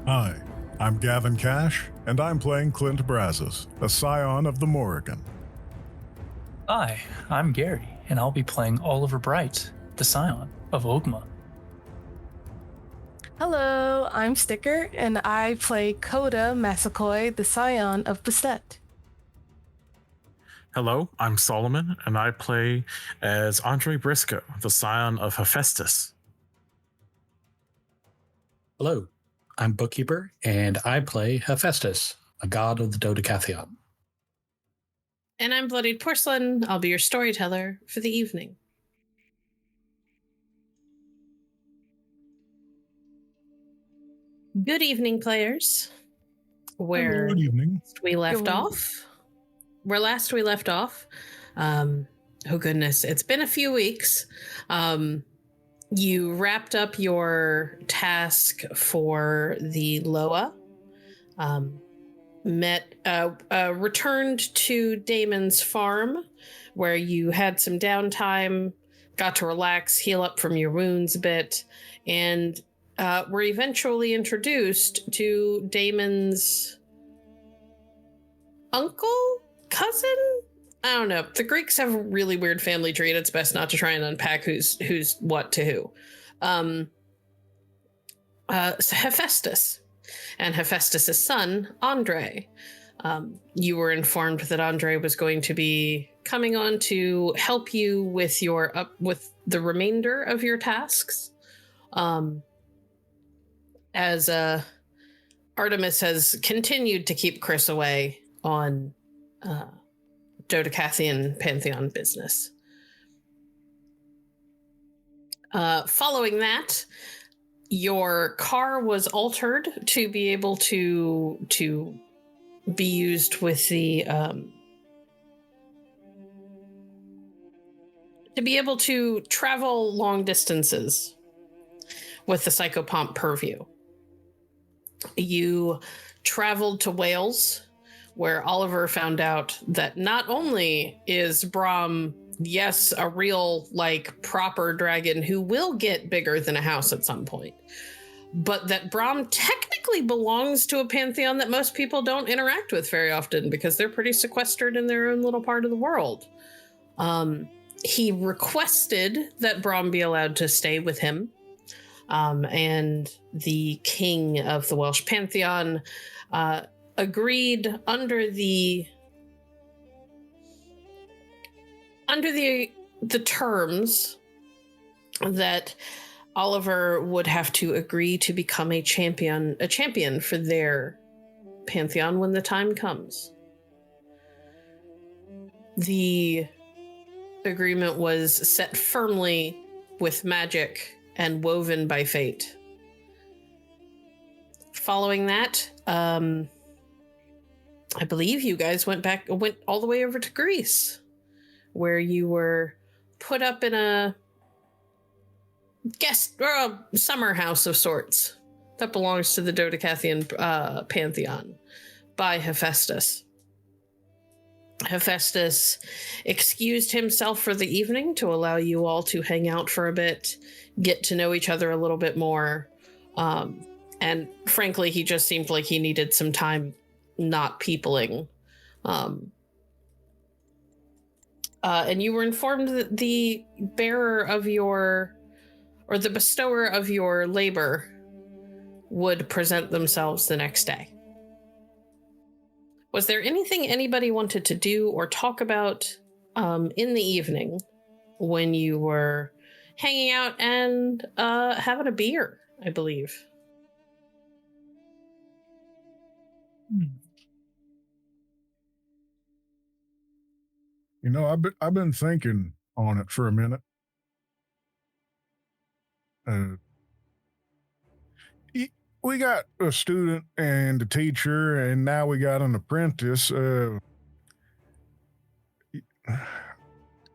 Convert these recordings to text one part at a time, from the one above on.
Hi, I'm Gavin Cash, and I'm playing Clint Brazos, a scion of the Morrigan. Hi, I'm Gary, and I'll be playing Oliver Bright, the scion of Ogma. Hello, I'm Sticker, and I play Coda, Massaquoi, the scion of Beset. Hello, I'm Solomon, and I play as Andre Briscoe, the scion of Hephaestus. Hello, I'm Bookkeeper, and I play Hephaestus, a god of the Dodecatheon. And I'm Bloodied Porcelain. I'll be your storyteller for the evening. Good evening, players. Where Good evening. we left off. Where last we left off. Oh goodness, it's been a few weeks. You wrapped up your task for the Loa. Returned to Damon's farm, where you had some downtime, got to relax, heal up from your wounds a bit, and were eventually introduced to Damon's uncle? Cousin? I don't know. The Greeks have a really weird family tree, and it's best not to try and unpack who's what to who. So Hephaestus and Hephaestus' son, Andre. You were informed that Andre was going to be coming on to help you with with the remainder of your tasks. As Artemis has continued to keep Chris away on Dodecathian Pantheon business. Following that, your car was altered to be able to be used with the to be able to travel long distances with the Psychopomp Purview. You traveled to Wales, where Oliver found out that not only is Brahm, yes, a real, proper dragon who will get bigger than a house at some point, but that Brahm technically belongs to a pantheon that most people don't interact with very often because they're pretty sequestered in their own little part of the world. He requested that Brahm be allowed to stay with him. And the king of the Welsh pantheon agreed under the terms that Oliver would have to agree to become a champion for their pantheon when the time comes. The agreement was set firmly with magic and woven by fate. Following that, I believe you guys went all the way over to Greece, where you were put up in a guest or a summer house of sorts that belongs to the Dodecathian pantheon by Hephaestus. Hephaestus excused himself for the evening to allow you all to hang out for a bit, get to know each other a little bit more. And frankly, he just seemed like he needed some time not peopling. And you were informed that the bearer of the bestower of your labor would present themselves the next day. Was there anything anybody wanted to do or talk about in the evening when you were hanging out and having a beer, I believe? You know, I've been thinking on it for a minute. We got a student and a teacher, and now we got an apprentice. Kind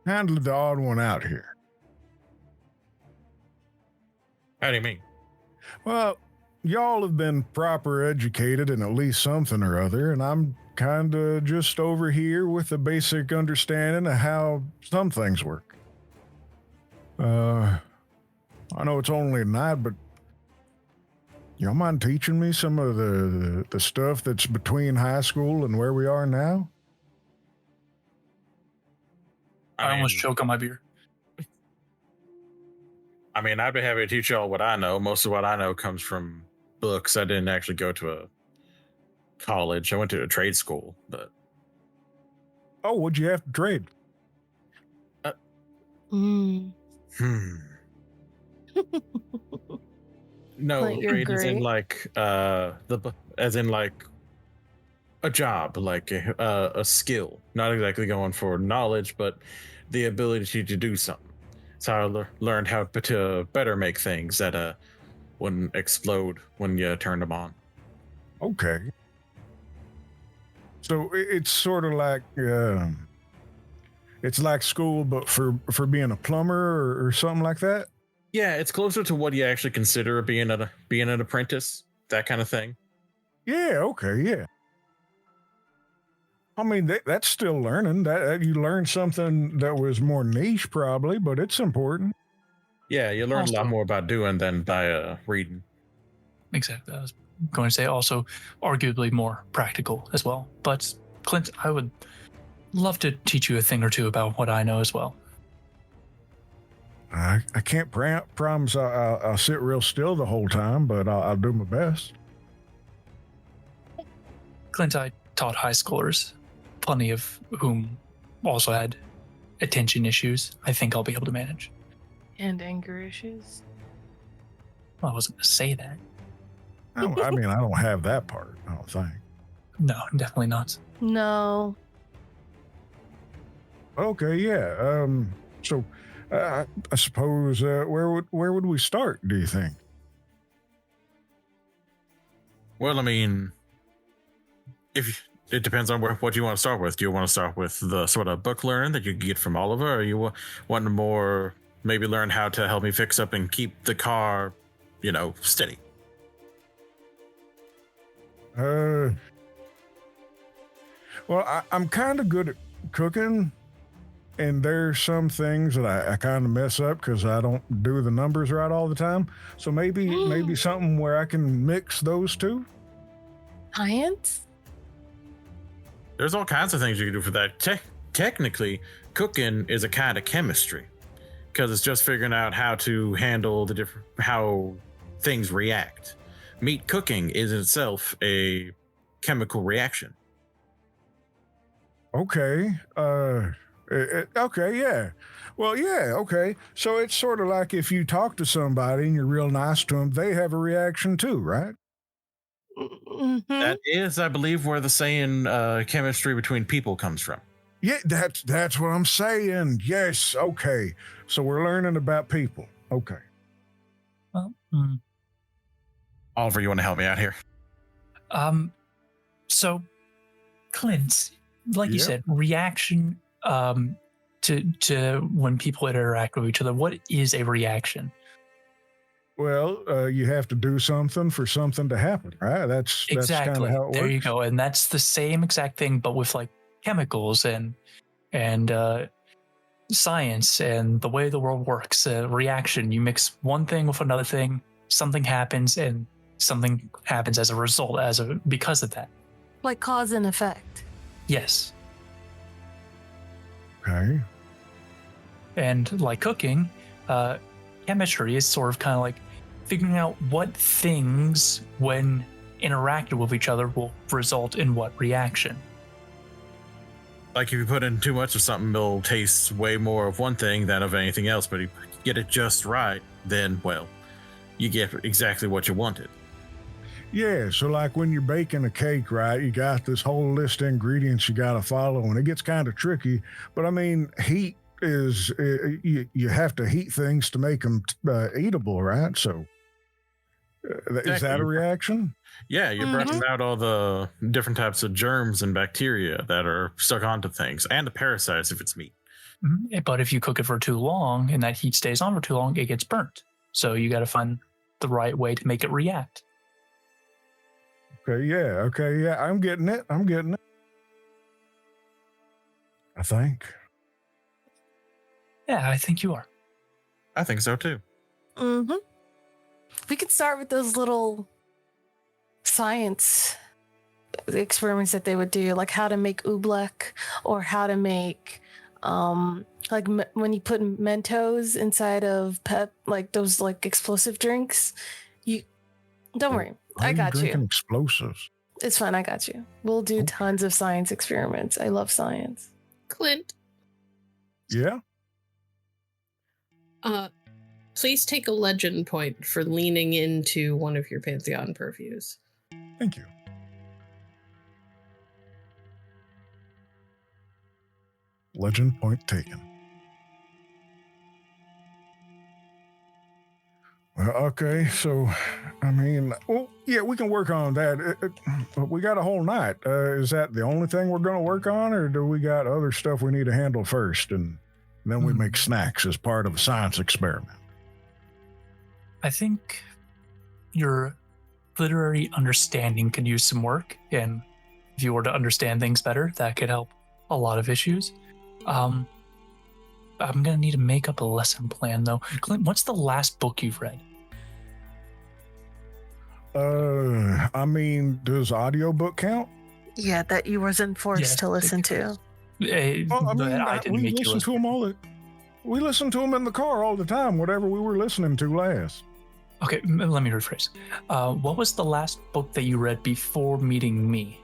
of the odd one out here. How do you mean? Well, y'all have been proper educated in at least something or other, and I'm kind of just over here with a basic understanding of how some things work. I know it's only a night, but Y'all mind teaching me some of the stuff that's between high school and where we are now? I almost mean, choke on my beer. I mean, I'd be happy to teach y'all what I know. Most of what I know comes from books. I didn't actually go to a college. I went to a trade school, but Oh, what'd you have to trade? Mm. No, Clint, you're trade as in great. like as in like a job, like a skill. Not exactly going for knowledge, but the ability to do something. So I learned how to better make things that wouldn't explode when you turned them on. Okay. So it's sort of like it's like school, but for being a plumber or something like that. Yeah, it's closer to what you actually consider being an apprentice, that kind of thing. Yeah. Okay. Yeah. I mean, that's still learning. That you learn something that was more niche, probably, but it's important. Yeah, you learn a lot Also- more by doing than by reading. Exactly. I was going to say also arguably more practical as well. But Clint, I would love to teach you a thing or two about what I know as well. I can't promise I'll sit real still the whole time, but I'll do my best. Clint, I taught high schoolers, plenty of whom also had attention issues. I think I'll be able to manage. And anger issues. Well, I wasn't going to say that. I mean, I don't have that part, I don't think. No, definitely not. No. Okay, yeah. So I suppose where would we start? Do you think? Well, I mean, it depends on what you want to start with. Do you want to start with the sort of book learning that you get from Oliver, or you want to more maybe learn how to help me fix up and keep the car, steady? Well, I'm kind of good at cooking, and there's some things that I kind of mess up because I don't do the numbers right all the time. So maybe something where I can mix those two. Science? There's all kinds of things you can do for that. Technically, cooking is a kind of chemistry because it's just figuring out how to handle how things react. Meat cooking is itself a chemical reaction. Okay. Okay. Yeah. Well, yeah. Okay. So it's sort of like if you talk to somebody and you're real nice to them, they have a reaction too, right? Mm-hmm. That is, I believe, where the saying chemistry between people comes from. Yeah, that's what I'm saying. Yes. Okay. So we're learning about people. Okay. Well, Oliver, you want to help me out here? So Clint, like you Yep. said, reaction to when people interact with each other. What is a reaction? Well, you have to do something for something to happen, right? That's kind Exactly. of how it There works. you go. And that's the same exact thing, but with like chemicals and science and the way the world works. Reaction. You mix one thing with another thing, something happens, and something happens as a result, because of that. Like cause and effect. Yes. Okay. And like cooking, chemistry is sort of kind of like figuring out what things, when interacted with each other, will result in what reaction. Like if you put in too much of something, it'll taste way more of one thing than of anything else. But if you get it just right, then, well, you get exactly what you wanted. Yeah, so like when you're baking a cake, right, you got this whole list of ingredients you got to follow, and it gets kind of tricky. But I mean, heat is, you have to heat things to make them eatable, right? So is that Exactly. a reaction? Yeah, you're brushing out all the different types of germs and bacteria that are stuck onto things, and the parasites if it's meat. But if you cook it for too long and that heat stays on for too long, it gets burnt. So you got to find the right way to make it react. Okay, yeah. I'm getting it. I think. Yeah, I think you are. I think so too. Mm-hmm. We could start with those little science experiments that they would do, like how to make oobleck or how to make when you put Mentos inside of pep, like those like explosive drinks. You don't worry, I got you. Drinking explosives. It's fine, I got you. We'll do tons of science experiments. I love science. Clint, Yeah. please take a legend point for leaning into one of your Pantheon purviews. Thank you. Legend point taken. Well, okay, so, I mean, well, yeah, we can work on that. But we got a whole night. Is that the only thing we're going to work on, or do we got other stuff we need to handle first, and then we make snacks as part of a science experiment? I think your literary understanding could use some work, and if you were to understand things better, that could help a lot of issues. I'm gonna need to make up a lesson plan, though. Clint, what's the last book you've read? I mean, does audiobook count? Yeah, that you wasn't forced Yes, to listen to. I didn't we make you listen listen. to them we listen to them in the car all the time, whatever we were listening to last. Okay, let me rephrase. What was the last book that you read before meeting me?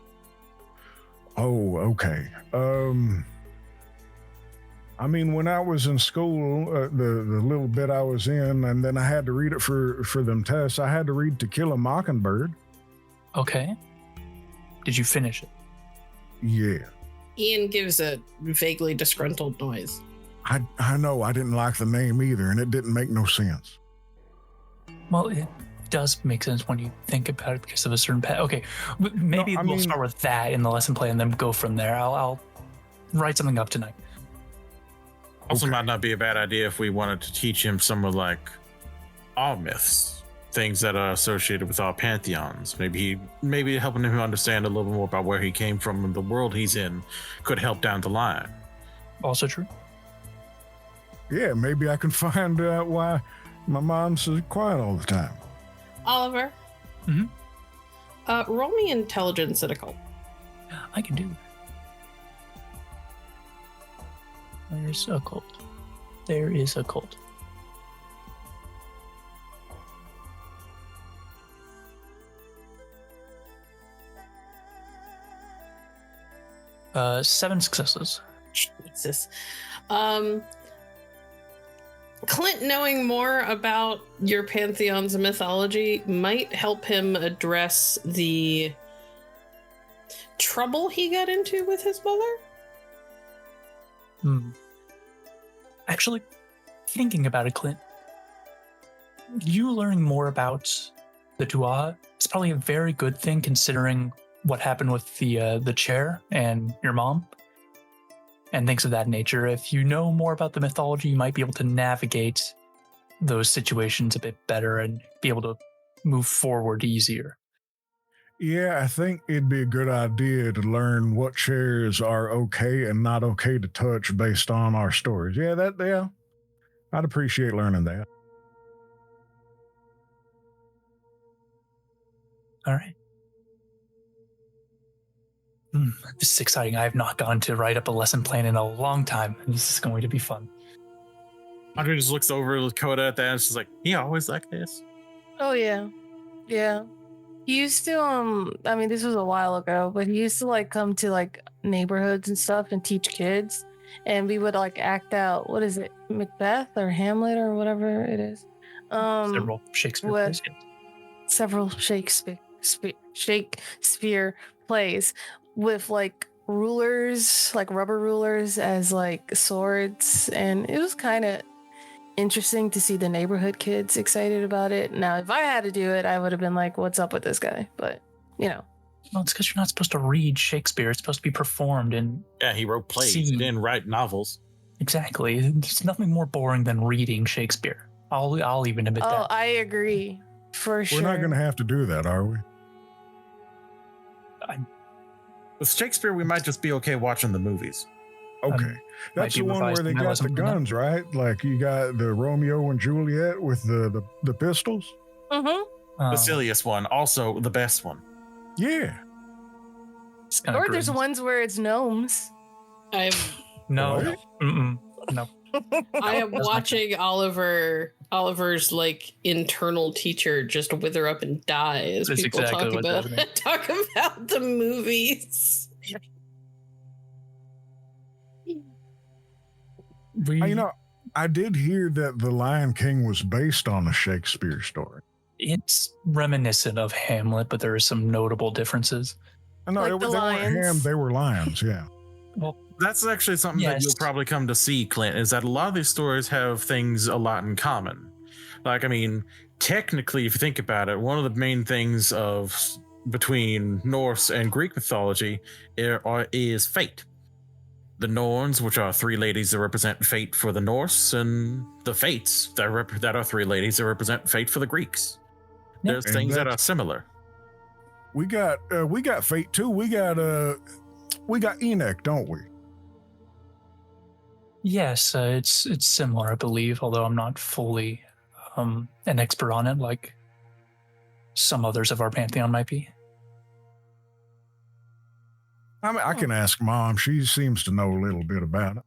Oh, okay. I mean, when I was in school, the little bit I was in, and then I had to read it for them tests, I had to read To Kill a Mockingbird. Okay. Did you finish it? Yeah. Ian gives a vaguely disgruntled noise. I know, I didn't like the name either, and it didn't make no sense. Well, it does make sense when you think about it because of a certain pet. Okay, maybe we'll start with that in the lesson plan and then go from there. I'll write something up tonight. Also, might not be a bad idea if we wanted to teach him some of like our myths, things that are associated with our pantheons. Maybe helping him understand a little more about where he came from and the world he's in could help down the line. Also true. Yeah, maybe I can find out why my mom's so quiet all the time. Oliver. Mm-hmm. Roll me intelligence at a cult. I can do it. There's a cult. There is a cult. Seven successes. Jesus. Clint knowing more about your pantheon's mythology might help him address the trouble he got into with his mother. Actually, thinking about it, Clint, you learning more about the Tuatha is probably a very good thing considering what happened with the chair and your mom and things of that nature. If you know more about the mythology, you might be able to navigate those situations a bit better and be able to move forward easier. Yeah, I think it'd be a good idea to learn what chairs are okay and not okay to touch based on our stories. Yeah, I'd appreciate learning that. All right. This is exciting. I have not gone to write up a lesson plan in a long time. This is going to be fun. Andre just looks over at Coda at that and she's like, he always like this. Oh yeah. Yeah. He used to I mean this was a while ago, but he used to like come to like neighborhoods and stuff and teach kids, and we would like act out, what is it, Macbeth or Hamlet or whatever it is. Several Shakespeare plays. Several Shakespeare plays with like rulers, like rubber rulers as like swords, and it was kind of interesting to see the neighborhood kids excited about it. Now, if I had to do it, I would have been like, what's up with this guy? But, you know. Well, it's because you're not supposed to read Shakespeare. It's supposed to be performed and Yeah, he wrote plays. He didn't write novels. Exactly. There's nothing more boring than reading Shakespeare. I'll even admit that. Oh, I agree. For sure. We're not going to have to do that, are we? With Shakespeare, we might just be okay watching the movies. Okay. That's the one where they got the guns, right? Like you got the Romeo and Juliet with the pistols. Mm-hmm. The silliest one, also the best one. Yeah. It's kind of Or there's ones where it's gnomes. I'm No. What? Mm-mm. No. I am watching Oliver's like internal teacher just wither up and die as That's people exactly talk what's about happening. talk about the movies. I did hear that The Lion King was based on a Shakespeare story. It's reminiscent of Hamlet, but there are some notable differences. I know Like they the weren't lions. ham, they were lions. Yeah. Well, That's actually something that Yes. you'll probably come to see, Clint, is that a lot of these stories have things a lot in common. Like, I mean, technically, if you think about it, one of the main things between Norse and Greek mythology is fate. The Norns, which are three ladies that represent fate for the Norse, and the Fates that are three ladies that represent fate for the Greeks. Yep. There's And things that that's- are similar. We got fate too. We got Enoch, don't we? yes, it's similar, I believe, although I'm not fully an expert on it like some others of our pantheon might be. I mean, I can ask Mom. She seems to know a little bit about it.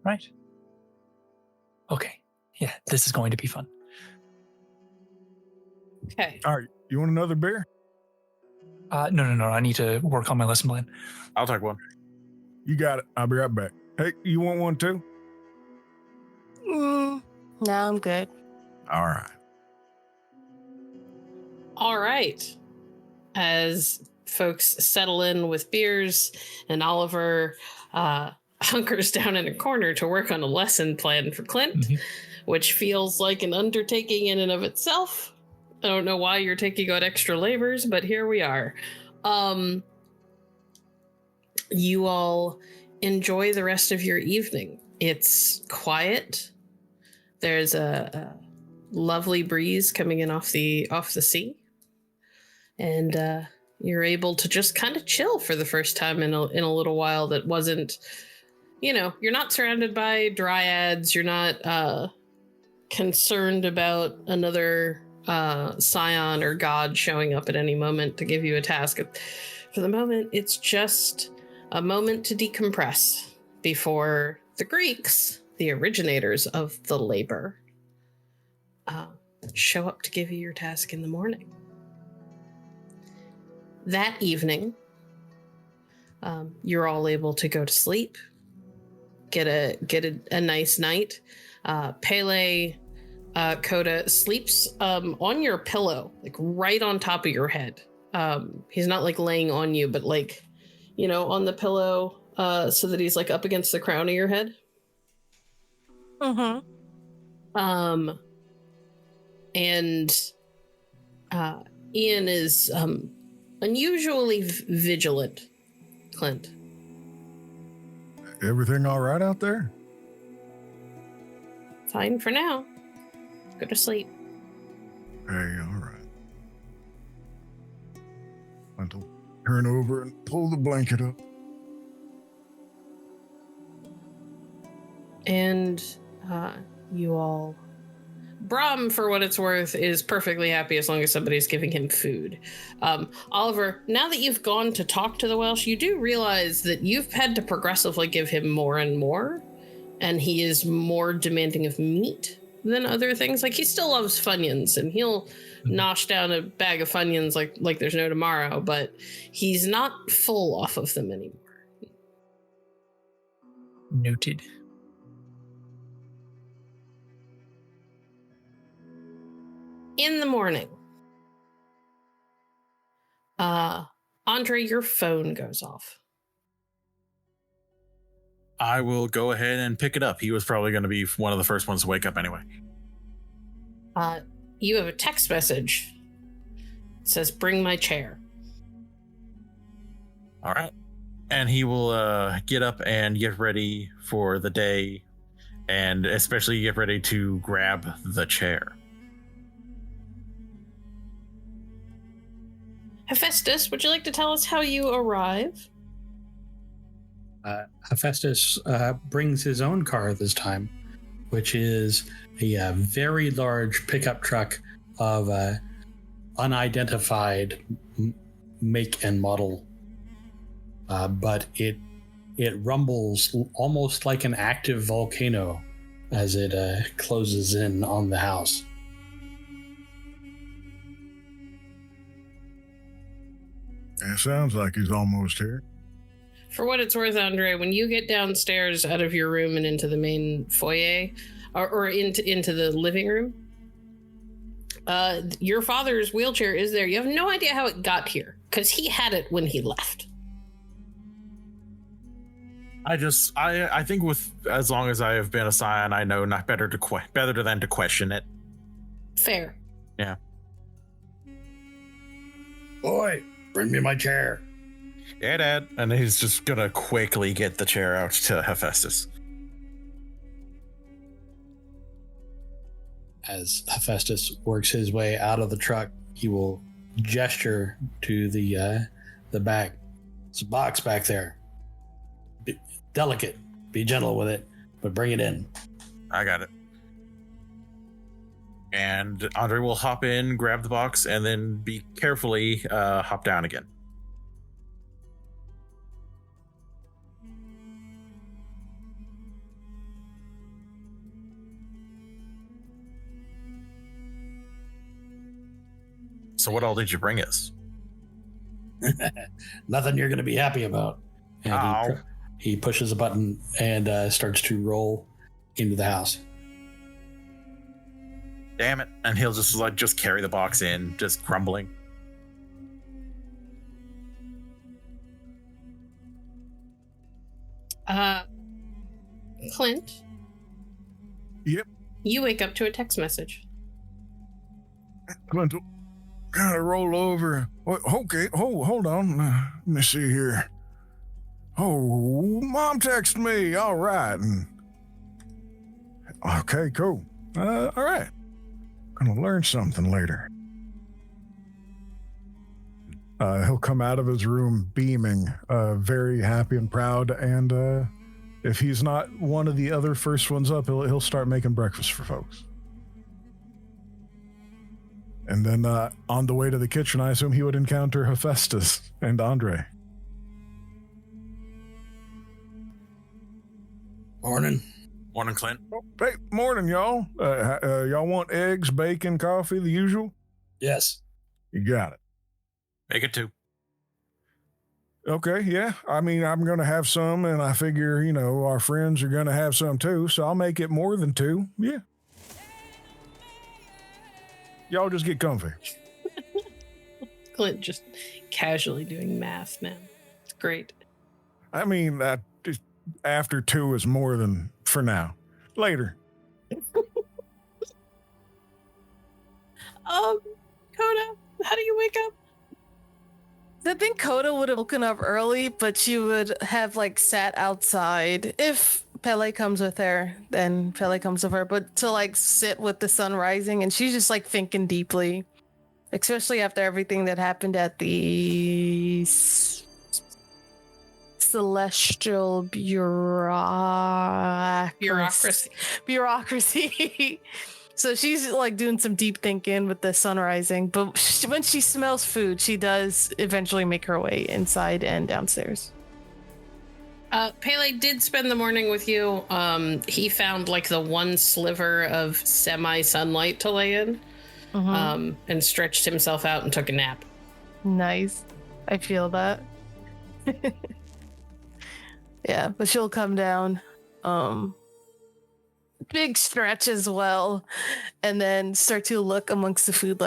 Right? Okay. Yeah, this is going to be fun. Okay. All right, you want another beer? No. I need to work on my lesson plan. I'll take one. You got it. I'll be right back. Hey, you want one too? No, I'm good. All right. All right. As folks settle in with beers and Oliver hunkers down in a corner to work on a lesson plan for Clint, Mhm. which feels like an undertaking in and of itself. I don't know why you're taking out extra labors, but here we are. You all enjoy the rest of your evening. It's quiet. There's a lovely breeze coming in off the sea. And you're able to just kind of chill for the first time in a little while. That wasn't, you're not surrounded by dryads. You're not concerned about another scion or god showing up at any moment to give you a task. For the moment, it's just a moment to decompress before the Greeks, the originators of the labor, show up to give you your task in the morning. That evening, you're all able to go to sleep, get a nice night. Pele, Coda sleeps on your pillow, like right on top of your head. He's not like laying on you, but like, on the pillow, so that he's like up against the crown of your head. Mm-hmm. And Ian is unusually vigilant, Clint. Everything all right out there? Fine for now. Go to sleep. Hey, all right. I'll turn over and pull the blanket up. And you all... Brom, for what it's worth, is perfectly happy as long as somebody's giving him food. Oliver, now that you've gone to talk to the Welsh, you do realize that you've had to progressively give him more and more, and he is more demanding of meat than other things. Like, he still loves Funyuns, and he'll nosh down a bag of Funyuns like there's no tomorrow, but he's not full off of them anymore. Noted. In the morning, Andre, your phone goes off. I will go ahead and pick it up. He was probably going to be one of the first ones to wake up anyway. You have a text message. It says, "Bring my chair." All right. And he will get up and get ready for the day, and especially get ready to grab the chair. Hephaestus, would you like to tell us how you arrive? Hephaestus brings his own car this time, which is a very large pickup truck of unidentified make and model, but it rumbles almost like an active volcano as it closes in on the house. It sounds like he's almost here. For what it's worth, Andre, when you get downstairs out of your room and into the main foyer, or into the living room, your father's wheelchair is there. You have no idea how it got here, because he had it when he left. I think with as long as I have been a scion, I know not better than to question it. Fair. Yeah. Boy, bring me my chair. Yeah, Dad. And he's just gonna quickly get the chair out to Hephaestus. As Hephaestus works his way out of the truck, he will gesture to the back. It's a box back there. Be delicate. Be gentle with it, but bring it in. I got it. And Andre will hop in, grab the box, and then be carefully hop down again. So what all did you bring us? Nothing you're going to be happy about. And he pushes a button and starts to roll into the house. Damn it. And he'll just carry the box in, just grumbling. Clint? Yep. You wake up to a text message. Clint, kind of roll over. Okay, hold on. Let me see here. Oh, Mom texted me. All right. Okay, cool. All right. Gonna learn something later. He'll come out of his room beaming, very happy and proud, and if he's not one of the other first ones up, he'll start making breakfast for folks. And then on the way to the kitchen, I assume he would encounter Hephaestus and Andre. Morning. Morning, Clint. Hey, morning, y'all. Y'all want eggs, bacon, coffee, the usual? Yes. You got it. Make it 2. Okay, yeah. I mean, I'm going to have some, and I figure, our friends are going to have some too, so I'll make it more than 2. Yeah. Y'all just get comfy. Clint just casually doing math now. It's great. I mean, after 2 is more than for now. Later. Coda, how do you wake up? I think Coda would have woken up early, but she would have sat outside. If Pele comes with her, then Pele comes with her. But to sit with the sun rising, and she's just thinking deeply, especially after everything that happened at the Celestial bureaucracy. So she's doing some deep thinking with the sun rising. But when she smells food, she does eventually make her way inside and downstairs. Pele did spend the morning with you. He found the one sliver of semi-sunlight to lay in, and stretched himself out and took a nap. Nice. I feel that. Yeah, but she'll come down. Big stretch as well, and then start to look amongst the food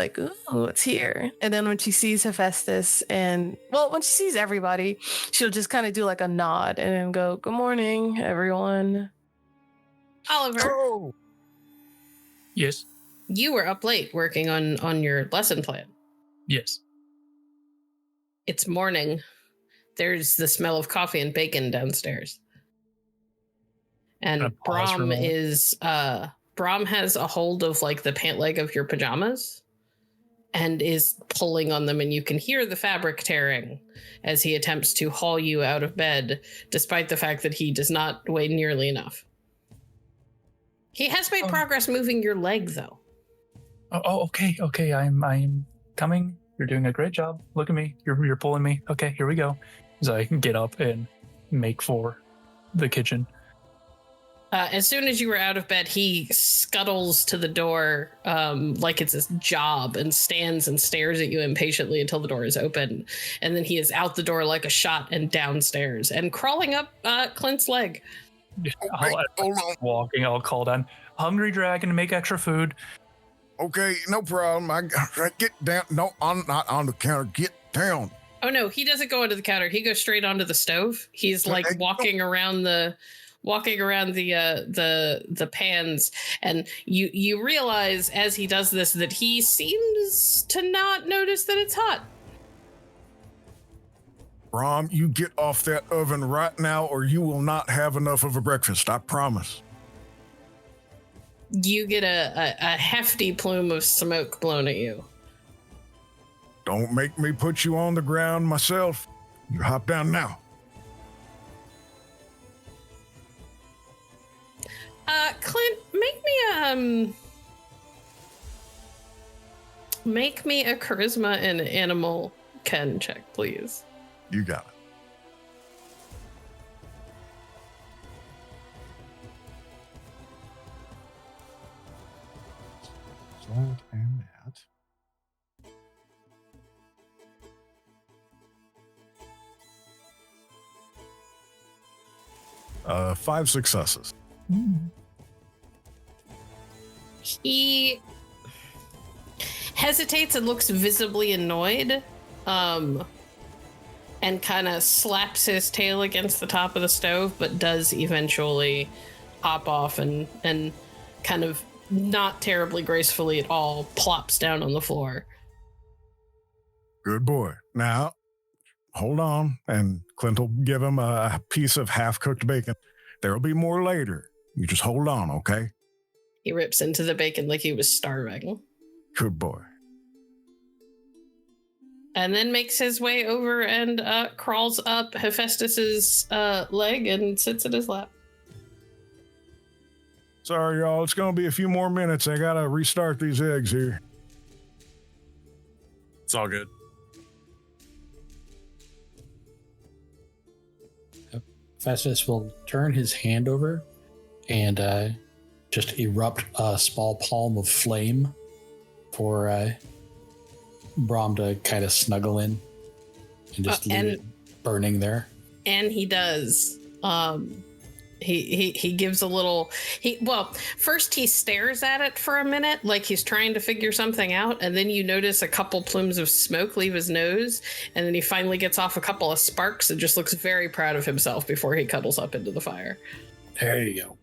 oh, it's here. And then when she sees Hephaestus when she sees everybody, she'll just kind of do a nod and then go, "Good morning, everyone." Oliver. Oh. Yes. You were up late working on your lesson plan. Yes. It's morning. There's the smell of coffee and bacon downstairs. And Brom has a hold of the pant leg of your pajamas and is pulling on them, and you can hear the fabric tearing as he attempts to haul you out of bed, despite the fact that he does not weigh nearly enough. He has made progress moving your leg, though. Okay. I'm coming. You're doing a great job. Look at me. You're pulling me. Okay, here we go. So I can get up and make for the kitchen. As soon as you were out of bed, he scuttles to the door like it's his job and stands and stares at you impatiently until the door is open. And then he is out the door like a shot and downstairs and crawling up Clint's leg. I'll call down. Hungry dragon, make extra food. Okay, no problem. I get down. No, I'm not on the counter. Get down. Oh no, he doesn't go onto the counter. He goes straight onto the stove. He's like walking around the pans, and you realize as he does this that he seems to not notice that it's hot. Brom, you get off that oven right now, or you will not have enough of a breakfast. I promise. You get a hefty plume of smoke blown at you. Don't make me put you on the ground myself. You hop down now. Clint, make me a charisma and animal ken check, please. You got it. That and that. 5 successes. He hesitates and looks visibly annoyed, and kind of slaps his tail against the top of the stove, but does eventually hop off and kind of not terribly gracefully at all plops down on the floor. Good boy. Now, hold on, and Clint will give him a piece of half-cooked bacon. There'll be more later. You just hold on, okay? He rips into the bacon like he was starving. Good boy. And then makes his way over and crawls up Hephaestus's leg and sits in his lap. Sorry, y'all. It's going to be a few more minutes. I got to restart these eggs here. It's all good. Hephaestus will turn his hand over and just erupt a small palm of flame for Brom to kind of snuggle in and just leave it burning there. And he does. He gives a little. First he stares at it for a minute, like he's trying to figure something out, and then you notice a couple plumes of smoke leave his nose, and then he finally gets off a couple of sparks and just looks very proud of himself before he cuddles up into the fire. There you go.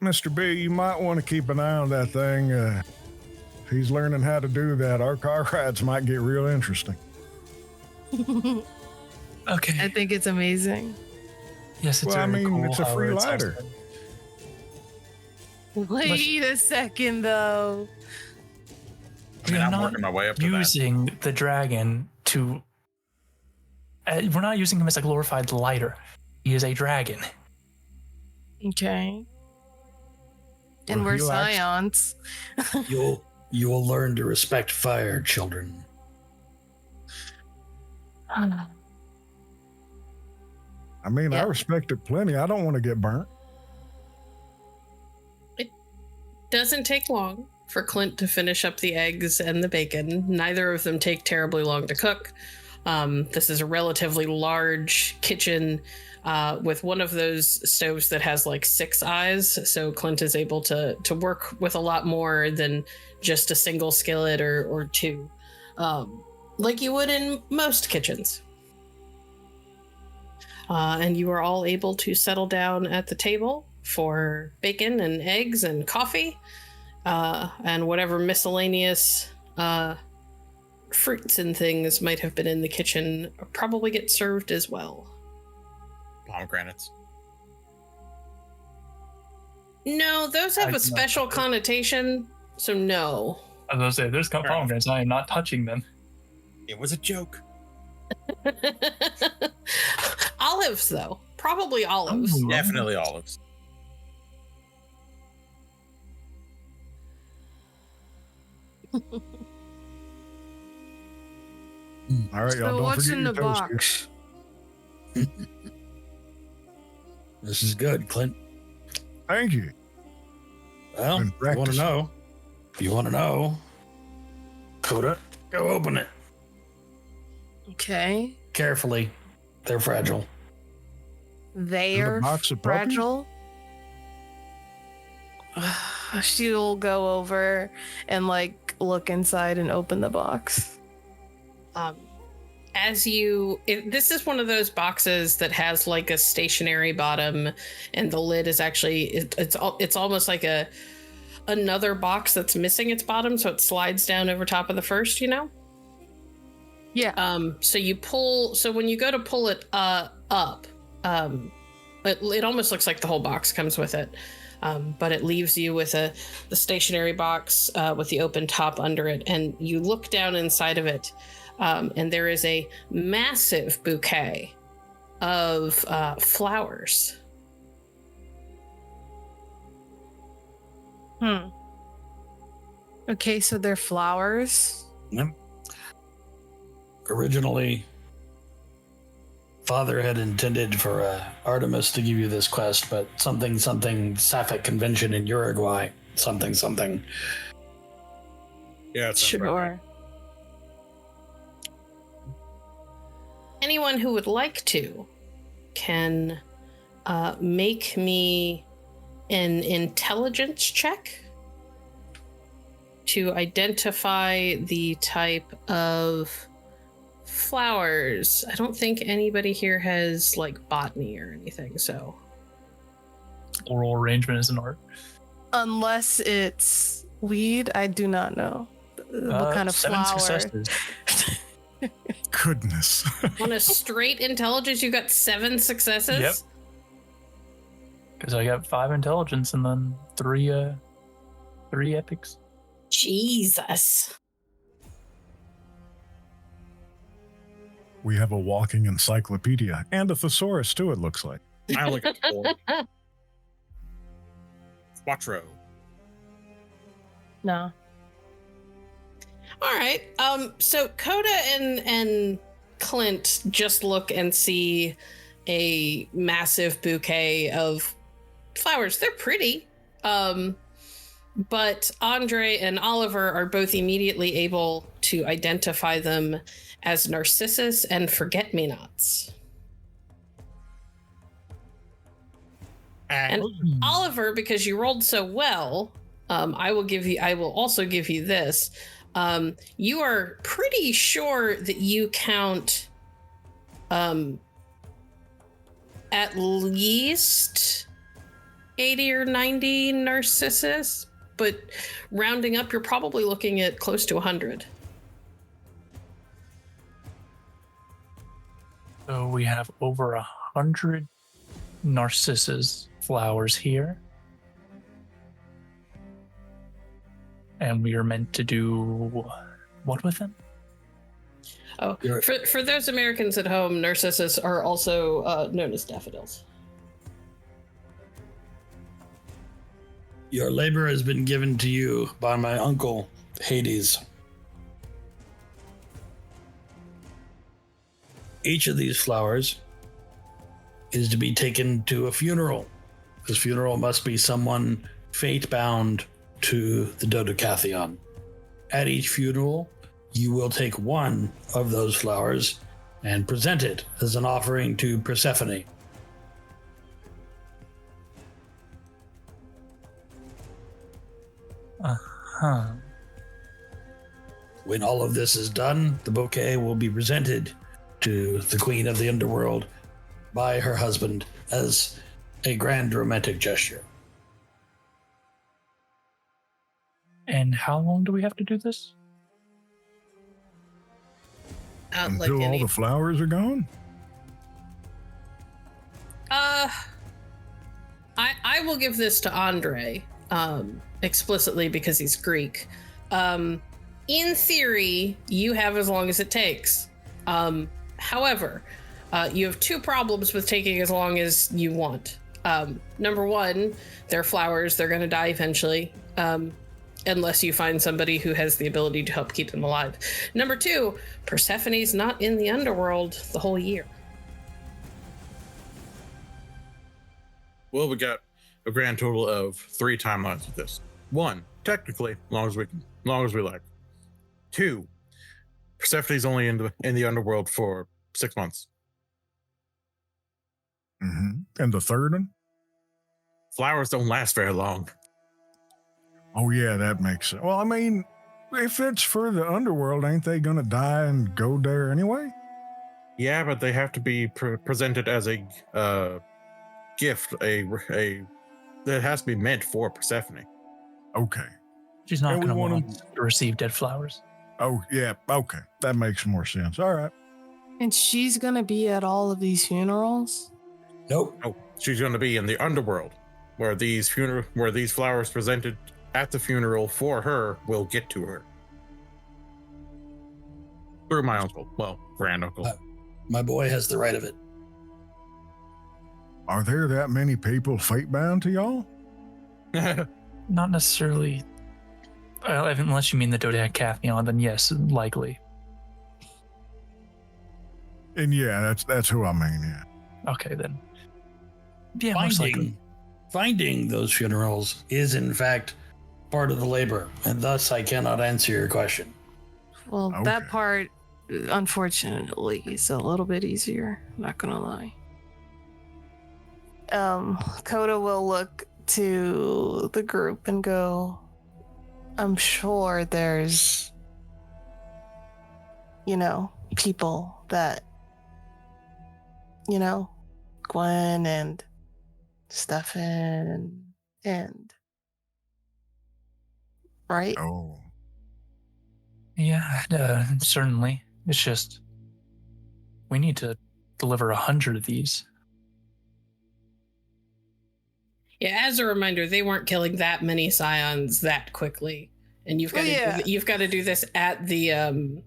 Mr. B, you might want to keep an eye on that thing. If he's learning how to do that, our car rides might get real interesting. Okay. I think it's amazing. Yes, it's Well, very cool. it's a free However, lighter. Wait a second, though. I mean, We're I'm not working my way up to that. using the dragon to. We're not using him as a glorified lighter. He is a dragon. Okay. And Well, we're he likes- scions. You will learn to respect fire, children. I mean, I Yeah. respect it plenty. I don't want to get burnt. Doesn't take long for Clint to finish up the eggs and the bacon. Neither of them take terribly long to cook. This is a relatively large kitchen with one of those stoves that has like 6 eyes. So Clint is able to work with a lot more than just a single skillet or 2, like you would in most kitchens. And you are all able to settle down at the table for bacon and eggs and coffee, and whatever miscellaneous fruits and things might have been in the kitchen probably get served as well. Pomegranates. No, those have I a do not special like it. connotation, so no. I was gonna say, there's pomegranates. I am not touching them. It was a joke. Olives, though. Probably olives. Ooh. Definitely olives. All right, y'all. So Don't what's forget in your the toast. box? This is good, Clint. Thank you. Well, Been if you want to practicing. know. If you want to know, Coda, go open it Okay. carefully. They're fragile. They're box of puppies? fragile. She'll go over and like look inside and open the box. This is one of those boxes that has like a stationary bottom, and the lid is actually it's almost like another box that's missing its bottom, so it slides down over top of the first, you know. Yeah. So when you go to pull it up, it almost looks like the whole box comes with it, but it leaves you with the stationary box with the open top under it, and you look down inside of it, and there is a massive bouquet of flowers. Okay, so they're flowers. Yep. Originally, Father had intended for Artemis to give you this quest, but something Sapphic convention in Uruguay, something. Yeah, it's not right. Sure. Anyone who would like to can make me an intelligence check to identify the type of flowers. I don't think anybody here has like botany or anything, so Floral arrangement is an art. Unless it's weed, I do not know what kind of 7 flower. successes. Goodness. on a straight intelligence you got 7 successes. Yep. Because I got 5 intelligence and then 3 epics. Jesus. We have a walking encyclopedia and a thesaurus too, it looks like. I only got 4. Quattro. No. All right. So Coda and Clint just look and see a massive bouquet of flowers. They're pretty. But Andre and Oliver are both immediately able to identify them as narcissus and forget-me-nots. And Oliver, because you rolled so well, I will also give you this. You are pretty sure that you count at least 80 or 90 narcissus, but rounding up, you're probably looking at close to 100. So we have over 100 narcissus flowers here. And we are meant to do what with them? Oh, for those Americans at home, narcissus are also known as daffodils. Your labor has been given to you by my uncle, Hades. Each of these flowers is to be taken to a funeral. This funeral must be someone fate-bound to the Dodecatheon. At each funeral, you will take one of those flowers and present it as an offering to Persephone. Uh-huh. When all of this is done, the bouquet will be presented to the Queen of the Underworld by her husband as a grand romantic gesture. And how long do we have to do this? Until all the flowers are gone? I will give this to Andre explicitly because he's Greek. In theory, you have as long as it takes. However, You have two problems with taking as long as you want. Number one, they're flowers. They're going to die eventually, unless you find somebody who has the ability to help keep them alive. Number two, Persephone's not in the underworld the whole year. Well, we got a grand total of 3 timelines with this. 1, technically, as long as we like. 2, Persephone's only in the underworld for 6 months. Mm-hmm. And the third one? Flowers don't last very long. Oh, yeah, that makes sense. Well, I mean, if it's for the underworld, ain't they going to die and go there anyway? Yeah, but they have to be presented as a gift, a that has to be meant for Persephone. Okay. She's not And we going to want want to receive dead flowers. Oh, yeah. Okay. That makes more sense. All right. And she's gonna be at all of these funerals? Nope. Oh, she's going to be in the underworld, where these flowers presented at the funeral for her will get to her through my uncle. Well, grand uncle. My boy has the right of it. Are there that many people fate bound to y'all? Not necessarily. Unless you mean the Dodecatheon, then yes, likely. And yeah, that's who I mean, yeah. Okay, then. Yeah, most likely. Finding those funerals is, in fact, part of the labor, and thus I cannot answer your question. Well, Okay. that part, unfortunately, is a little bit easier. Not gonna lie. Coda will look to the group and go, I'm sure there's, people that, Gwen and Stefan and right? Oh. Yeah, certainly. It's just we need to deliver 100 of these. Yeah, as a reminder, they weren't killing that many scions that quickly, and you've got to do this at the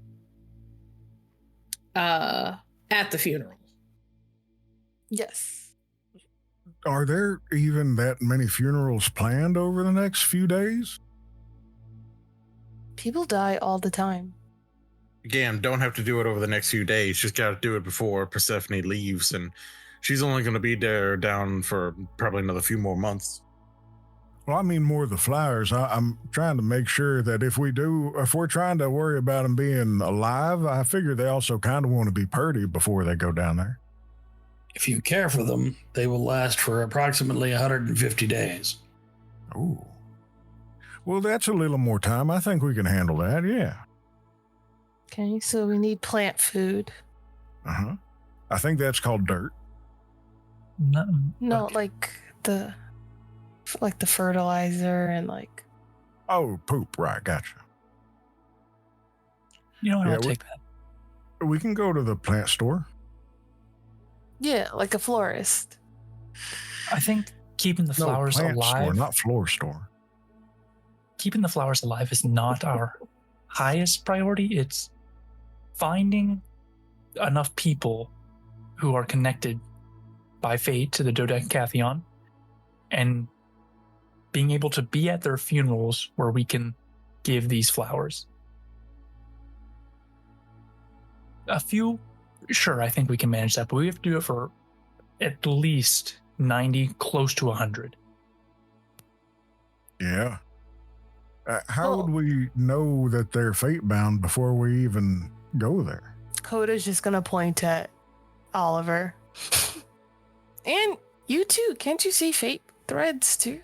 funeral. Yes. Are there even that many funerals planned over the next few days? People die all the time. Again, don't have to do it over the next few days. Just got to do it before Persephone leaves, and she's only going to be down for probably another few more months. Well, I mean more the flowers. I'm trying to make sure that if we're trying to worry about them being alive, I figure they also kind of want to be purty before they go down there. If you care for them, they will last for approximately 150 days. Ooh. Well, that's a little more time. I think we can handle that, yeah. Okay, so we need plant food. Uh-huh. I think that's called dirt. No, Okay. like the fertilizer and like. Oh, poop, right, gotcha. You know what? Yeah, I'll take that. We can go to the plant store. Yeah, like a florist. I think keeping the flowers plant alive. store, not floor store. Keeping the flowers alive is not our highest priority. It's finding enough people who are connected by fate to the Dodecatheon and being able to be at their funerals where we can give these flowers. A few, sure, I think we can manage that, but we have to do it for at least 90, close to 100. Yeah. How Well- would we know that they're fate bound before we even go there? Coda's just gonna point at Oliver. And you too. Can't you see fate threads too?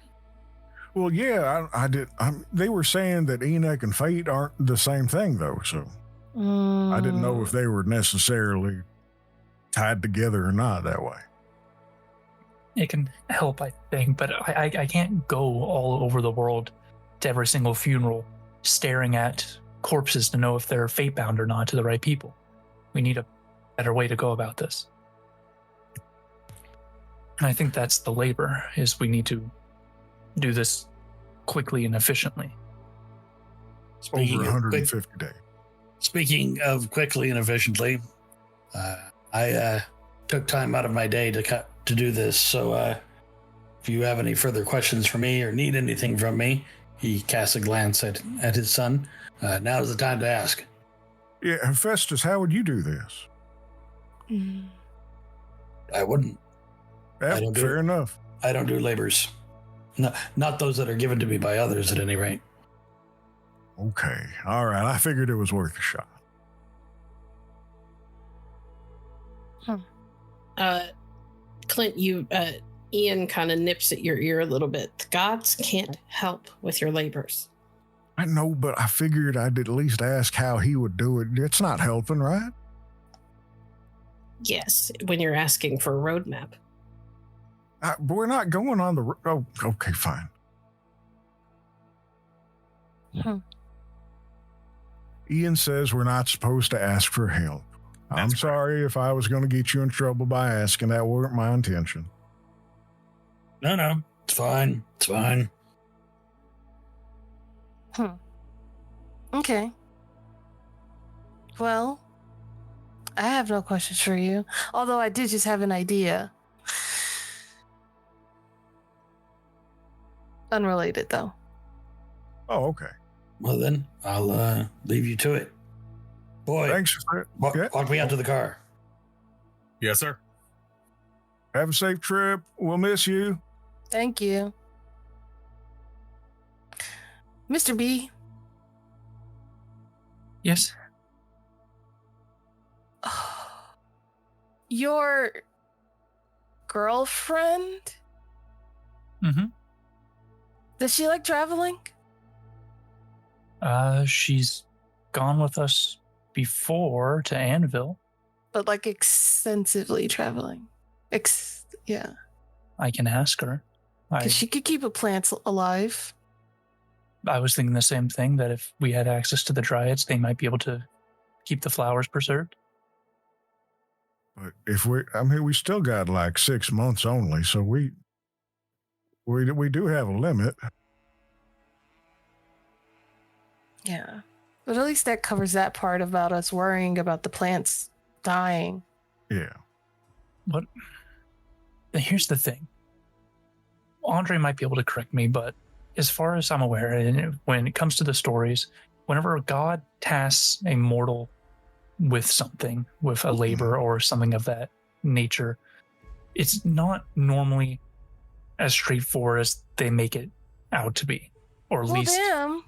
Well, yeah, I did. They were saying that Enoch and fate aren't the same thing, though, so I didn't know if they were necessarily tied together or not that way. It can help, I think, but I can't go all over the world to every single funeral staring at corpses to know if they're fate bound or not to the right people. We need a better way to go about this. And I think that's the labor, is we need to do this quickly and efficiently. Speaking Over of 150 days. Speaking of quickly and efficiently, I took time out of my day to do this. So if you have any further questions for me or need anything from me, he casts a glance at his son. Now is the time to ask. Yeah, Hephaestus, how would you do this? I wouldn't. Yeah, fair enough. I don't do labors. No, not those that are given to me by others, at any rate. Okay. All right. I figured it was worth a shot. Clint, Ian kind of nips at your ear a little bit. The gods can't help with your labors. I know, but I figured I'd at least ask how he would do it. It's not helping, right? Yes, when you're asking for a roadmap. We're not going on the... Oh, okay, fine. Ian says we're not supposed to ask for help. I'm sorry if I was going to get you in trouble by asking. That weren't my intention. No. It's fine. It's fine. Okay. Well, I have no questions for you. Although I did just have an idea. Unrelated, though. Oh, okay. Well, then, I'll leave you to it. Boy, Thanks. walk me out to the car. Yes, sir. Have a safe trip. We'll miss you. Thank you. Mr. B. Yes. Your girlfriend? Mm-hmm. Does she like traveling? She's gone with us before to Anvil. But like extensively traveling. Yeah. I can ask her. Because she could keep a plant alive. I was thinking the same thing, that if we had access to the dryads, they might be able to keep the flowers preserved. But if we still got like 6 months only, so we do have a limit. Yeah. But at least that covers that part about us worrying about the plants dying. Yeah. But here's the thing. Andre might be able to correct me, but as far as I'm aware, and when it comes to the stories, whenever a god tasks a mortal with something, with a labor or something of that nature, it's not normally as straightforward as they make it out to be. Or at least... Damn.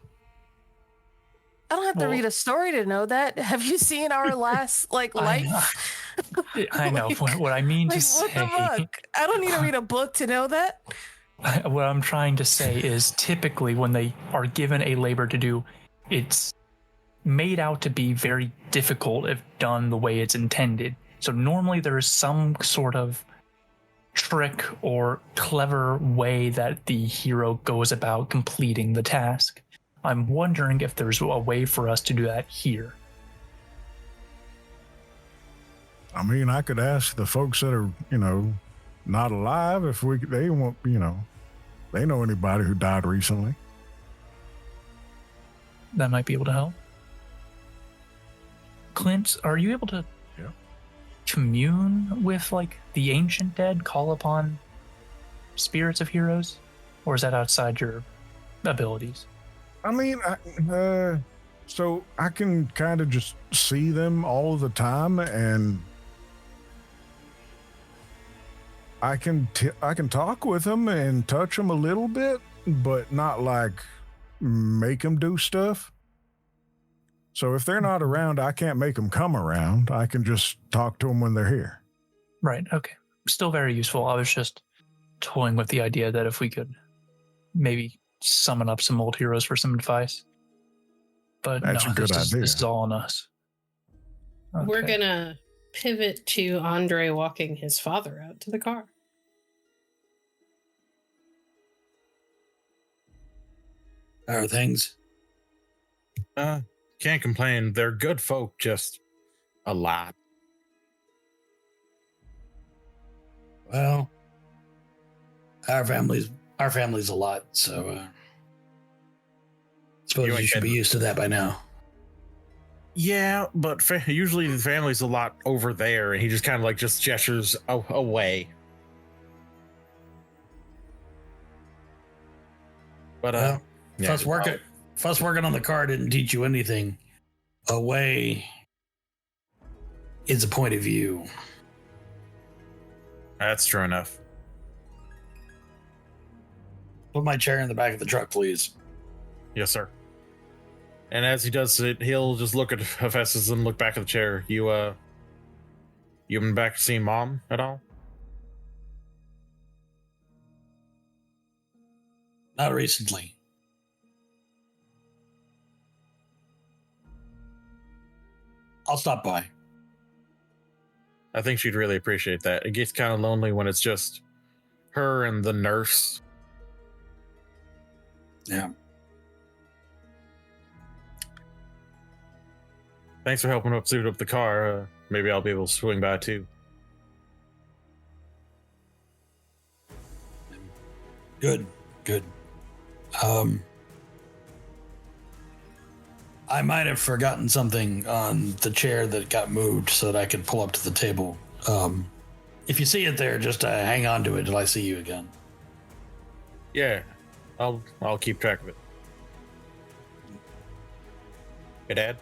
I don't have to read a story to know that. Have you seen our last life? I know. What I mean to say... What the fuck? I don't need to read a book to know that. What I'm trying to say is typically when they are given a labor to do, it's made out to be very difficult if done the way it's intended. So normally there is some sort of trick or clever way that the hero goes about completing the task. I'm wondering if there's a way for us to do that here. I mean, I could ask the folks that are, not alive if they want, they know anybody who died recently. That might be able to help. Clint, are you able to commune with the ancient dead, call upon spirits of heroes? Or is that outside your abilities? I mean, so I can kind of just see them all the time, and I can talk with them and touch them a little bit, but not make them do stuff. So if they're not around, I can't make them come around. I can just talk to them when they're here. Right. Okay. Still very useful. I was just toying with the idea that if we could maybe summon up some old heroes for some advice. But that's a good idea. This is all on us. Okay. We're going to pivot to Andre walking his father out to the car. How are things? Can't complain. They're good folk, just a lot. Well, our family's a lot, so suppose you should be used to that by now. Yeah, but usually the family's a lot over there, and he just kind of like just gestures away. But Well, yeah, Fuss working on the car didn't teach you anything. Away is a point of view. that's true enough. Put my chair in the back of the truck, please. Yes, sir. And as he does it, he'll just look at Hephaestus and look back at the chair. You been back to see Mom at all? Not recently. I'll stop by. I think she'd really appreciate that. It gets kind of lonely when it's just her and the nurse. Yeah. Thanks for helping suit up the car. Maybe I'll be able to swing by too. Good. I might have forgotten something on the chair that got moved so that I could pull up to the table. If you see it there, just hang on to it till I see you again. Yeah, I'll keep track of it. Hey, Dad.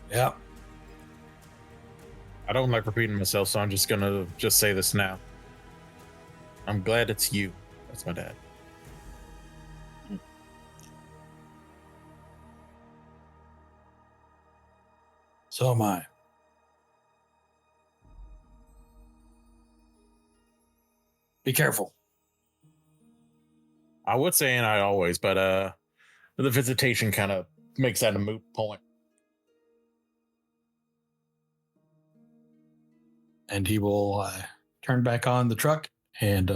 Yeah. I don't like repeating myself, so I'm just gonna say this now. I'm glad it's you. That's my dad. So am I. Be careful. I would say and I always, but the visitation kind of makes that a moot point. And he will turn back on the truck and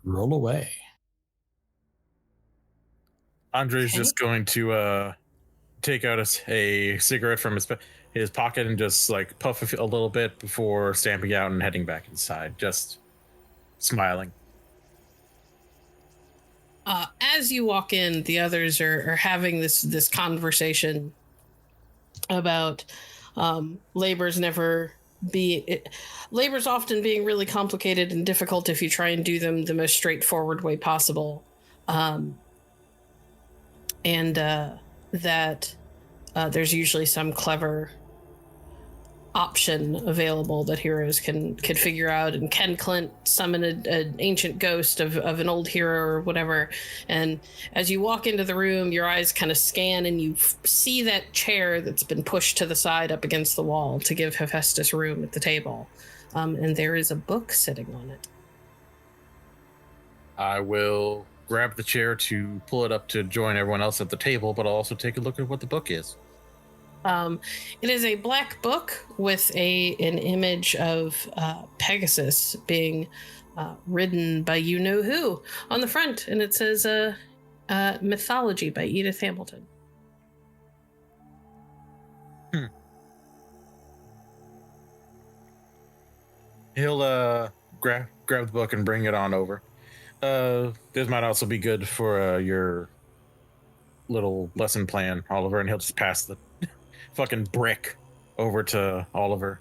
roll away. Andre's just going to take out a cigarette from his pocket and just like puff a little bit before stamping out and heading back inside, just smiling. As you walk in, the others are having this conversation about labor's often being really complicated and difficult if you try and do them the most straightforward way possible. That there's usually some clever option available that heroes can figure out. And can Clint summon an ancient ghost of an old hero or whatever? And as you walk into the room, your eyes kind of scan and you see that chair that's been pushed to the side up against the wall to give Hephaestus room at the table. And there is a book sitting on it. I will grab the chair to pull it up to join everyone else at the table, but I'll also take a look at what the book is. It is a black book with an image of Pegasus being ridden by you-know-who on the front, and it says Mythology by Edith Hamilton. He'll grab the book and bring it on over. This might also be good for your little lesson plan, Oliver, and he'll just pass the fucking brick over to Oliver.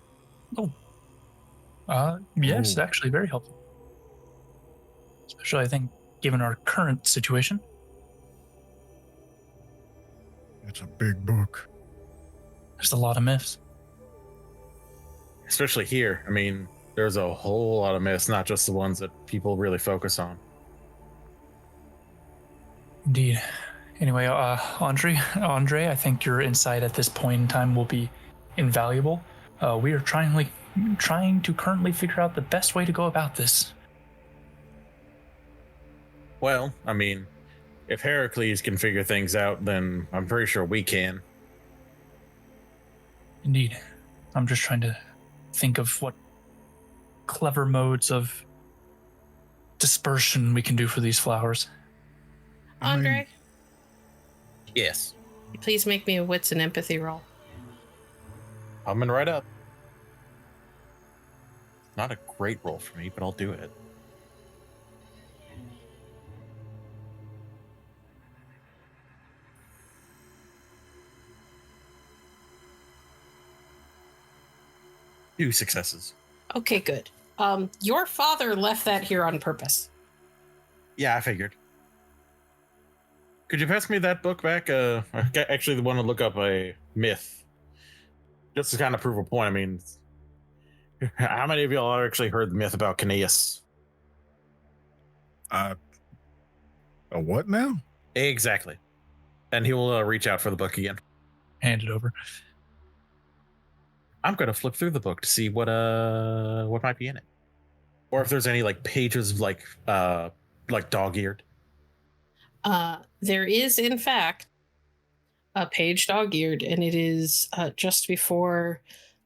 Yes, actually very helpful. Especially, I think, given our current situation. It's a big book. There's a lot of myths. Especially here. I mean, there's a whole lot of myths, not just the ones that people really focus on. Indeed. Anyway, Andre, I think your insight at this point in time will be invaluable. We are trying to currently figure out the best way to go about this. Well, I mean, if Heracles can figure things out, then I'm pretty sure we can. Indeed. I'm just trying to think of what clever modes of dispersion we can do for these flowers. Andre? Yes. Please make me a wits and empathy roll. Coming right up. Not a great roll for me, but I'll do it. 2 successes. Okay, good. Your father left that here on purpose. Yeah, I figured. Could you pass me that book back? I actually want to look up a myth. Just to kind of prove a point. I mean, how many of y'all actually heard the myth about Caneus? A what now? Exactly. And he will reach out for the book again. Hand it over. I'm gonna flip through the book to see what might be in it, or if there's any like pages like dog-eared. There is, in fact, a page dog-eared, and it is just before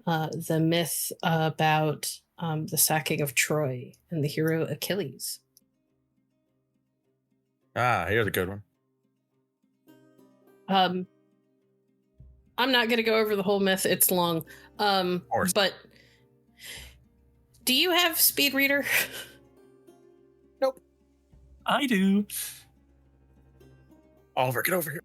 the myth about the sacking of Troy and the hero Achilles. Ah, here's a good one. I'm not going to go over the whole myth. It's long. But do you have speed reader? Nope. I do. Oliver, get over here.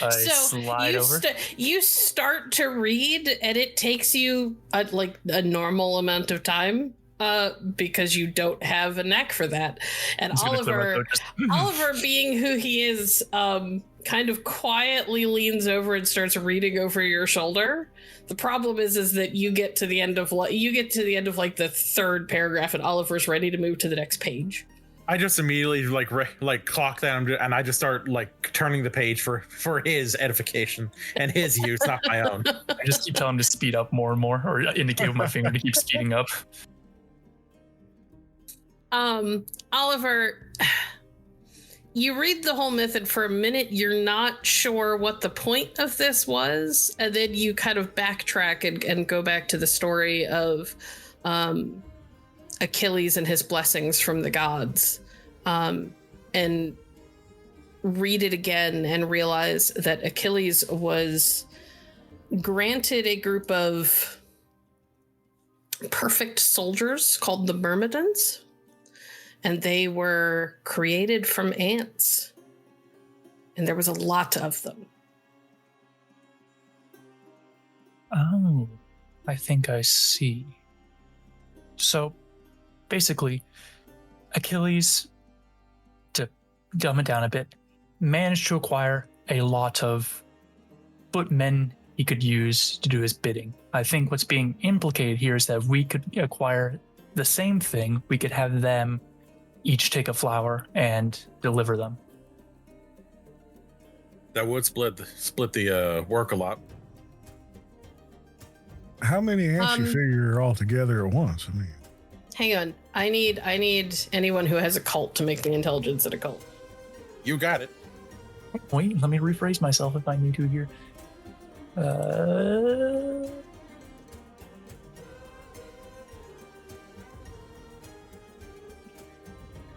I slide over. You start to read, and it takes you a normal amount of time because you don't have a knack for that. And Oliver, being who he is, kind of quietly leans over and starts reading over your shoulder. The problem is that you get to the end of the third paragraph, and Oliver's ready to move to the next page. I just immediately clock that, and I just start turning the page for his edification and his use, not my own. I just keep telling him to speed up more and more, or indicate with my finger to keep speeding up. Oliver, you read the whole myth, and for a minute you're not sure what the point of this was, and then you kind of backtrack and go back to the story of Achilles and his blessings from the gods, and read it again and realize that Achilles was granted a group of perfect soldiers called the Myrmidons, and they were created from ants, and there was a lot of them. Oh, I think I see. So, basically, Achilles, to dumb it down a bit, managed to acquire a lot of footmen he could use to do his bidding. I think what's being implicated here is that we could acquire the same thing. We could have them each take a flower and deliver them. That would split the work a lot. How many ants you figure all together at once? I mean, hang on. I need anyone who has a cult to make the intelligence at a cult. You got it. Wait, let me rephrase myself if I need to here.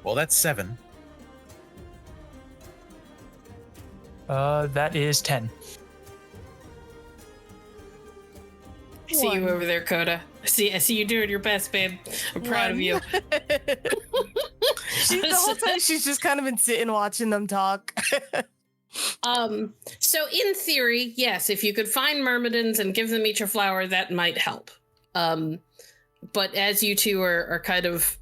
Well, that's 7. That is 10. I see you over there, Coda. I see you doing your best, babe. I'm proud of you. The whole time she's just kind of been sitting watching them talk. So in theory, yes, if you could find Myrmidons and give them each a flower, that might help. But as you two are kind of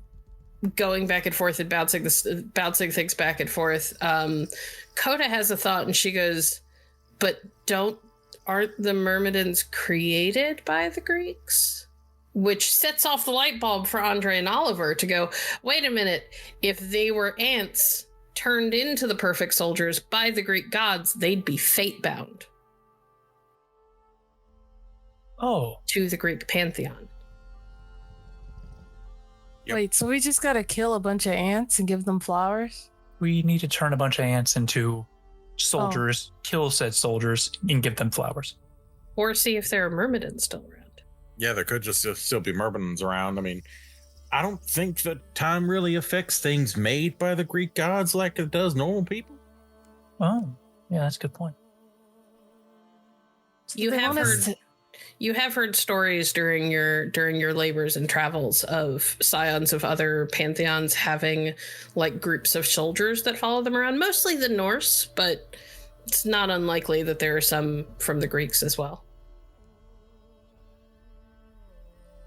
going back and forth and bouncing things back and forth, Coda has a thought, and she goes, but aren't the Myrmidons created by the Greeks? Which sets off the light bulb for Andre and Oliver to go, wait a minute, if they were ants turned into the perfect soldiers by the Greek gods, they'd be fate-bound. Oh. To the Greek pantheon. Yep. Wait, so we just gotta kill a bunch of ants and give them flowers? We need to turn a bunch of ants into soldiers, kill said soldiers, and give them flowers. Or see if there are Myrmidons still around. Yeah, there could just still be Myrmidons around. I mean, I don't think that time really affects things made by the Greek gods like it does normal people. Oh, yeah, that's a good point. You have heard stories during your labors and travels of scions of other pantheons having like groups of soldiers that follow them around, mostly the Norse, but it's not unlikely that there are some from the Greeks as well.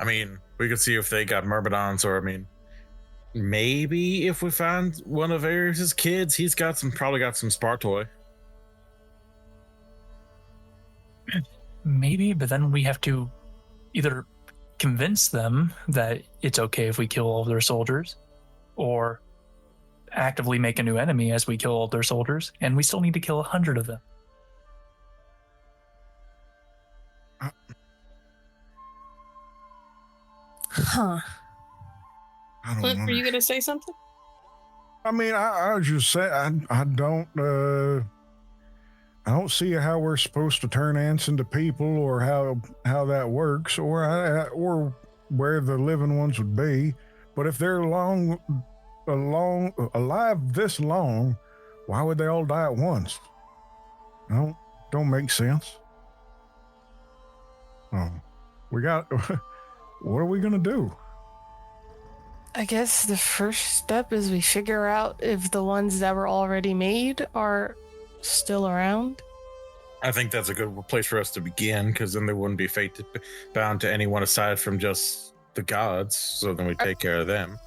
I mean, we could see if they got Myrmidons, or I mean, maybe if we find one of Ares' kids, he's got probably got some Spartoi. Maybe, but then we have to either convince them that it's okay if we kill all of their soldiers, or actively make a new enemy as we kill all their soldiers, and we still need to kill 100 of them. Huh. I don't Clint, know. were you going to say something? I mean, I was just saying, I don't see how we're supposed to turn ants into people, or how that works, or where the living ones would be. But if they're alive this long, why would they all die at once? Don't make sense. Oh, what are we gonna do? I guess the first step is we figure out if the ones that were already made are still around. I think that's a good place for us to begin, because then they wouldn't be bound to anyone aside from just the gods. So then we take care of them.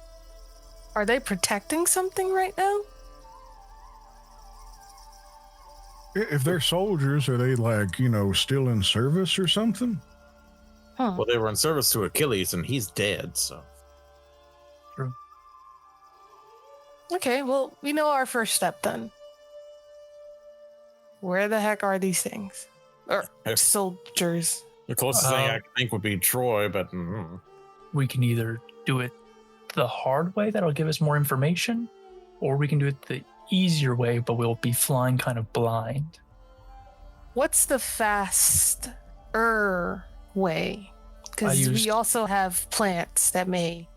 Are they protecting something right now? If they're soldiers, are they still in service or something? Huh. Well, they were in service to Achilles, and he's dead. So Okay, well, we know our first step then. Where the heck are these things? Or soldiers? the closest thing I can think would be Troy, but We can either do it the hard way, that'll give us more information, or we can do it the easier way, but we'll be flying kind of blind. What's the faster way? Because we also have plants that may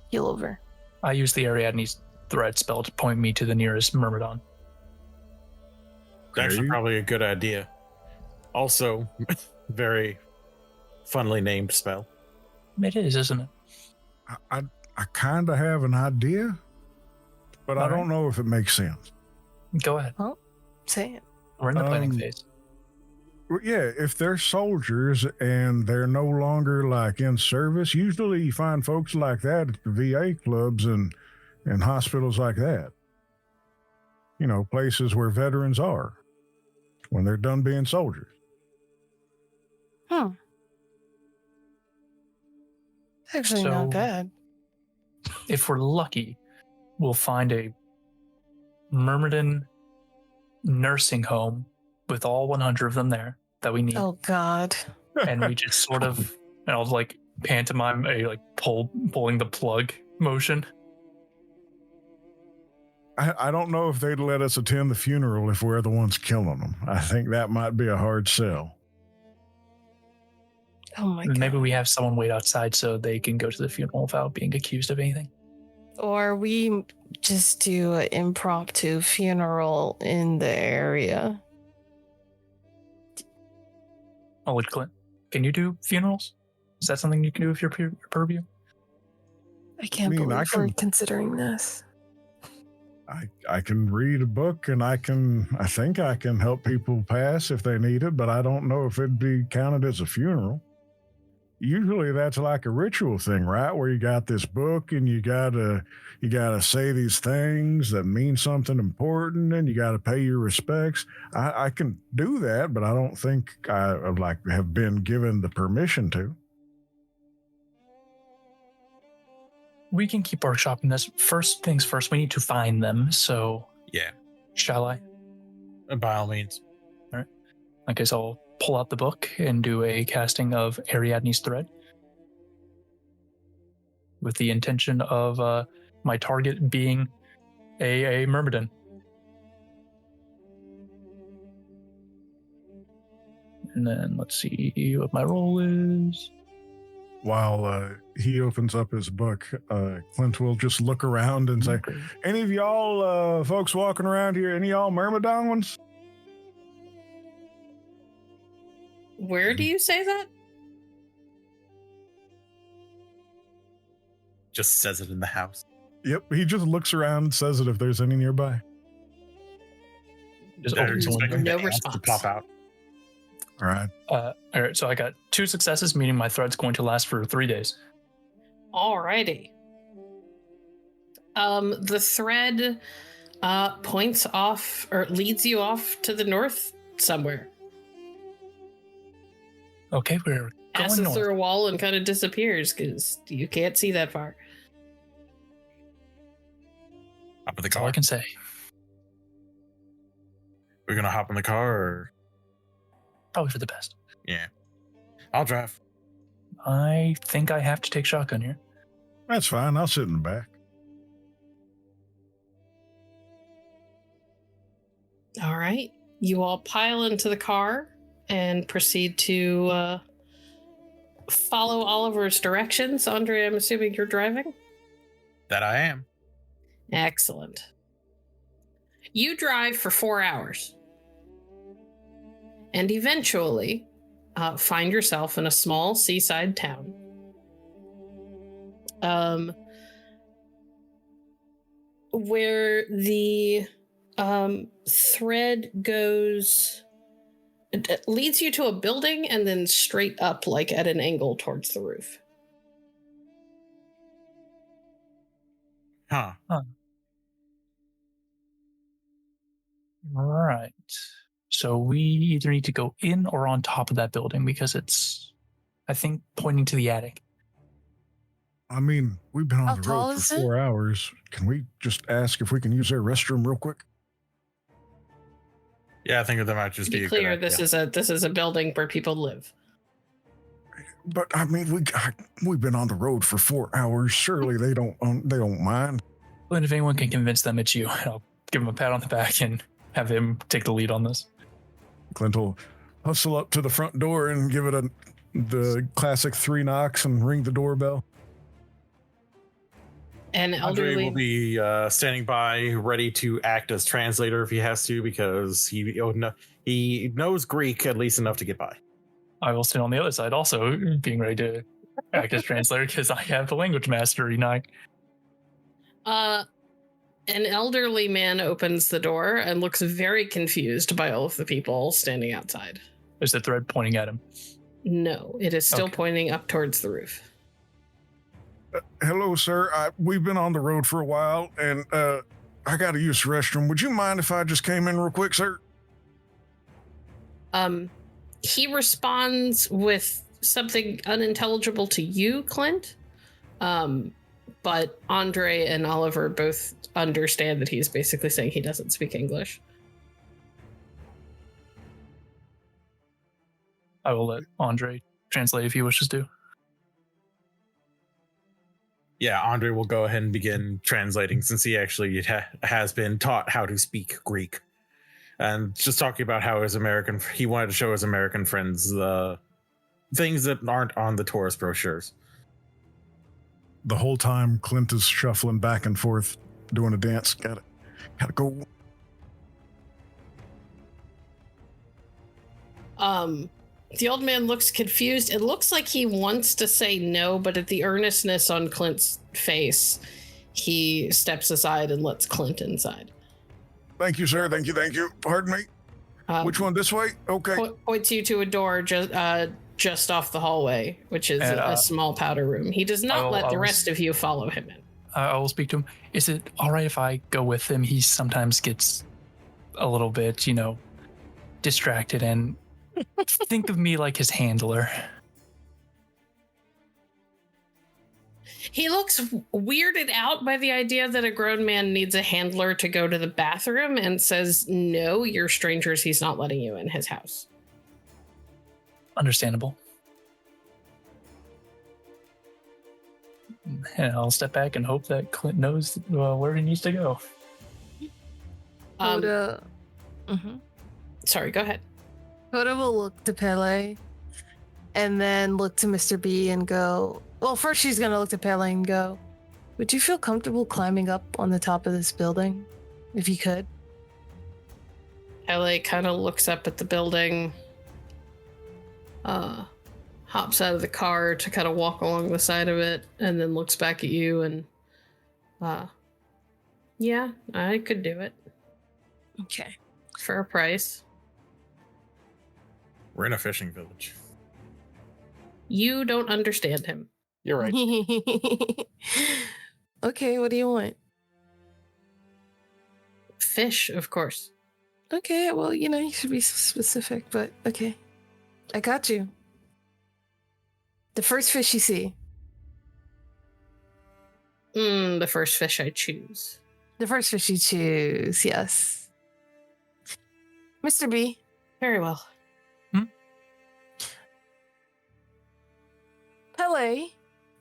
heal over. I use the Ariadne's thread spell to point me to the nearest Myrmidon. actually probably a good idea. Also, very funnily named spell. It is, isn't it? I kind of have an idea, but I don't know if it makes sense. Go ahead. Say it. We're in the planning phase. Yeah, if they're soldiers and they're no longer in service, usually you find folks like that at the VA clubs and hospitals like that. Places where veterans are when they're done being soldiers. Actually, not bad. If we're lucky, we'll find a Myrmidon nursing home with all 100 of them there that we need. Oh, God. And we just sort of, and I'll pantomime a pulling the plug motion. I don't know if they'd let us attend the funeral if we're the ones killing them. I think that might be a hard sell. Oh my God. Maybe we have someone wait outside so they can go to the funeral without being accused of anything. Or we just do an impromptu funeral in the area. Oh, Clint, can you do funerals? Is that something you can do with your purview? I can't believe we're considering this. I can read a book, and I think I can help people pass if they need it, but I don't know if it'd be counted as a funeral. Usually that's like a ritual thing, right? Where you got this book and you gotta say these things that mean something important, and you gotta pay your respects. I can do that, but I don't think I have been given the permission to. We can keep workshopping this. First things first, we need to find them. So Yeah. Shall I? By all means. All right. Okay, so I'll pull out the book and do a casting of Ariadne's thread with the intention of my target being a Myrmidon. And then let's see what my roll is. While he opens up his book, Clint will just look around and say, any of y'all folks walking around here, any of y'all Myrmidon ones? Where do you say that? Just says it in the house. Yep, he just looks around and says it if there's any nearby. Just opens the window. No To response. pop out. All right. All right, so I got 2 successes, meaning my thread's going to last for 3 days. Alrighty. The thread points off or leads you off to the north somewhere. Okay, we're going Passes north. through a wall and kind of disappears because you can't see that far. Hop in the That's all car. I can say. We're gonna hop in the car, or Probably for the best. yeah, I'll drive. I think I have to take shotgun here. That's fine. I'll sit in the back. All right. You all pile into the car and proceed to follow Oliver's directions. Andre, I'm assuming you're driving? That I am. Excellent. You drive for 4 hours and eventually find yourself in a small seaside town. Where the thread goes, it leads you to a building and then straight up, like at an angle towards the roof. Huh. All right. So we either need to go in or on top of that building because it's, I think, pointing to the attic. I mean, we've been How on the tall road is for it? 4 hours. Can we just ask if we can use their restroom real quick? Yeah, I think that might just To be be a clear, good this idea. is a building where people live. But I mean, we've been on the road for 4 hours. Surely they don't mind. And if anyone can convince them it's you, I'll give him a pat on the back and have him take the lead on this. Clint will hustle up to the front door and give it the classic 3 knocks and ring the doorbell. An Andre elderly will be standing by, ready to act as translator if he has to, because he knows Greek at least enough to get by. I will stand on the other side also, being ready to act as translator because I have the language mastery now. an elderly man opens the door and looks very confused by all of the people standing outside. There's the thread pointing at him. No, it is still Okay. pointing up towards the roof. Hello, sir. We've been on the road for a while, and I got to use the restroom. Would you mind if I just came in real quick, sir? He responds with something unintelligible to you, Clint. But Andre and Oliver both understand that he's basically saying he doesn't speak English. I will let Andre translate if he wishes to. Yeah, Andre will go ahead and begin translating since he actually has been taught how to speak Greek. And just talking about how he wanted to show his American friends the things that aren't on the tourist brochures. The whole time, Clint is shuffling back and forth, doing a dance. Gotta go. The old man looks confused. It looks like he wants to say no, but at the earnestness on Clint's face, he steps aside and lets Clint inside. Thank you, sir. Thank you. Pardon me. Which one? This way? Okay. Points you to a door just off the hallway, which is a small powder room. He does not let the rest of you follow him in. I will speak to him. Is it all right if I go with him? He sometimes gets a little bit, distracted, and think of me like his handler. He looks weirded out by the idea that a grown man needs a handler to go to the bathroom and says, no, you're strangers. He's not letting you in his house. Understandable. And I'll step back and hope that Clint knows where he needs to go. Coda. Sorry, go ahead. Coda will look to Pele and then look to Mr. B and go, well, first she's going to look to Pele and go, would you feel comfortable climbing up on the top of this building if you could? LA kind of looks up at the building, hops out of the car to kind of walk along the side of it, and then looks back at you and, yeah, I could do it Okay. for a price. We're in a fishing village. You don't understand him. You're right. Okay, what do you want? Fish, of course. Okay, well, you should be specific, but okay. I got you. The first fish you see. The first fish I choose. The first fish you choose, yes. Mr. B. Very well. Pele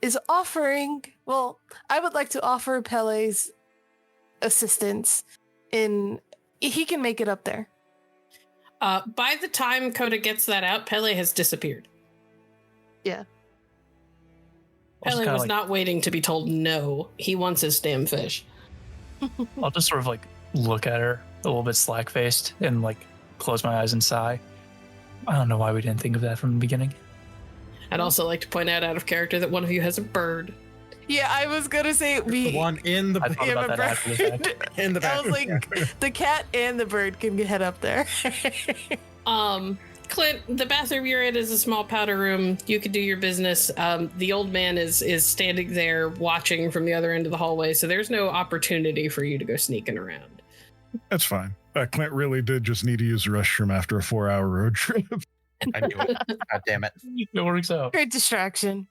is offering, well, I would like to offer Pele's assistance he can make it up there. By the time Coda gets that out, Pele has disappeared. Yeah. Pele was not waiting to be told no. He wants his damn fish. I'll just sort of like look at her a little bit slack-faced and like close my eyes and sigh. I don't know why we didn't think of that from the beginning. I'd also like to point out of character that one of you has a bird. Yeah, I was gonna say The one in the I thought have about a that after the fact. bird. in the I back. was like, the cat and the bird can head up there. Clint, the bathroom you're in is a small powder room. You could do your business. The old man is standing there watching from the other end of the hallway, so there's no opportunity for you to go sneaking around. That's fine. Clint really did just need to use the restroom after a 4-hour road trip. I knew it. God damn it. It works out. Great distraction.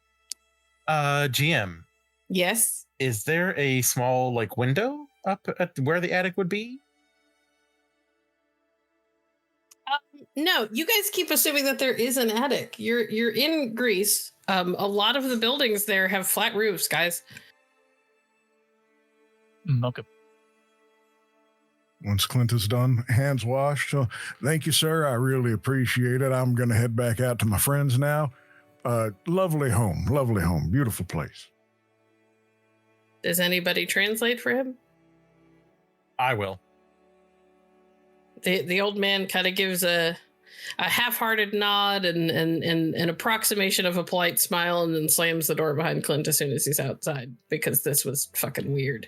GM, Yes. is there a small like window up at where the attic would be? No, you guys keep assuming that there is an attic. You're in Greece. A lot of the buildings there have flat roofs, guys. Okay. Once Clint is done, hands washed. So thank you, sir. I really appreciate it. I'm going to head back out to my friends now. Lovely home. Beautiful place. Does anybody translate for him? I will. The old man kind of gives a half-hearted nod and an approximation of a polite smile, and then slams the door behind Clint as soon as he's outside, because this was fucking weird.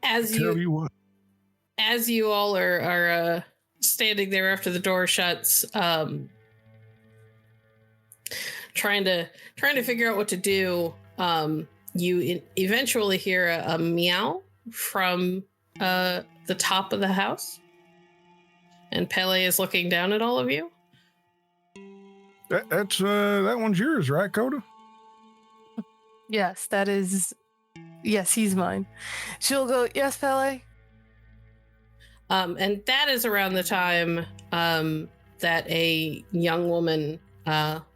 As you all are standing there after the door shuts, trying to figure out what to do, you eventually hear a meow from the top of the house, and Pele is looking down at all of you. That's that one's yours, right, Coda? Yes, that is. Yes, he's mine. She'll go, yes, Pele. And that is around the time that a young woman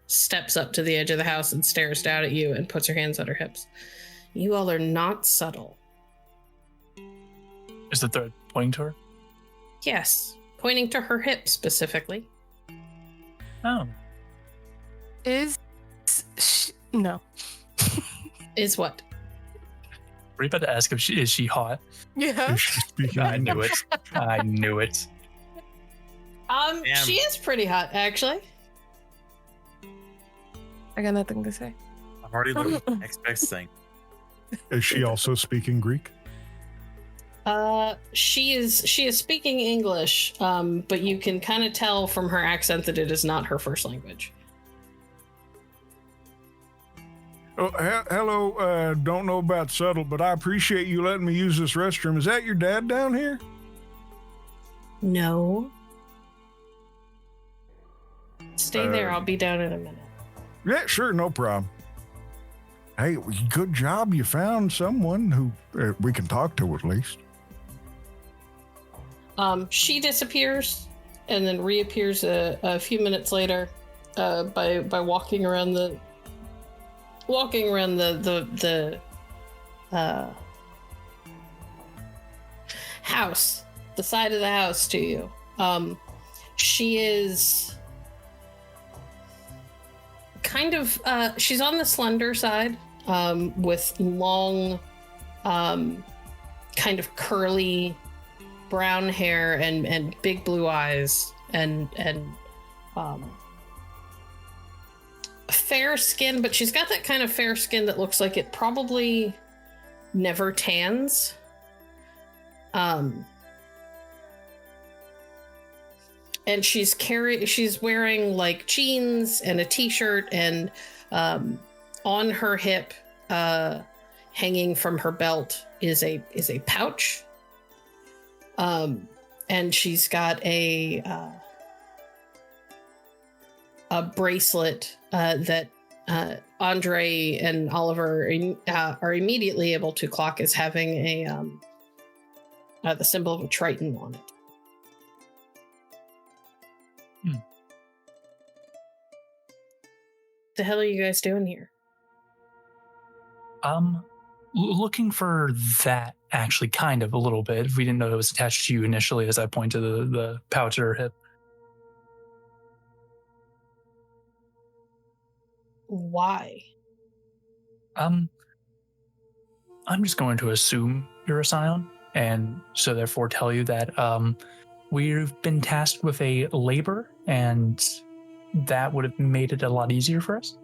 steps up to the edge of the house and stares down at you and puts her hands on her hips. You all are not subtle. Is the third pointing to her? Yes, pointing to her hip specifically. Oh. No. Is what? Were you about to ask if is she hot? Yeah. Is she speaking I knew English? it. I knew it. Damn. She is pretty hot, actually. I got nothing to say. I've already learned the next best thing. Is she also speaking Greek? She is speaking English, but you can kind of tell from her accent that it is not her first language. Oh, hello. Don't know about subtle, but I appreciate you letting me use this restroom. Is that your dad down here? No. Stay there. I'll be down in a minute. Yeah, sure, no problem. Hey, good job. You found someone who we can talk to at least. She disappears and then reappears a few minutes later by walking around the house, the side of the house to you. She is kind of she's on the slender side, with long kind of curly brown hair and big blue eyes and fair skin, but she's got that kind of fair skin that looks like it probably never tans. and she's wearing like jeans and a t-shirt, and on her hip, hanging from her belt is a pouch. And she's got a bracelet that Andre and Oliver are immediately able to clock as having the symbol of a Triton on it. The hell are you guys doing here? Looking for that, actually, kind of a little bit. We didn't know it was attached to you initially, as I point to the pouch at her hip. Why? I'm just going to assume you're a scion, and so therefore tell you that we've been tasked with a labor, and that would have made it a lot easier for us.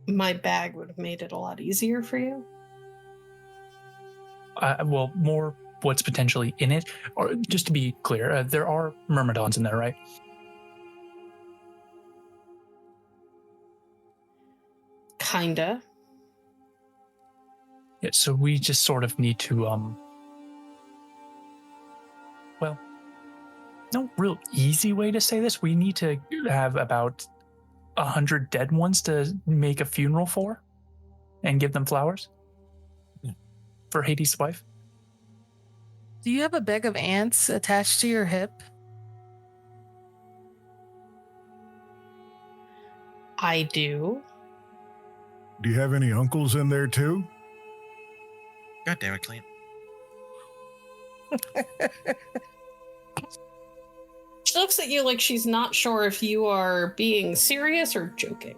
My bag would have made it a lot easier for you. Well, more what's potentially in it. Or just to be clear, there are myrmidons in there, right? Kinda. Yeah, so we just sort of need to, well, no real easy way to say this. We need to have about 100 dead ones to make a funeral for and give them flowers for Hades' wife. Do you have a bag of ants attached to your hip? I do. Do you have any uncles in there too? God damn it, Clint. She looks at you like she's not sure if you are being serious or joking.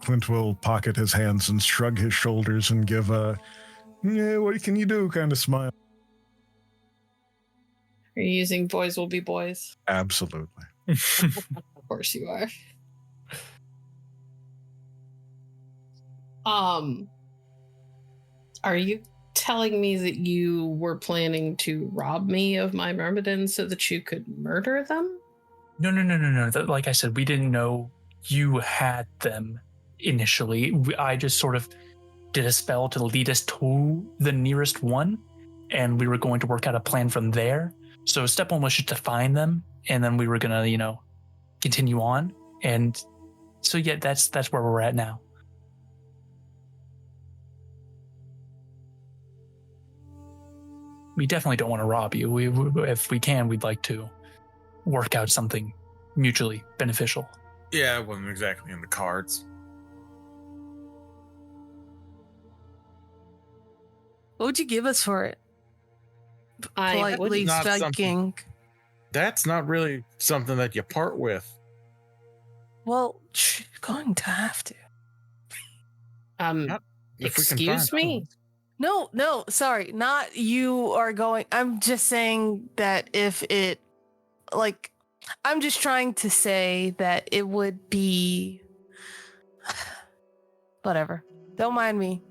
Clint will pocket his hands and shrug his shoulders and give a, yeah, what can you do kind of smile. Are you using boys will be boys? Absolutely. Of course you are. Are you telling me that you were planning to rob me of my myrmidons so that you could murder them? No. Like I said, we didn't know you had them initially. I just sort of did a spell to lead us to the nearest one, and we were going to work out a plan from there. So step one was just to find them, and then we were gonna, continue on. And so yeah, that's where we're at now. We definitely don't want to rob you. If we can, we'd like to work out something mutually beneficial. Yeah, it wasn't exactly in the cards. What would you give us for it? I Politely not speaking. That's not really something that you part with. Well, you're going to have to. If we can Excuse find me? No, sorry. Not you are going. I'm just saying that if it, like, I'm just trying to say that it would be. Whatever. Don't mind me.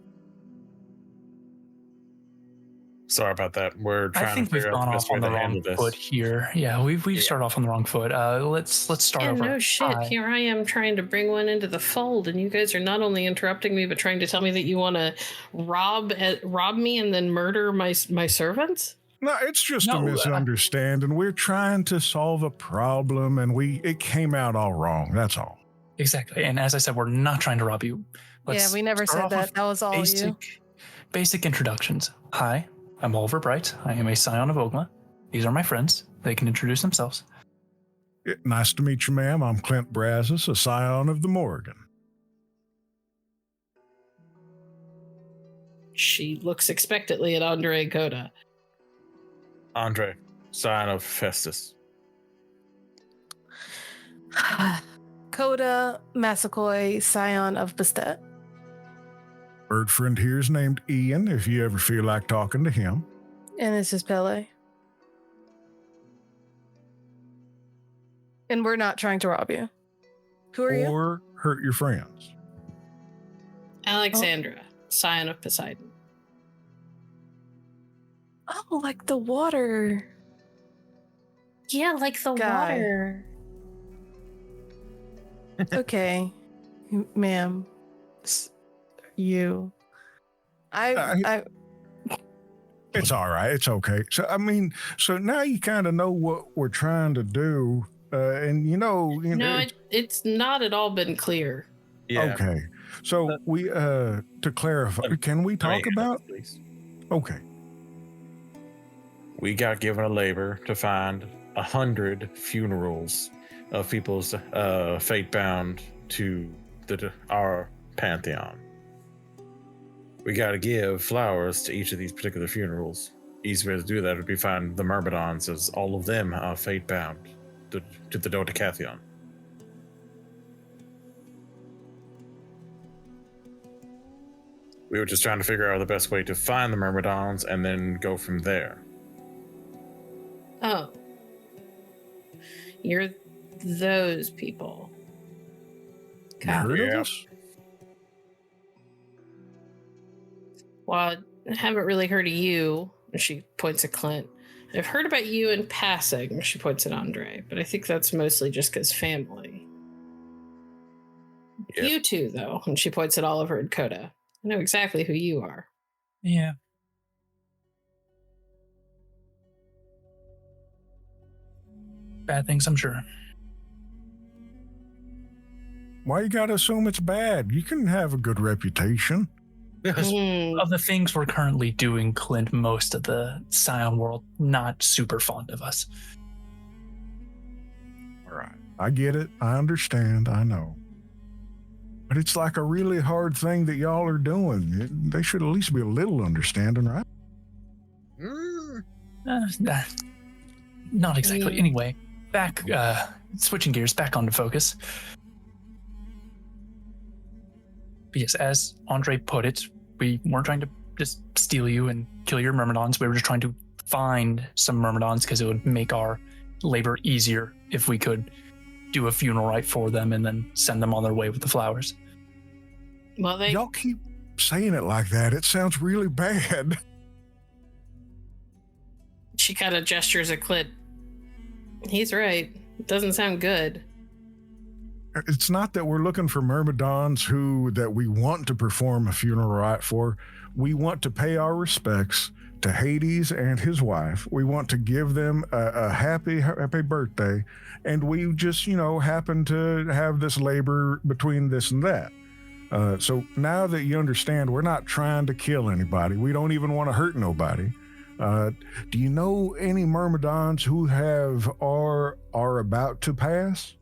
Sorry about that. We're trying I think to we've figure out gone the off best way on the to wrong handle this. foot here. Yeah, we've started off on the wrong foot. Let's start Yeah, over. no shit. Hi. Here I am trying to bring one into the fold, and you guys are not only interrupting me, but trying to tell me that you want to rob me and then murder my servants? No, it's just a No, misunderstanding. We're trying to solve a problem, and it came out all wrong. That's all. Exactly. And as I said, we're not trying to rob you. Yeah, we never start said off that. with That was all you. Basic introductions. Hi, I'm Oliver Bright. I am a scion of Ogma. These are my friends. They can introduce themselves. Nice to meet you, ma'am. I'm Clint Brazos, a scion of the Morgan. She looks expectantly at Andre and Coda. Andre, scion of Hephaestus. Coda, Massaquoi, scion of Bastet. Bird friend here's named Ian, if you ever feel like talking to him. And this is Pele. And we're not trying to rob you. Who are you? Or hurt your friends. Alexandra, scion of Poseidon. Oh, like the water. Yeah, like the Guy. water. Okay, ma'am. You. I It's all right. It's okay. So I mean, so now you kind of know what we're trying to do, and No, it's not at all been clear. Yeah. Okay. So we to clarify, can we talk about? Please. Okay. We got given a labor to find 100 funerals of people's fate bound to our pantheon. We got to give flowers to each of these particular funerals. Easy way to do that would be find the Myrmidons, as all of them are fate bound to the Dodecatheon. We were just trying to figure out the best way to find the Myrmidons and then go from there. Oh. You're those people. You heard of us? Well, I haven't really heard of you. She points at Clint. I've heard about you in passing. She points at Andre, but I think that's mostly just because family. Yep. You two, though, and she points at Oliver and Coda. I know exactly who you are. Yeah. Bad things, I'm sure. Why you gotta assume it's bad? You can have a good reputation. Hmm. Of the things we're currently doing, Clint, most of the Scion world not super fond of us. All right. I get it. I understand. I know. But it's like a really hard thing that y'all are doing. They should at least be a little understanding, right? Not exactly. Anyway, back, switching gears, back onto focus. But yes, as Andre put it, we weren't trying to just steal you and kill your Myrmidons. We were just trying to find some Myrmidons because it would make our labor easier if we could do a funeral rite for them and then send them on their way with the flowers. Well, Y'all keep saying it like that. It sounds really bad. She kind of gestures at Clint. He's right. It doesn't sound good. It's not that we're looking for Myrmidons that we want to perform a funeral rite for. We want to pay our respects to Hades and his wife. We want to give them a happy birthday. And we just, happen to have this labor between this and that. So now that you understand, we're not trying to kill anybody. We don't even want to hurt nobody. Do you know any Myrmidons who are about to pass?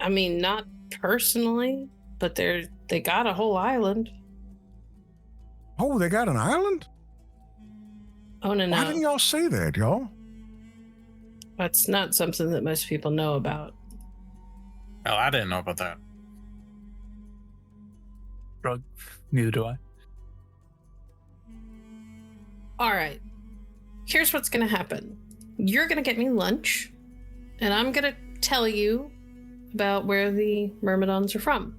I mean, not personally, but they got a whole island. Oh, they got an island? Oh, no. Why didn't y'all say that, y'all? That's not something that most people know about. Oh, I didn't know about that. Drug. Neither do I. All right. Here's what's going to happen. You're going to get me lunch, and I'm going to tell you about where the Myrmidons are from.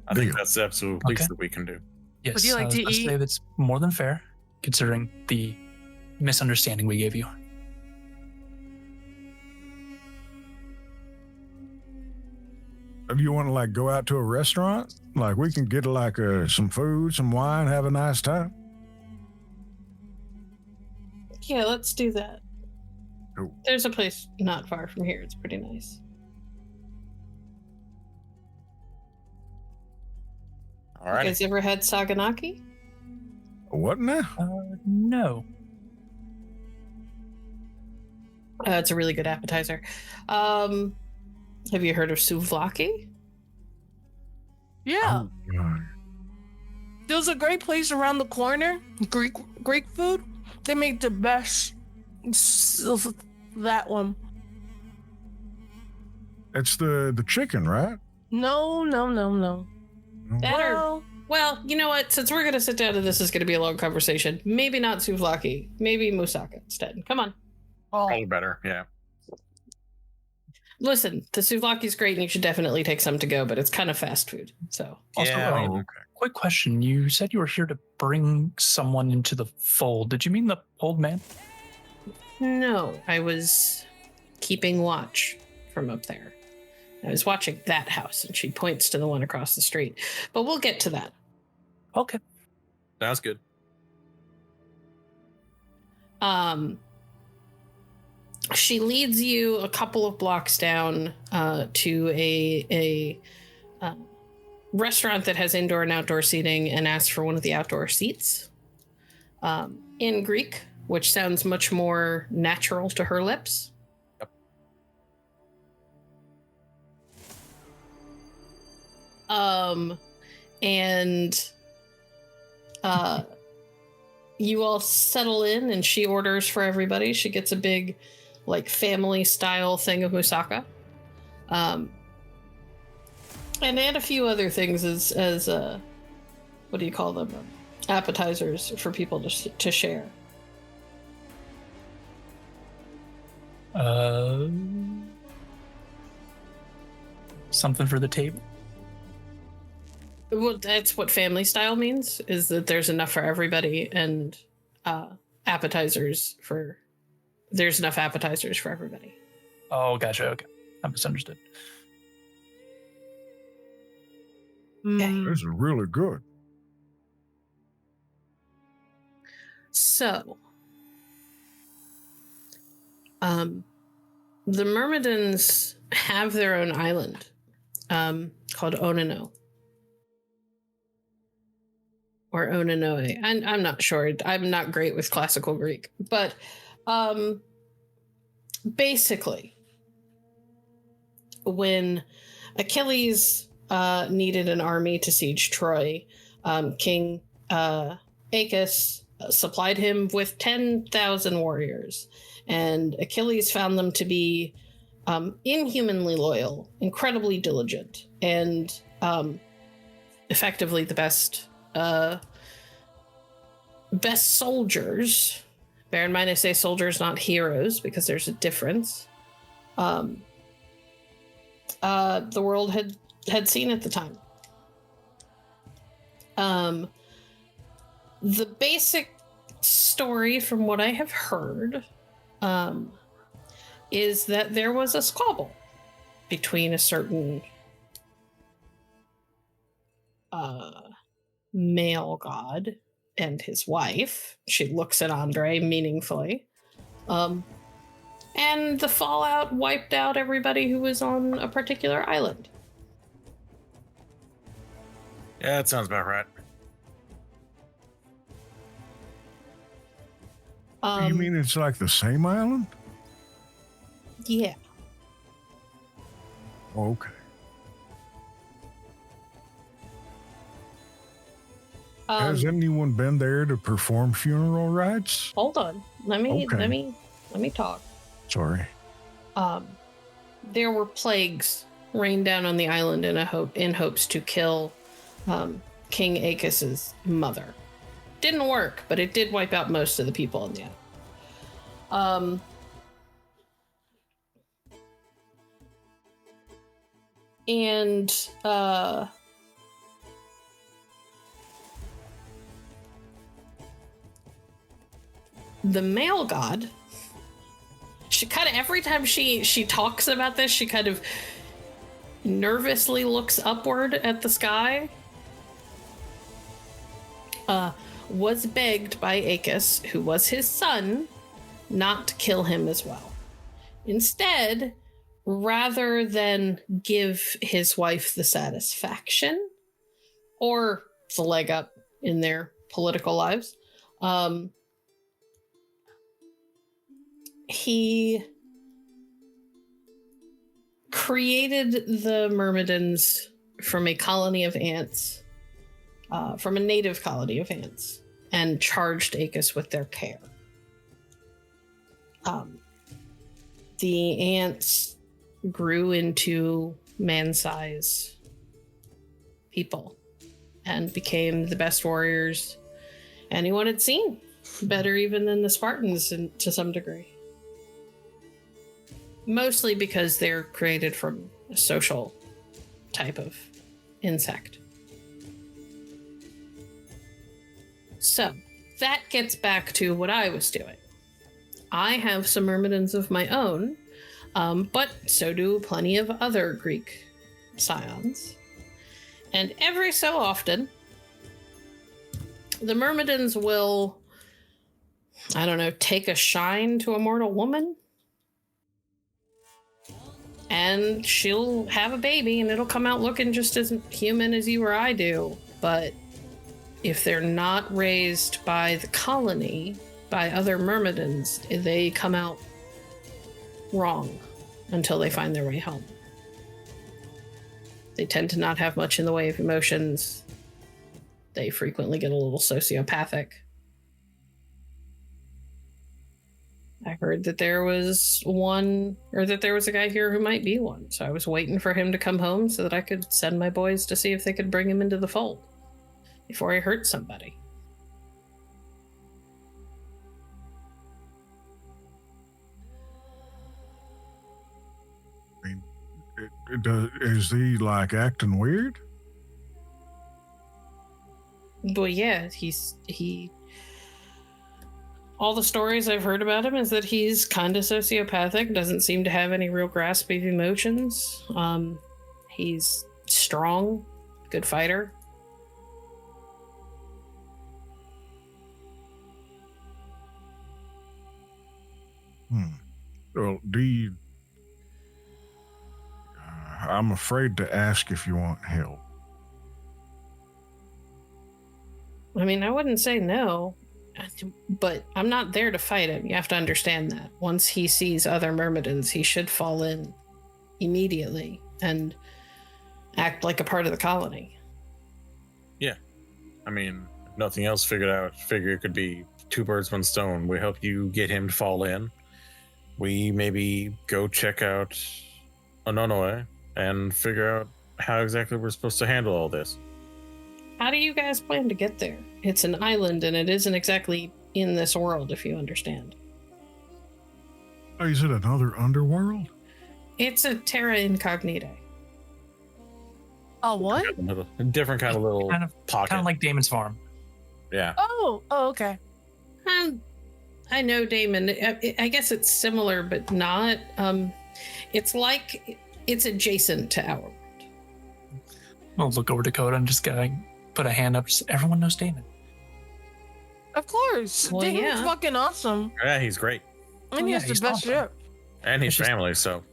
I think that's the absolute least Okay. that we can do. Yes, Would you like I was to gonna eat? say that's more than fair, considering the misunderstanding we gave you. Do you want to go out to a restaurant? We can get some food, some wine, have a nice time. Yeah, let's do that. Cool. There's a place not far from here. It's pretty nice. All You right. guys ever had Saganaki? What now? No. It's a really good appetizer. Have you heard of souvlaki? yeah. God. There's a great place around the corner. Greek food. They make the best. That one. It's the chicken, right? No. Better. Well, Well, you know what? Since we're going to sit down and this is going to be a long conversation, maybe not souvlaki. Maybe moussaka instead. Come on. Probably better. Yeah. Listen, the souvlaki is great and you should definitely take some to go, but it's kind of fast food. So Also, Yeah. Oh, okay. Quick question. You said you were here to bring someone into the fold. Did you mean the old man? No, I was keeping watch from up there. I was watching that house, and she points to the one across the street. But we'll get to that. Okay. Sounds good. She leads you a couple of blocks down to a restaurant that has indoor and outdoor seating, and asks for one of the outdoor seats in Greek, which sounds much more natural to her lips. Yep. And you all settle in, and she orders for everybody. She gets a big, like, family style thing of moussaka. And a few other things as what do you call them? Appetizers for people to share. Something for the table? Well, that's what family style means, is that there's enough for everybody, and there's enough appetizers for everybody. Oh, gotcha. Okay. I misunderstood. This is really good. So, the Myrmidons have their own island called Onino. Or Oninoe. I'm not sure. I'm not great with classical Greek. But basically, when Achilles needed an army to siege Troy, King Aeacus supplied him with 10,000 warriors. And Achilles found them to be inhumanly loyal, incredibly diligent, and effectively the best soldiers. Bear in mind, I say soldiers, not heroes, because there's a difference. The world had seen at the time. The basic story, from what I have heard, is that there was a squabble between a certain male god and his wife. She looks at Andre meaningfully. And the fallout wiped out everybody who was on a particular island. Yeah, that sounds about right. You mean it's like the same island? Yeah. Okay. Has anyone been there to perform funeral rites? Hold on. Let me talk. Sorry. There were plagues rained down on the island in hopes to kill King Aeacus's mother. Didn't work, but it did wipe out most of the people in the island. The male god, she kind of, every time she talks about this, she kind of nervously looks upward at the sky. Was begged by Aeacus, who was his son, not to kill him as well. Instead, rather than give his wife the satisfaction or the leg up in their political lives, he created the Myrmidons from a colony of ants, from a native colony of ants, and charged Aeacus with their care. The ants grew into man-size people and became the best warriors anyone had seen. Better even than the Spartans to some degree. Mostly because they're created from a social type of insect. So that gets back to what I was doing. I have some myrmidons of my own, but so do plenty of other Greek scions. And every so often, the myrmidons will, I don't know, take a shine to a mortal woman. And she'll have a baby and it'll come out looking just as human as you or I do. But if they're not raised by the colony, by other myrmidons, they come out wrong until they find their way home. They tend to not have much in the way of emotions. They frequently get a little sociopathic. I heard that there was a guy here who might be one. So I was waiting for him to come home so that I could send my boys to see if they could bring him into the fold before he hurt somebody. I mean, is he like acting weird? Well, yeah, all the stories I've heard about him is that he's kind of sociopathic, doesn't seem to have any real grasp of emotions. He's strong, good fighter. Well, I'm afraid to ask if you want help. I mean, I wouldn't say no, but I'm not there to fight him. You have to understand that. Once he sees other myrmidons, he should fall in immediately and act like a part of the colony. Yeah. I mean, if nothing else figure it could be two birds, one stone. We help you get him to fall in. We maybe go check out Ononoe and figure out how exactly we're supposed to handle all this. How do you guys plan to get there? It's an island and it isn't exactly in this world, if you understand. Oh, is it another underworld? It's a terra incognita. Oh, what? A different kind of little pocket. Kind of like Damon's farm. Yeah. Oh, okay. I know Damon. I guess it's similar, but not. It's like it's adjacent to our world. I'll look over to Coda and just put a hand up. Just, everyone knows Damon. Of course. Well, Damon's yeah. fucking awesome. Yeah, he's great. And he has the he's best awesome. ship. And he's It's just- family, so.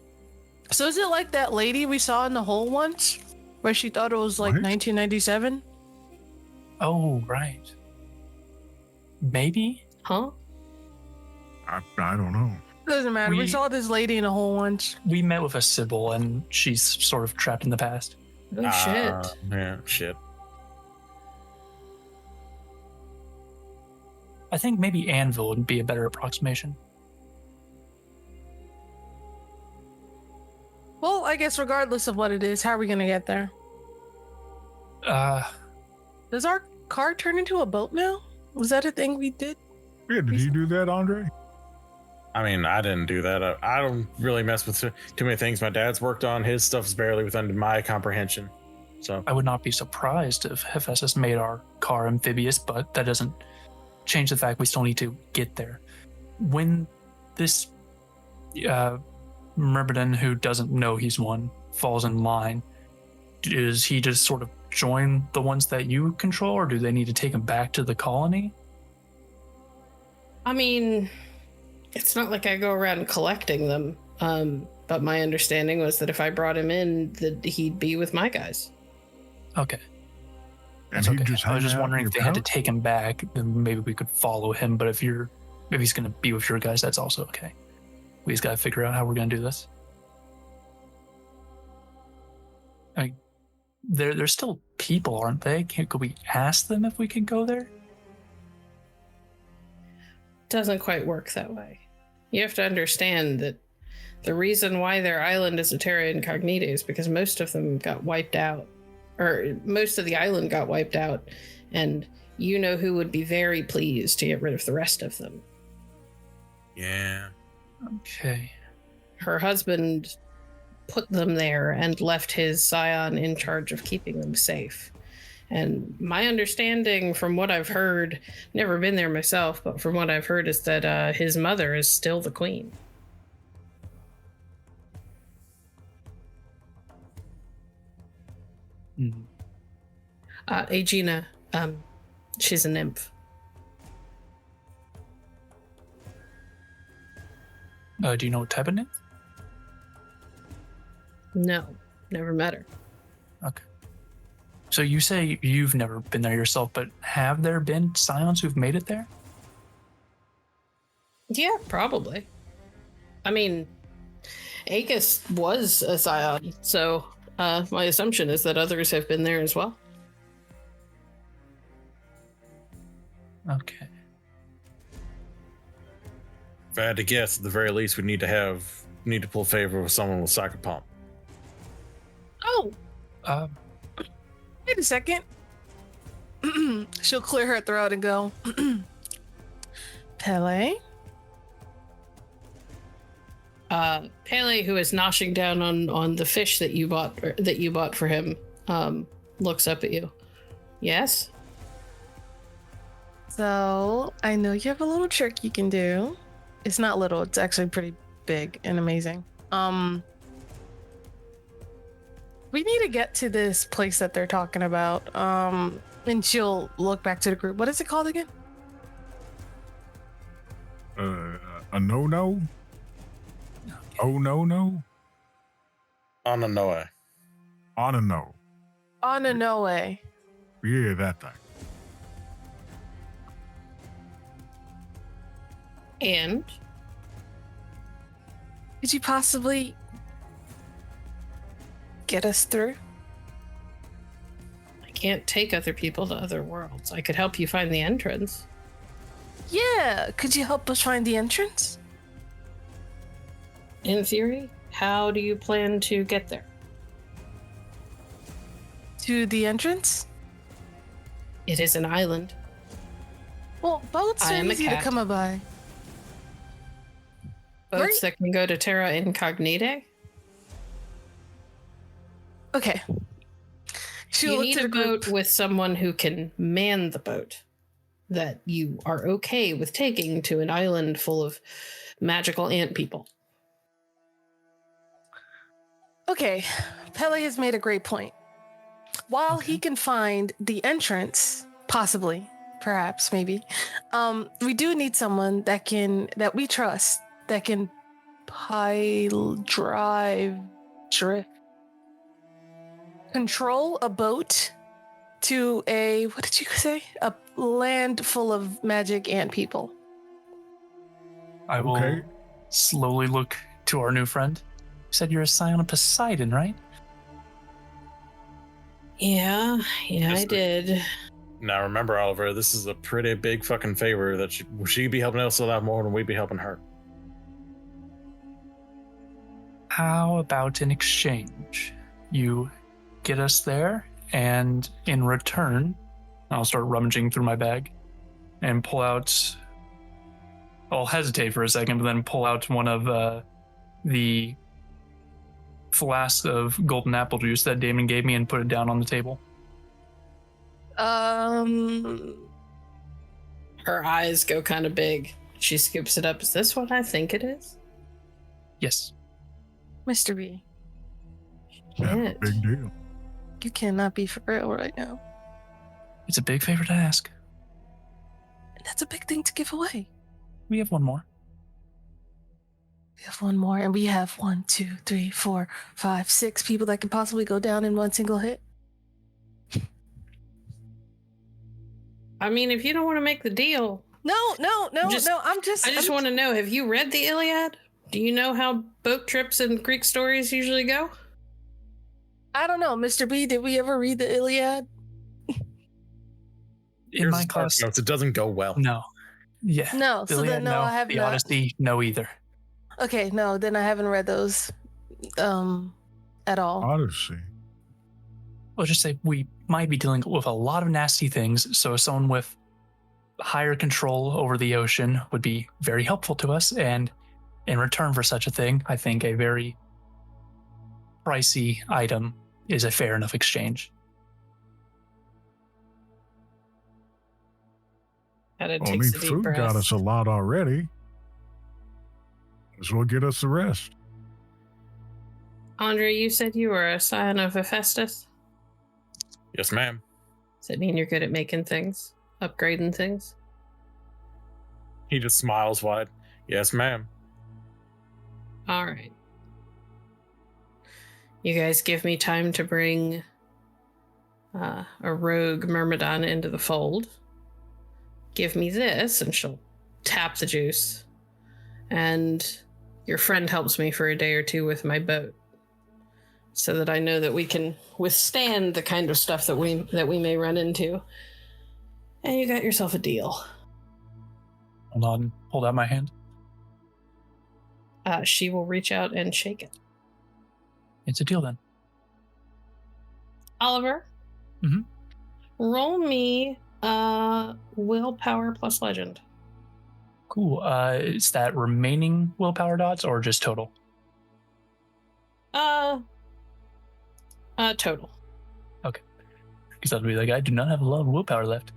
So is it like that lady we saw in the hole once? Where she thought it was like What? 1997? Oh, right. Maybe? Huh? I don't know. Doesn't matter. We We- saw this lady in a hole once. We met with a Sybil and she's sort of trapped in the past. Oh shit. Yeah, shit. I think maybe Anvil would be a better approximation. Well, I guess regardless of what it is, how are we going to get there? Does our car turn into a boat now? Was that a thing we did? Yeah, did you do that, Andre? I mean, I didn't do that. I don't really mess with too many things my dad's worked on. His stuff's barely within my comprehension. So I would not be surprised if Hephaestus made our car amphibious, but that doesn't change the fact we still need to get there. When this Myrmidon who doesn't know he's one falls in line, does he just sort of join the ones that you control, or do they need to take him back to the colony? I mean, it's not like I go around collecting them. But my understanding was that if I brought him in, that he'd be with my guys. Okay. And That's he okay. just I was hang just out wondering in if they your had to pouch? take him back, then maybe we could follow him. But if he's going to be with your guys, that's also okay. We just got to figure out how we're going to do this. I mean, they're still people, aren't they? Could we ask them if we could go there? Doesn't quite work that way. You have to understand that the reason why their island is a terra incognita is because most of them got wiped out, or most of the island got wiped out, and you know who would be very pleased to get rid of the rest of them. yeah. Okay. Her husband put them there and left his scion in charge of keeping them safe. And my understanding from what I've heard, never been there myself, but from what I've heard is that his mother is still the queen. Aegina, she's a nymph. Do you know what type of nymph? No, never met her. Okay. So you say you've never been there yourself, but have there been Scions who've made it there? Yeah, probably. I mean, Aegis was a Scion, so my assumption is that others have been there as well. Okay. If I had to guess, at the very least, we need to pull favor with someone with psychopomp. Oh, Wait a second. She'll clear her throat and go, Pele? Pele, who is noshing down on the fish that you bought for him, looks up at you. Yes? So, I know you have a little trick you can do. It's not little, it's actually pretty big and amazing. We need to get to this place that they're talking about. And she'll look back to the group. What is it called again? A no-no? Oh, no-no? Ananoe. On a no. Ananoe. Yeah, that thing. And Could you possibly get us through? I can't take other people to other worlds. I could help you find the entrance. Yeah, could you help us find the entrance? In theory, how do you plan to get there? To the entrance? It is an island. Well, boats I are am a easy to cat. come by. Boats that can go to Terra Incognita. Okay. She'll You look need to a the group. boat with someone who can man the boat that you are okay with taking to an island full of magical ant people. Okay, Pele has made a great point. While he can find the entrance, possibly, perhaps, maybe, we do need someone that we trust, that can drift, control a boat to what did you say? A land full of magic ant people. I will Okay. slowly look to our new friend. You said you're a scion of Poseidon, right? Yeah, Yes, I did. Now remember, Oliver, this is a pretty big fucking favor that she'd be helping us a lot more than we'd be helping her. How about an exchange? You get us there, and in return, I'll start rummaging through my bag and pull out. I'll hesitate for a second, but then pull out one of the flasks of golden apple juice that Damon gave me and put it down on the table. Her eyes go kind of big. She scoops it up. Is this what I think it is? Yes. Mr. B, Yeah, Shit. big deal. you cannot be for real right now. It's a big favor to ask. That's a big thing to give away. We have one more. We have one more, and we have 1, 2, 3, 4, 5, 6 people that can possibly go down in one single hit. I mean, if you don't want to make the deal, No. I just I'm- want to know, have you read the Iliad? Do you know how boat trips and Greek stories usually go? I don't know, Mr. B. Did we ever read the Iliad? In Here's my the Spark class, Notes. It doesn't go well. no. Yeah. No. So Iliad, then, no, no. I have The not. Odyssey, no either. Okay, no, then I haven't read those, at all. Odyssey. Let's just say we might be dealing with a lot of nasty things, so someone with higher control over the ocean would be very helpful to us, and in return for such a thing, I think a very pricey item is a fair enough exchange. Kind of Well, I takes mean, a deep food breath. got us a lot already. This will get us the rest. Andre, you said you were a scion of Hephaestus. Yes, ma'am. Does that mean you're good at making things, upgrading things? He just smiles wide. Yes, ma'am. All right. You guys give me time to bring a rogue myrmidon into the fold. Give me this, and she'll tap the juice. And your friend helps me for a day or two with my boat, so that I know that we can withstand the kind of stuff that we may run into. And you got yourself a deal. Hold on. Hold out my hand. She will reach out and shake it. It's a deal then. Oliver, roll me willpower plus legend. Cool. Is that remaining willpower dots or just total? Total. Because I'll be like, I do not have a lot of willpower left.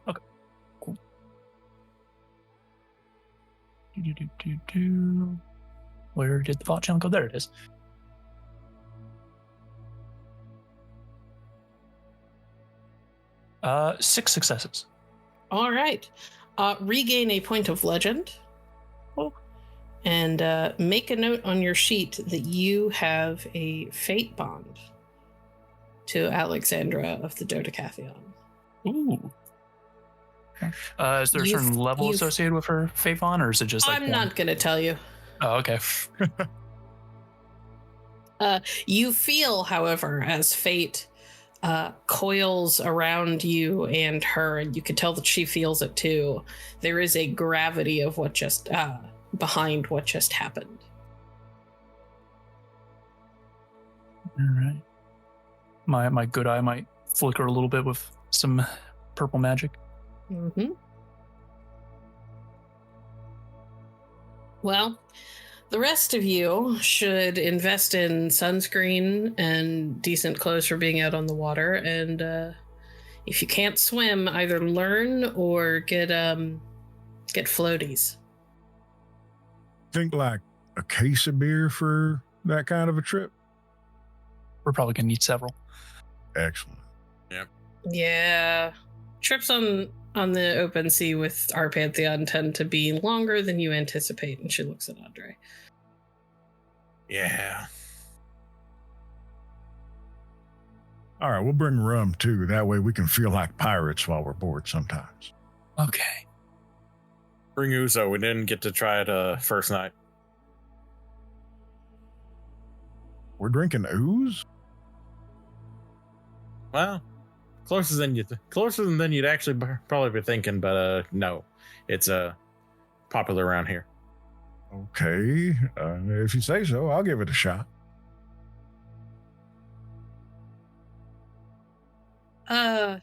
Okay, cool. Where did the thought channel go? There it is. Six successes. All right. Regain a point of legend. Oh. And make a note on your sheet that you have a fate bond to Alexandra of the Dodecatheon. Ooh. Is there a certain level associated with her fate bond, or is it just like I'm not going to tell you. Oh, okay. You feel, however, as fate coils around you and her, and you can tell that she feels it too. There is a gravity of what just behind what just happened. All right. My good eye might flicker a little bit with some purple magic. Mm-hmm. Well, the rest of you should invest in sunscreen and decent clothes for being out on the water. And if you can't swim, either learn or get floaties. Think like a case of beer for that kind of a trip. We're probably gonna need several. Excellent. Yeah. Trips on the open sea with our Pantheon tend to be longer than you anticipate. And she looks at Andre. Yeah. All right, we'll bring rum too. That way we can feel like pirates while we're bored sometimes. Okay. Bring Uzo. We didn't get to try it first night. We're drinking ooze? Well, closer than you'd actually probably be thinking, but no, it's popular around here. Okay, if you say so, I'll give it a shot. You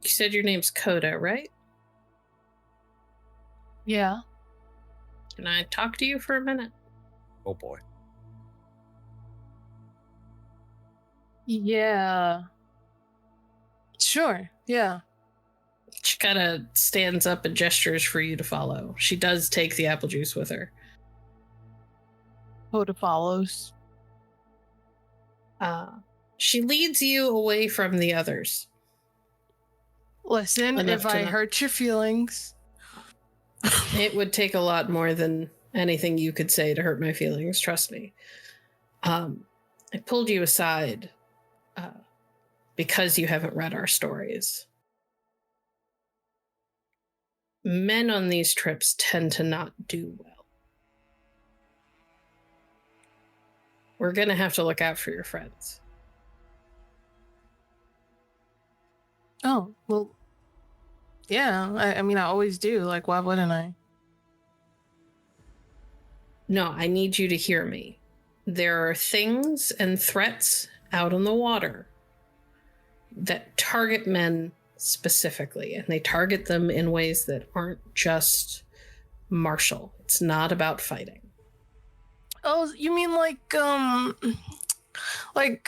said your name's Coda, right? Yeah. Can I talk to you for a minute? Oh boy. Yeah. Sure. Yeah. She kind of stands up and gestures for you to follow. She does take the apple juice with her. Coda follows. She leads you away from the others. Listen, Enough if to I not- hurt your feelings, It would take a lot more than anything you could say to hurt my feelings, trust me. I pulled you aside because you haven't read our stories. Men on these trips tend to not do well. We're going to have to look out for your friends. oh, well, yeah. I mean, I always do. Like, why wouldn't I? No, I need you to hear me. There are things and threats out on the water that target men specifically, and they target them in ways that aren't just martial. It's not about fighting. Oh, you mean like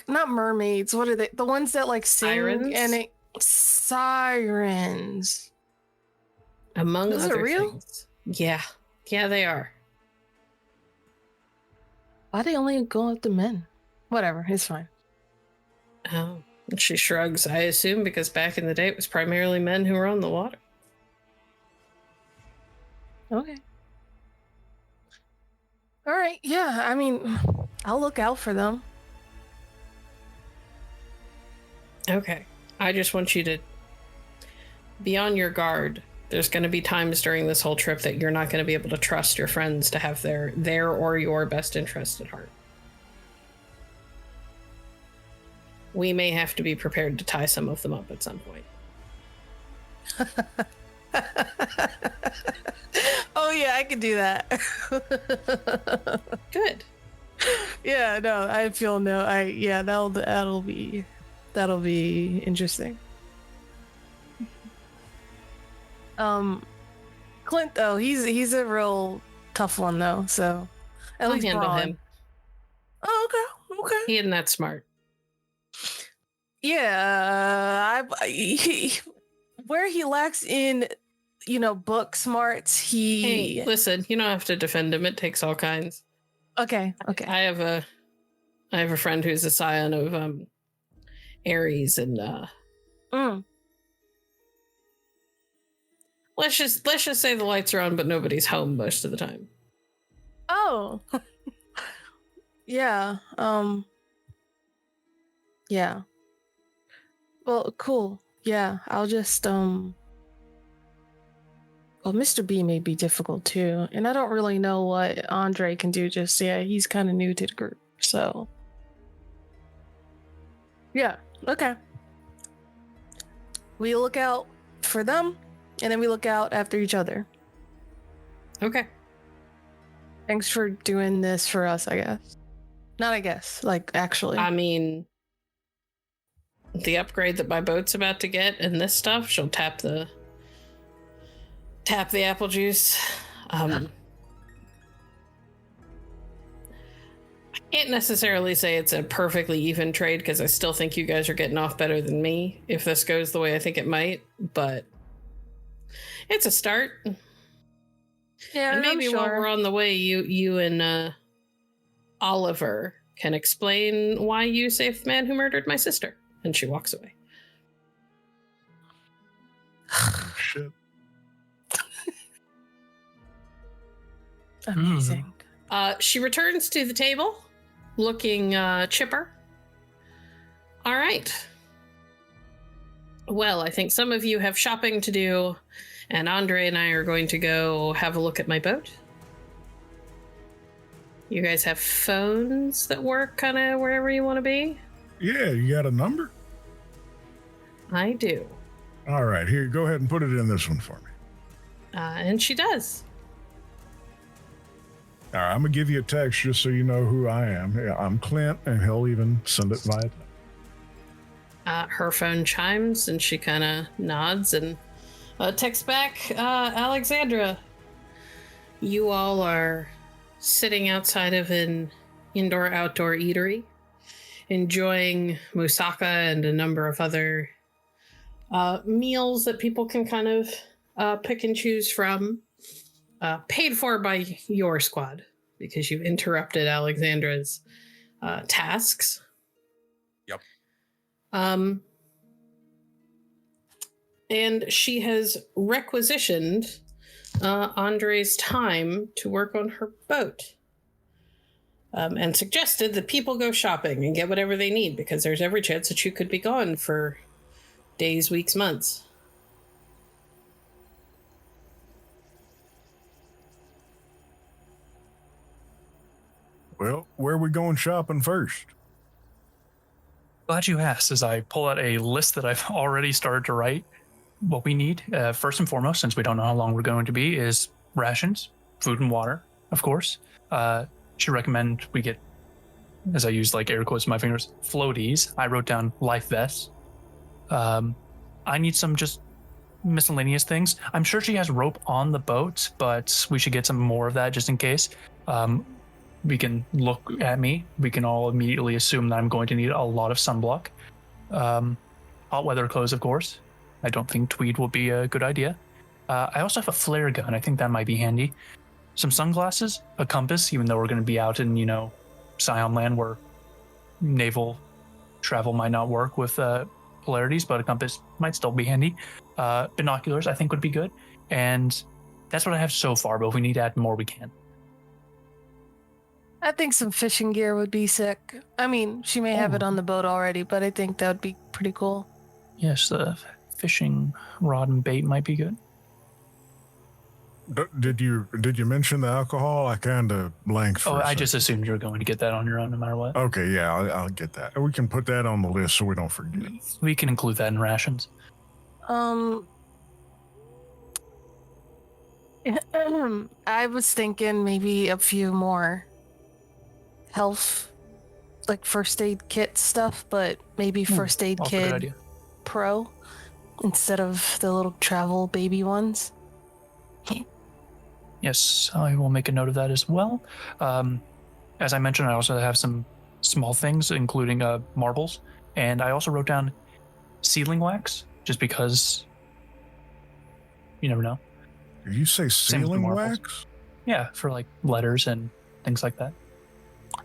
not mermaids? What are they? The ones that like sing Sirens? and it Sirens. Among Those are other real? things. Yeah. Yeah, they are. Why they only go after men? Whatever, it's fine. Oh. She shrugs. I assume because back in the day it was primarily men who were on the water. Okay. All right. Yeah. I mean, I'll look out for them. Okay. I just want you to be on your guard. There's going to be times during this whole trip that you're not going to be able to trust your friends to have their or your best interest at heart. We may have to be prepared to tie some of them up at some point. Oh yeah, I can do that. Good. Yeah, no, I feel no. That'll be interesting. Clint though, he's a real tough one though. So at I'll least handle Braun. him. Oh, okay. He isn't that smart. Yeah, where he lacks in, book smarts, Hey, listen, you don't have to defend him. It takes all kinds. Okay. I have a friend who's a scion of Aries, and let's just say the lights are on, but nobody's home most of the time. Oh. Yeah. Yeah. Well, cool. Yeah, I'll just well, Mr. B may be difficult too, and I don't really know what Andre can do just yet. He's kind of new to the group, so yeah. Okay. We look out for them, and then we look out after each other. Okay. Thanks for doing this for us, I guess. Not I guess, like actually. I mean, the upgrade that my boat's about to get and this stuff, she'll tap the apple juice. I can't necessarily say it's a perfectly even trade because I still think you guys are getting off better than me if this goes the way I think it might, but it's a start. Yeah, And maybe while we're on the way, you and Oliver can explain why you saved the man who murdered my sister. And she walks away. Shit. Amazing. She returns to the table, looking chipper. All right. Well, I think some of you have shopping to do, and Andre and I are going to go have a look at my boat. You guys have phones that work kind of wherever you want to be? Yeah, you got a number? I do. All right, here, go ahead and put it in this one for me. And she does. All right, I'm going to give you a text just so you know who I am. Yeah, I'm Clint, and he'll even send it via text. Her phone chimes, and she kind of nods and texts back, Alexandra, you all are sitting outside of an indoor-outdoor eatery, enjoying moussaka and a number of other meals that people can kind of pick and choose from, paid for by your squad because you interrupted Alexandra's tasks. Yep. And she has requisitioned Andre's time to work on her boat. And suggested that people go shopping and get whatever they need because there's every chance that you could be gone for days, weeks, months. Well, where are we going shopping first? Glad you asked, as I pull out a list that I've already started to write. What we need, first and foremost, since we don't know how long we're going to be, is rations, food and water, of course. Should recommend we get, as I use like air quotes with my fingers, floaties. I wrote down life vests. I need some just miscellaneous things. I'm sure she has rope on the boat, but we should get some more of that just in case. We can look at me. We can all immediately assume that I'm going to need a lot of sunblock. Hot weather clothes, of course. I don't think tweed will be a good idea. I also have a flare gun. I think that might be handy. Some sunglasses, a compass, even though we're going to be out in, Scion land where naval travel might not work with polarities, but a compass might still be handy. Binoculars, I think, would be good. And that's what I have so far, but if we need to add more, we can. I think some fishing gear would be sick. I mean, she may have it on the boat already, but I think that would be pretty cool. Yes, the fishing rod and bait might be good. Did you mention the alcohol? I kind of blanked for a I second. just assumed you were going to get that on your own no matter what. Okay, yeah, I'll get that. We can put that on the list so we don't forget. We can include that in rations. I was thinking maybe a few more health, like first aid kit stuff, but maybe first aid Also a good kit idea. pro instead of the little travel baby ones. Yes, I will make a note of that as well. As I mentioned, I also have some small things, including marbles, and I also wrote down sealing wax, just because you never know. Did you say Same with the sealing marbles. wax? Yeah, for like letters and things like that.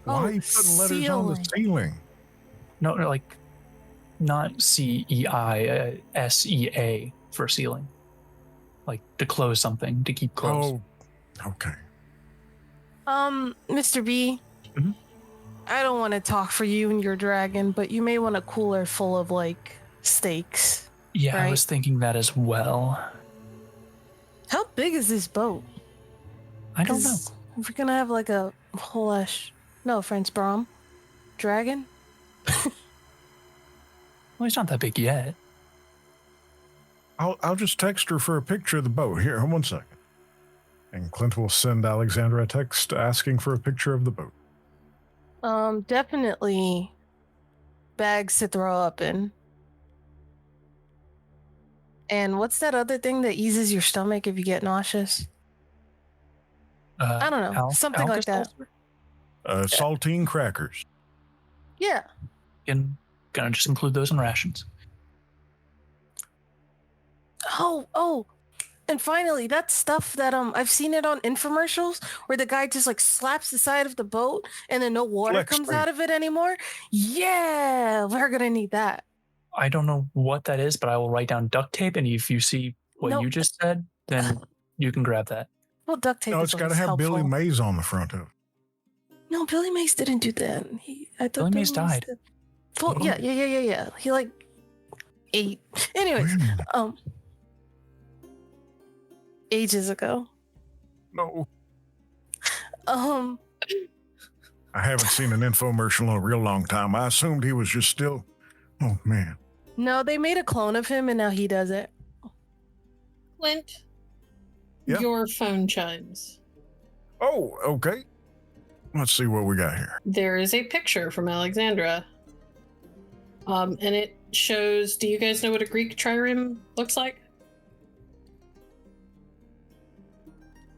Why are you putting letters on the sealing. ceiling? No, like not CEI, SEA for sealing. Like to close something, to keep closed. Oh, okay. Mr. B, Mhm. I don't want to talk for you and your dragon, but you may want a cooler full of like steaks. Yeah, I right. was thinking that as well. How big is this boat? I don't know. 'Cause if we're gonna have like a whole no offense, Brom, dragon. Well, he's not that big yet. I'll just text her for a picture of the boat. Here, hold 1 second. And Clint will send Alexandra a text asking for a picture of the boat. Definitely bags to throw up in. And what's that other thing that eases your stomach if you get nauseous? I don't know, something like that. Saltine crackers. Yeah. Gonna just include those in rations. Oh, and finally, that stuff that I've seen it on infomercials where the guy just like slaps the side of the boat and then no water Flex comes tape. out of it anymore. Yeah, we're gonna need that. I don't know what that is, but I will write down duct tape, and if you see what Nope. you just said, then you can grab that. Well, duct tape No, is it's got to always have helpful. Billy Mays on the front of it. No, Billy Mays didn't do that. I thought Billy Mays died. did. Well, Oh. yeah. He like ate. Anyways, Wait a minute. ages ago. No, Um, I haven't seen an infomercial in a real long time. I assumed he was just still. Oh, man. no, they made a clone of him and now he does it. Clint, Yeah? your phone chimes. Oh, okay. Let's see what we got here. There is a picture from Alexandra. And it shows, do you guys know what a Greek trireme looks like?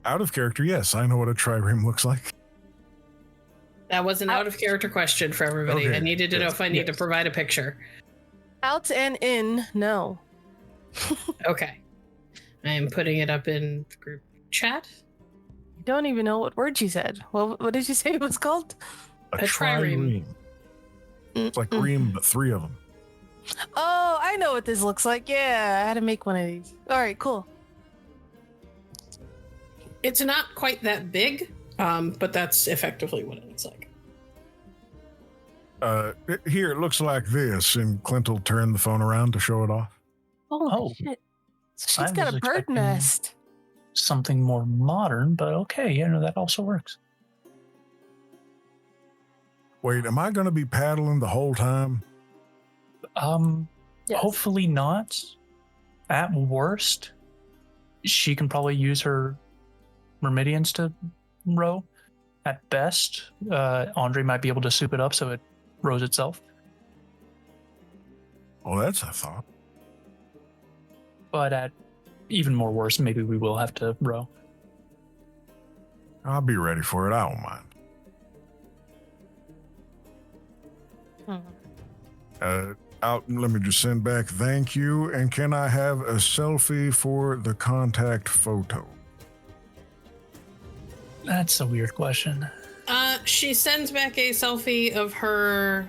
Out of character, yes. I know what a trireme looks like. That was an out of character question for everybody. Okay. I needed to know Yes. if I need to provide a picture. Out and in, no. Okay. I am putting it up in the group chat. I don't even know what word you said. What did you say it was called? A A trireme. It's like ream, but 3 of them. Oh, I know what this looks like. Yeah, I had to make one of these. All right, cool. It's not quite that big, but that's effectively what it looks like. Here, it looks like this, and Clint will turn the phone around to show it off. Oh, shit. So I she's got was a bird expecting- nest. Something more modern, but okay, that also works. Wait, am I going to be paddling the whole time? Yes. Hopefully not. At worst, she can probably use her Myrmidians to row. At best, Andre might be able to soup it up so it rows itself. Oh, that's a thought. But at even more worse, maybe we will have to row. I'll be ready for it. I don't mind. Hmm. Let me just send back thank you. And can I have a selfie for the contact photo? That's a weird question. She sends back a selfie of her,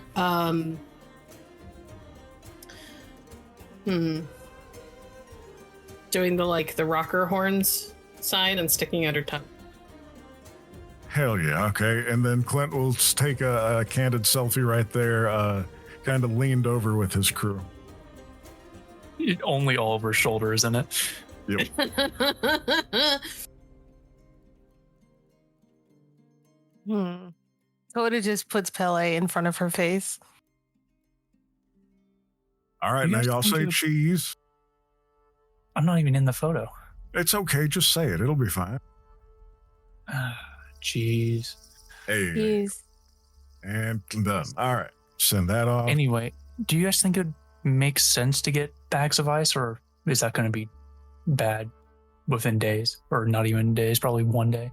doing the rocker horns sign and sticking out her tongue. Hell yeah, okay. And then Clint will take a candid selfie right there, kind of leaned over with his crew. Only all over his shoulder, isn't it? Yep. Coda just puts Pele in front of her face. All right, You now guys y'all think say you- cheese. I'm not even in the photo. It's okay, just say it. It'll be fine. Jeez. Hey, He's and done. All right, send that off. Anyway, do you guys think it would make sense to get bags of ice, or is that going to be bad within days, or not even days? Probably one day.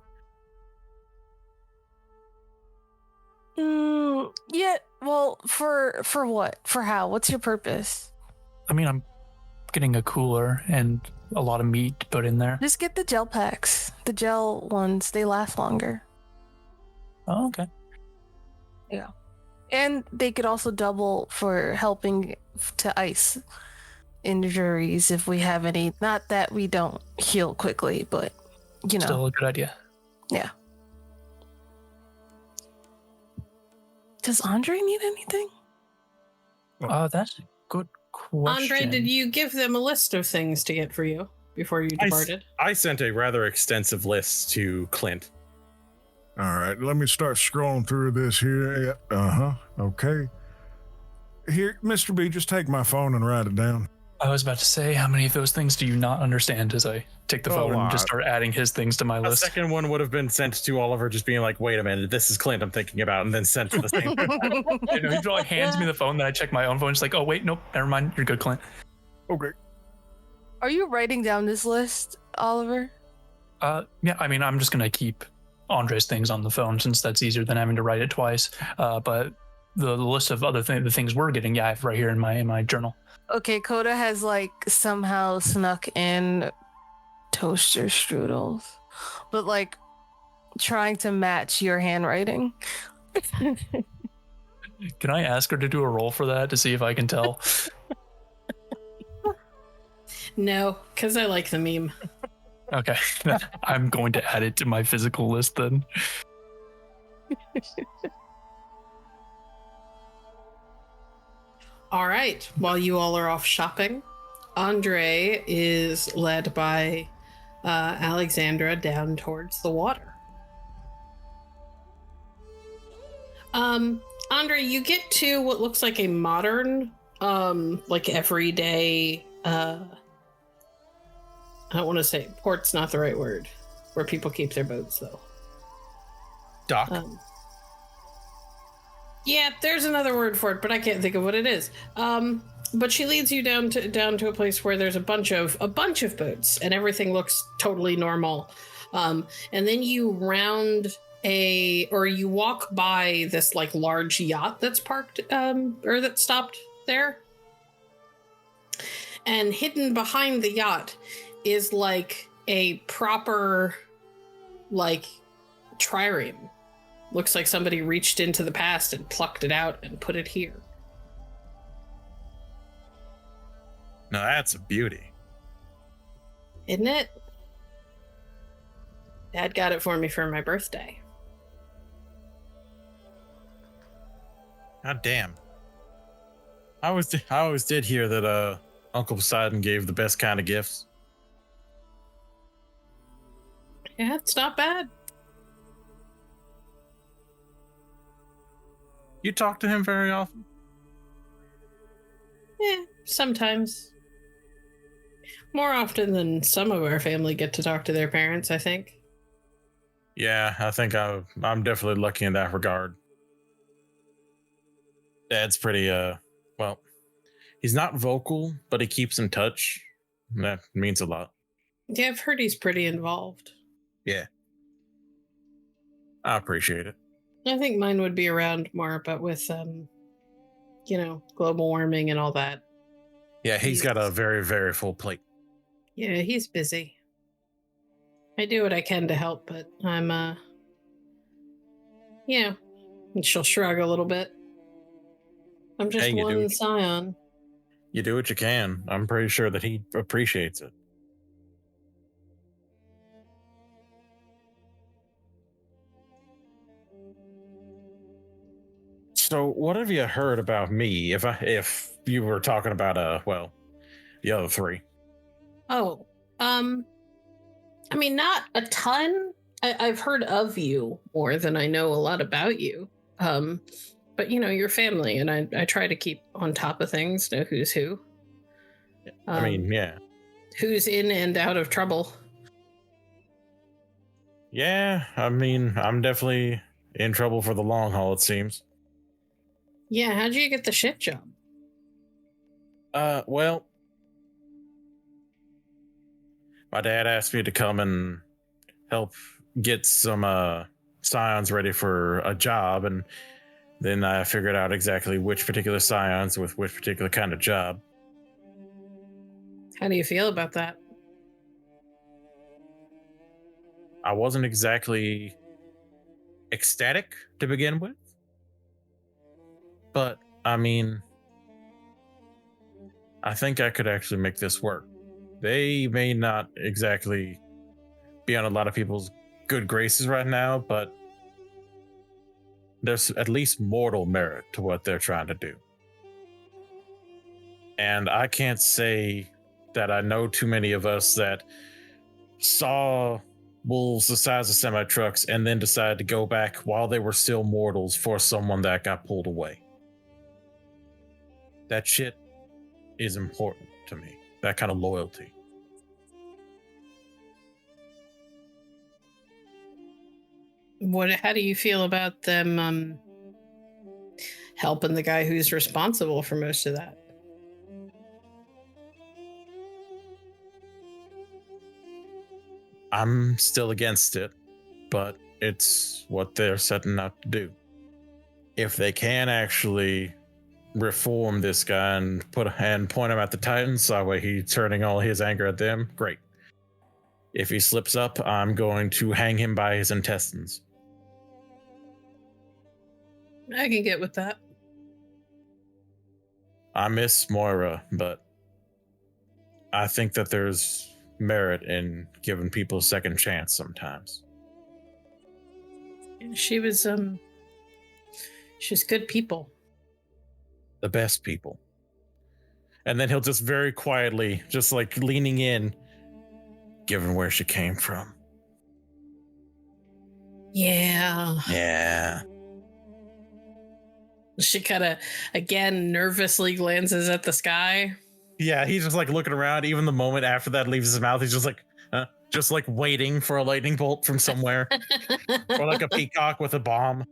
Yeah, well, for what? For how? What's your purpose? I mean, I'm getting a cooler and a lot of meat to put in there. Just get the gel packs. The gel ones, they last longer. Oh, okay. And they could also double for helping to ice injuries if we have any. Not that we don't heal quickly, but you know. Still a good idea. Yeah. Does Andre need anything? That's a good question. Andre, did you give them a list of things to get for you before you departed? I sent a rather extensive list to Clint. All right, let me start scrolling through this here. Yeah, okay. Here, Mr. B, just take my phone and write it down. I was about to say, how many of those things do you not understand as I take the A phone and just lot. start adding his things to my A list? second one would have been sent to Oliver, just being like, wait a minute, this is Clint I'm thinking about, and then sent to the same. You know, he like hands me the phone, then I check my own phone. It's like, oh, wait, nope, never mind. You're good, Clint. Okay. Are you writing down this list, Oliver? Yeah, I mean, I'm just going to keep Andre's things on the phone since that's easier than having to write it twice. But the list of other the things we're getting, yeah, I have right here in my journal. Okay, Coda has like somehow snuck in toaster strudels, but like trying to match your handwriting. Can I ask her to do a roll for that to see if I can tell? No, because I like the meme. Okay, I'm going to add it to my physical list then. All right. While you all are off shopping, Andre is led by Alexandra down towards the water. Andre, you get to what looks like a modern, like everyday, I don't want to say port's not the right word, where people keep their boats though. Doc. Yeah, there's another word for it, but I can't think of what it is. But she leads you down to a place where there's a bunch of boats, and everything looks totally normal. And then you you walk by this like large yacht that's parked or that's stopped there. And hidden behind the yacht is like a proper like trireme. Looks like somebody reached into the past and plucked it out and put it here. Now that's a beauty. Isn't it? Dad got it for me for my birthday. God damn. I always did hear that Uncle Poseidon gave the best kind of gifts. Yeah, it's not bad. You talk to him very often? Yeah, sometimes. More often than some of our family get to talk to their parents, I think. Yeah, I think I'm definitely lucky in that regard. Dad's pretty, well, he's not vocal, but he keeps in touch. That means a lot. Yeah, I've heard he's pretty involved. Yeah. I appreciate it. I think mine would be around more, but with global warming and all that. Yeah, he's got a very, very full plate. Yeah, he's busy. I do what I can to help, but I'm, and she'll shrug a little bit. I'm just one scion. You do what you can. I'm pretty sure that he appreciates it. So, what have you heard about me? If you were talking about the other three. Oh, I mean, not a ton. I've heard of you more than I know a lot about you. But your family, and I try to keep on top of things, know who's who. Who's in and out of trouble. Yeah, I'm definitely in trouble for the long haul, it seems. Yeah, how'd you get the shit job? Well, my dad asked me to come and help get some scions ready for a job, and then I figured out exactly which particular scions with which particular kind of job. How do you feel about that? I wasn't exactly ecstatic to begin with, but I think I could actually make this work. They may not exactly be on a lot of people's good graces right now, but there's at least mortal merit to what they're trying to do. And I can't say that I know too many of us that saw wolves the size of semi-trucks and then decided to go back while they were still mortals for someone that got pulled away. That shit is important to me. That kind of loyalty. How do you feel about them helping the guy who's responsible for most of that? I'm still against it, but it's what they're setting out to do. If they can actually reform this guy and point him at the Titans, so that way he's turning all his anger at them, great. If he slips up, I'm going to hang him by his intestines. I can get with that. I miss Moira, but I think that there's merit in giving people a second chance sometimes. She's good people. The best people. And then he'll just very quietly, just like leaning in, given where she came from. Yeah. Yeah. She kind of, again, nervously glances at the sky. Yeah, he's just like looking around. Even the moment after that leaves his mouth, he's just like waiting for a lightning bolt from somewhere. Or like a peacock with a bomb.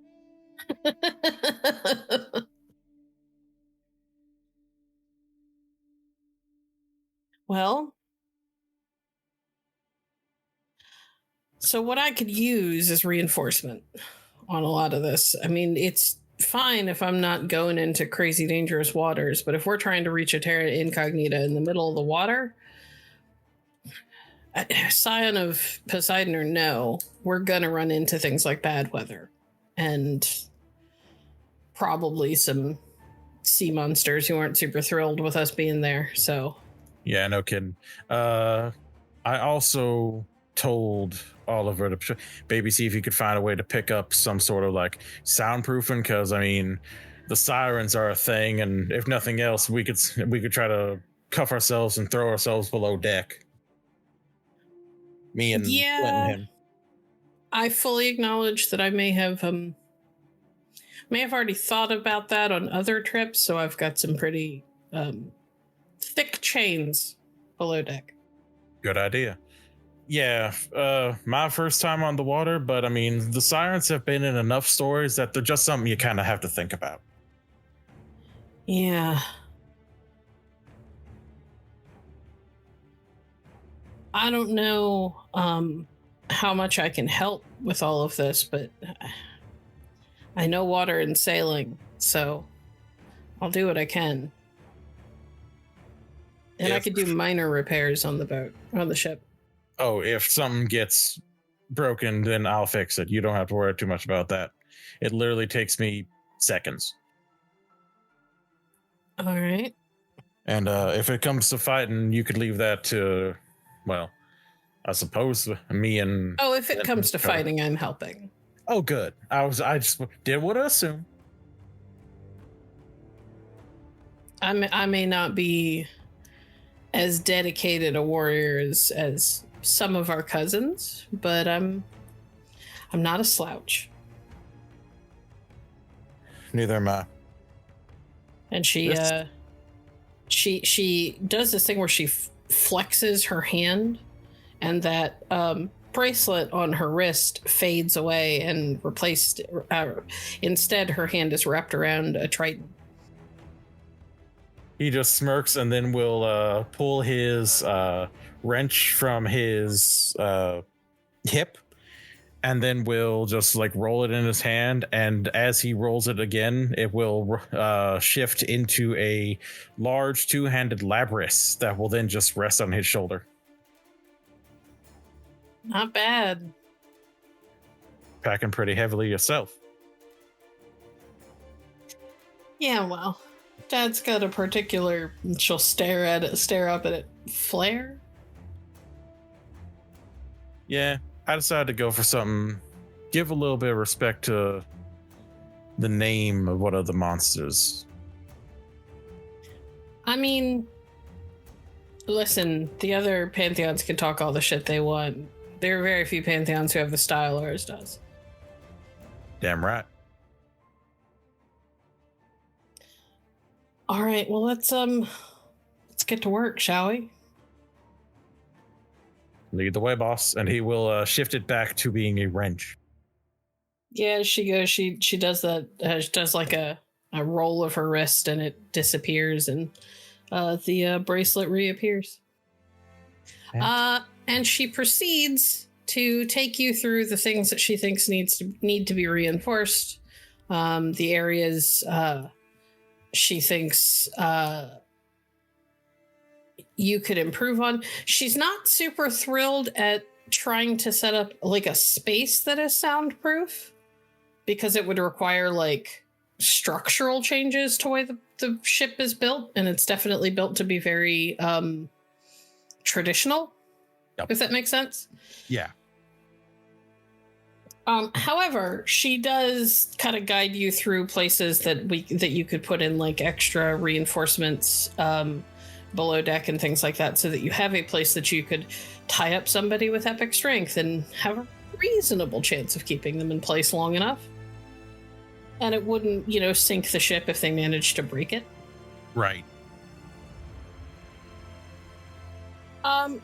Well, so what I could use is reinforcement on a lot of this. I mean, it's fine if I'm not going into crazy dangerous waters, but if we're trying to reach a terra incognita in the middle of the water, scion of Poseidon or no, we're gonna run into things like bad weather and probably some sea monsters who aren't super thrilled with us being there. So yeah, no kidding. I also told Oliver to maybe see if he could find a way to pick up some sort of like soundproofing, because I mean the sirens are a thing, and if nothing else we could try to cuff ourselves and throw ourselves below deck. Me and Clint and him. I fully acknowledge that I may have already thought about that on other trips, so I've got some pretty thick chains below deck. Good idea. Yeah, my first time on the water, but I mean, the sirens have been in enough stories that they're just something you kind of have to think about. Yeah. I don't know how much I can help with all of this, but I know water and sailing, so I'll do what I can. And I could do minor repairs on the boat, on the ship. Oh, if something gets broken, then I'll fix it. You don't have to worry too much about that. It literally takes me seconds. All right. And if it comes to fighting, you could leave that to, well, I suppose me and. Oh, if it comes to fighting, I'm helping. Oh, good. I just did what I assumed. I may not be as dedicated a warrior as some of our cousins, but I'm not a slouch. Neither am I. And she does this thing where she flexes her hand, and that bracelet on her wrist fades away and replaced. Instead, her hand is wrapped around a trident. He just smirks and then will pull his wrench from his hip, and then will just like roll it in his hand. And as he rolls it again, it will shift into a large two-handed labrys that will then just rest on his shoulder. Not bad. Packing pretty heavily yourself. Yeah, well, Dad's got a particular. She'll stare up at it. Flare. Yeah, I decided to go for something. Give a little bit of respect to the name of one of the monsters. I mean, listen, the other pantheons can talk all the shit they want. There are very few pantheons who have the style ours does. Damn right. All right, well let's get to work, shall we? Lead the way, boss, and he will shift it back to being a wrench. Yeah, she goes. She does that. She does like a roll of her wrist, and it disappears, and the bracelet reappears. And she proceeds to take you through the things that she thinks need to be reinforced. The areas she thinks you could improve on. She's not super thrilled at trying to set up like a space that is soundproof, because it would require like structural changes to the way the ship is built, and it's definitely built to be very traditional. Yep. If that makes sense. Yeah. However, she does kind of guide you through places that you could put in like extra reinforcements below deck and things like that, so that you have a place that you could tie up somebody with epic strength and have a reasonable chance of keeping them in place long enough. And it wouldn't, sink the ship if they managed to break it. Right.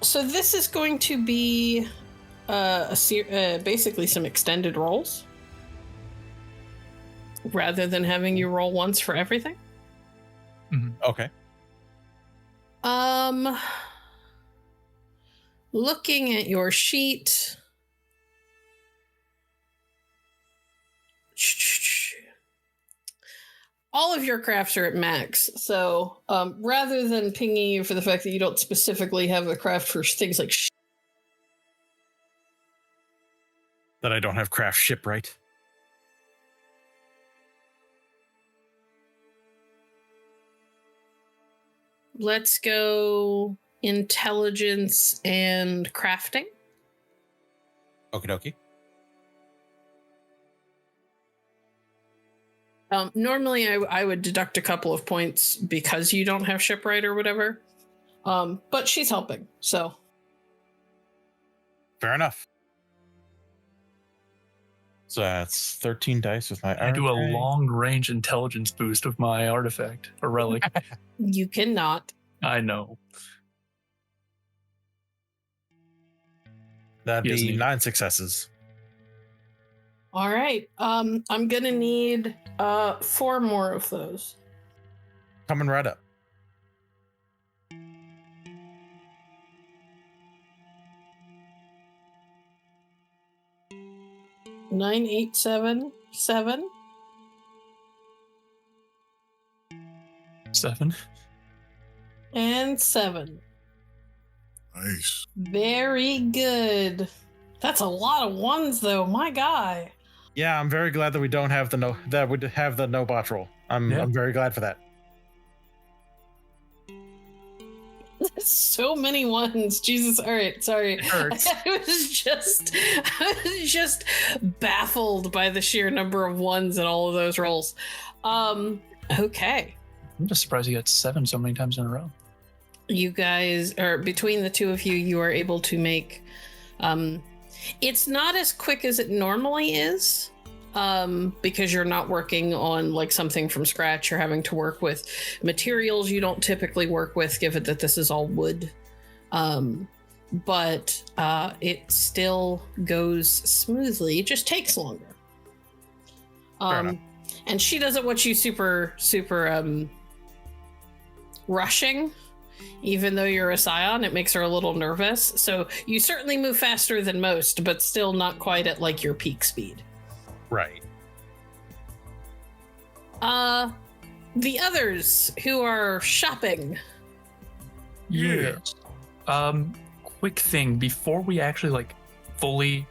So this is going to be basically some extended rolls, rather than having you roll once for everything. Mm-hmm. Okay. Looking at your sheet. All of your crafts are at max, so rather than pinging you for the fact that you don't specifically have a craft for things like that I don't have craft shipwright. Let's go intelligence and crafting. Okie dokie. Normally I would deduct a couple of points because you don't have shipwright or whatever. But she's helping, so. Fair enough. So that's 13 dice with my I do a long-range intelligence boost with my artifact, or relic. You cannot. I know. That'd be 9 successes. All right. I'm gonna need 4 more of those. Coming right up. 7. And 7. Nice. Very good. That's a lot of ones, though. My guy. Yeah, I'm very glad that we don't have the no botch roll. I'm very glad for that. So many ones. Jesus. All right. Sorry. It hurts. I was just baffled by the sheer number of ones in all of those rolls. Okay. I'm just surprised you got 7 so many times in a row. You guys are, between the two of you, you are able to make, it's not as quick as it normally is, because you're not working on like something from scratch. You're having to work with materials you don't typically work with, given that this is all wood. But it still goes smoothly. It just takes longer. And she doesn't want you super rushing. Even though you're a scion, it makes her a little nervous. So you certainly move faster than most, but still not quite at like your peak speed. Right. The others who are shopping. Yes. Quick thing before we actually like fully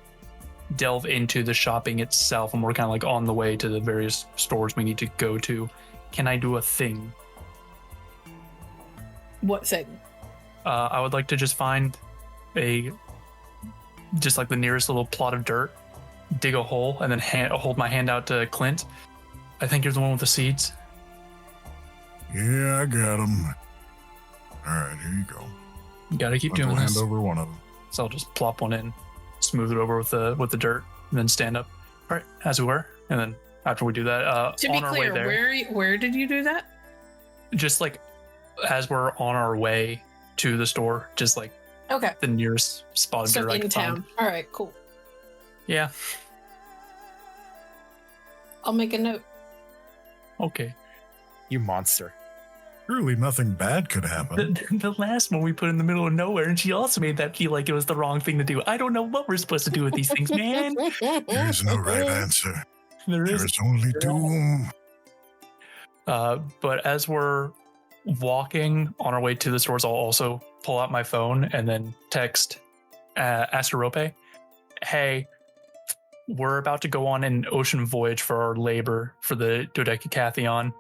delve into the shopping itself, and we're kind of like on the way to the various stores we need to go to. Can I do a thing? What thing? I would like to just find just like the nearest little plot of dirt, dig a hole, and then hold my hand out to Clint. I think you're the one with the seeds. Yeah, I got them. All right, here you go. You gotta keep doing I'll this. hand over one of them. So I'll just plop one in, smooth it over with the dirt, and then stand up. All right, as we were, and then after we do that, To be on our way clear, there, where did you do that? just like as we're on our way to the store, just like Okay. the nearest spot of So dirt I in can town. find. All right, cool. Yeah. I'll make a note. Okay. You monster. Surely nothing bad could happen. The last one we put in the middle of nowhere, and she also made that feel like it was the wrong thing to do. I don't know what we're supposed to do with these things, man. There is no right answer. There There is. is only doom. But as we're walking on our way to the stores, I'll also pull out my phone and then text Asterope, hey, we're about to go on an ocean voyage for our labor for the Dodecacathion.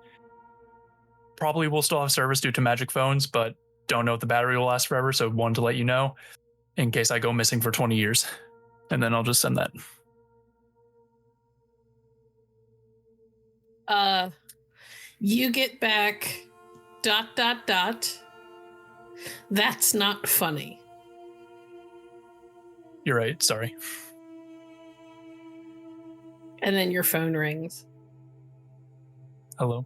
Probably will still have service due to magic phones, but don't know if the battery will last forever, so wanted to let you know in case I go missing for 20 years. And then I'll just send that. You get back ... That's not funny. You're right, sorry. And then your phone rings. Hello?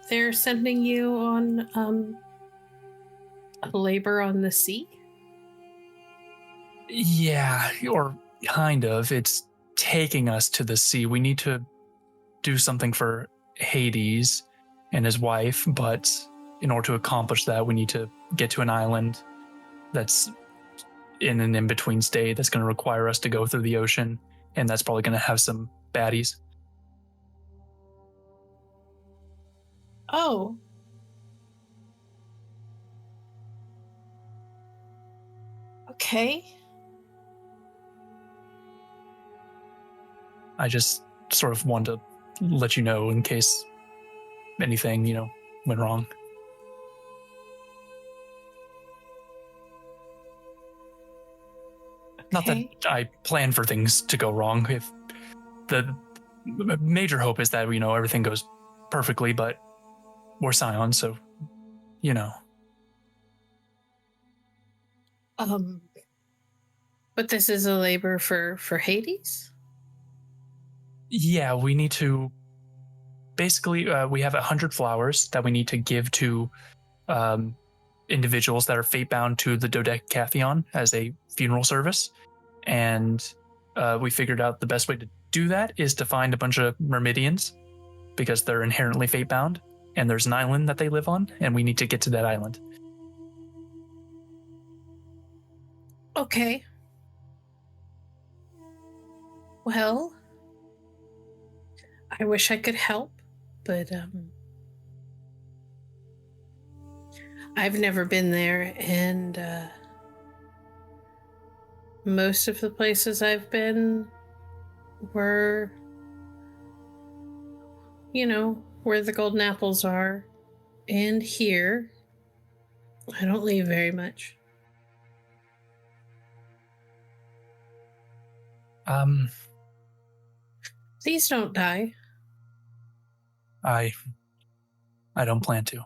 They're sending you on labor on the sea? Yeah, or kind of. It's taking us to the sea. We need to do something for Hades and his wife, but in order to accomplish that, we need to get to an island that's in an in-between state that's going to require us to go through the ocean, and that's probably going to have some baddies. Oh. Okay. I just sort of want to let you know in case anything, went wrong. Not that I plan for things to go wrong. If the major hope is that, everything goes perfectly, but we're Scions, so, But this is a labor for Hades? Yeah, we need to... Basically, we have 100 flowers that we need to give to individuals that are fate-bound to the Dodecathion as a funeral service. And we figured out the best way to do that is to find a bunch of Myrmidians, because they're inherently fate-bound, and there's an island that they live on, and we need to get to that island. Okay. Well, I wish I could help, but I've never been there, and most of the places I've been were, where the golden apples are, and here. I don't leave very much. Please don't die. I don't plan to.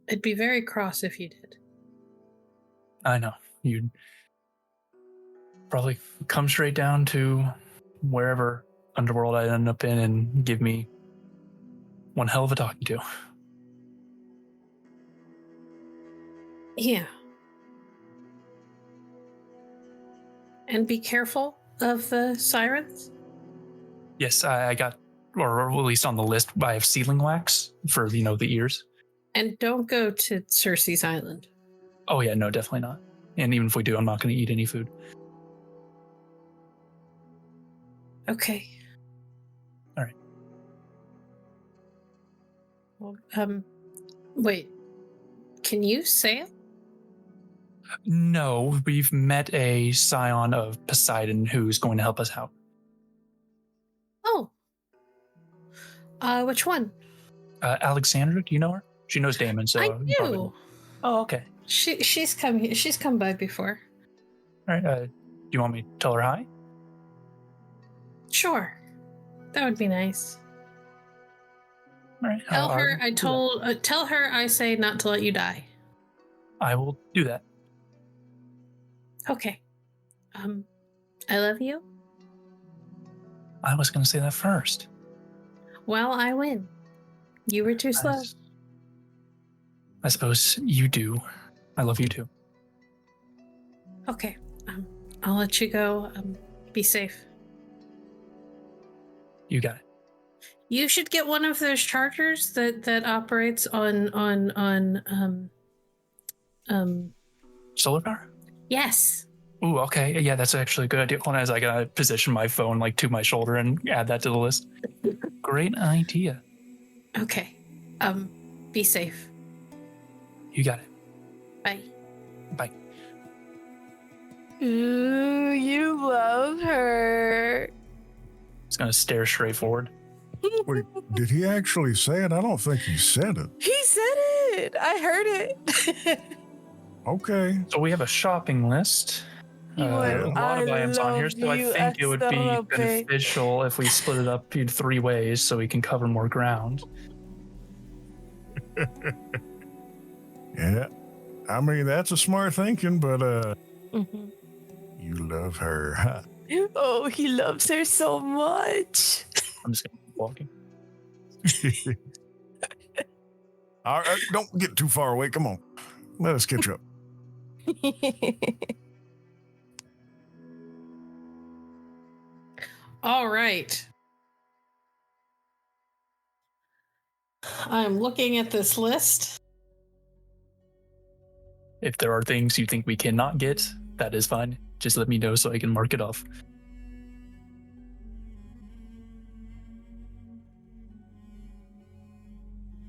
I'd be very cross if you did. I know. You'd probably come straight down to wherever underworld I end up in and give me one hell of a talking to. Yeah. And be careful of the sirens. Yes, I got, or at least on the list, I have sealing wax for, the ears. And don't go to Circe's Island. Oh yeah, no, definitely not. And even if we do, I'm not going to eat any food. Okay. All right. Well, wait. Can you say it? No, we've met a scion of Poseidon who's going to help us out. Oh. Which one? Alexandra, do you know her? She knows Damon, so I you probably do. know. Oh, okay. She's come here. She's come by before. All right. Do you want me to tell her hi? Sure. That would be nice. All right. Tell her will do that. tell her I say not to let you die. I will do that. Okay. I love you. I was going to say that first. Well, I win. You were too slow. I suppose you do. I love you too. Okay. I'll let you go. Be safe. You got it. You should get one of those chargers that operates on Solar power? Yes. Ooh, okay. Yeah, that's actually a good idea. Hold on, as I gotta position my phone to my shoulder and add that to the list. Great idea. Okay. Be safe. You got it. Bye. Bye. Ooh, you love her. It's gonna stare straight forward. Wait, did he actually say it? I don't think he said it. He said it. I heard it. Okay. So we have a shopping list. You A would, lot of I items on here, love so I you, think it would be Estelle. beneficial if we split it up in 3 ways so we can cover more ground. Yeah. I mean, that's a smart thinking, but Mhm. you love her, huh? Oh, he loves her so much. I'm just gonna keep walking. All right, don't get too far away. Come on. Let us catch up. All right. I'm looking at this list. If there are things you think we cannot get, that is fine. Just let me know so I can mark it off.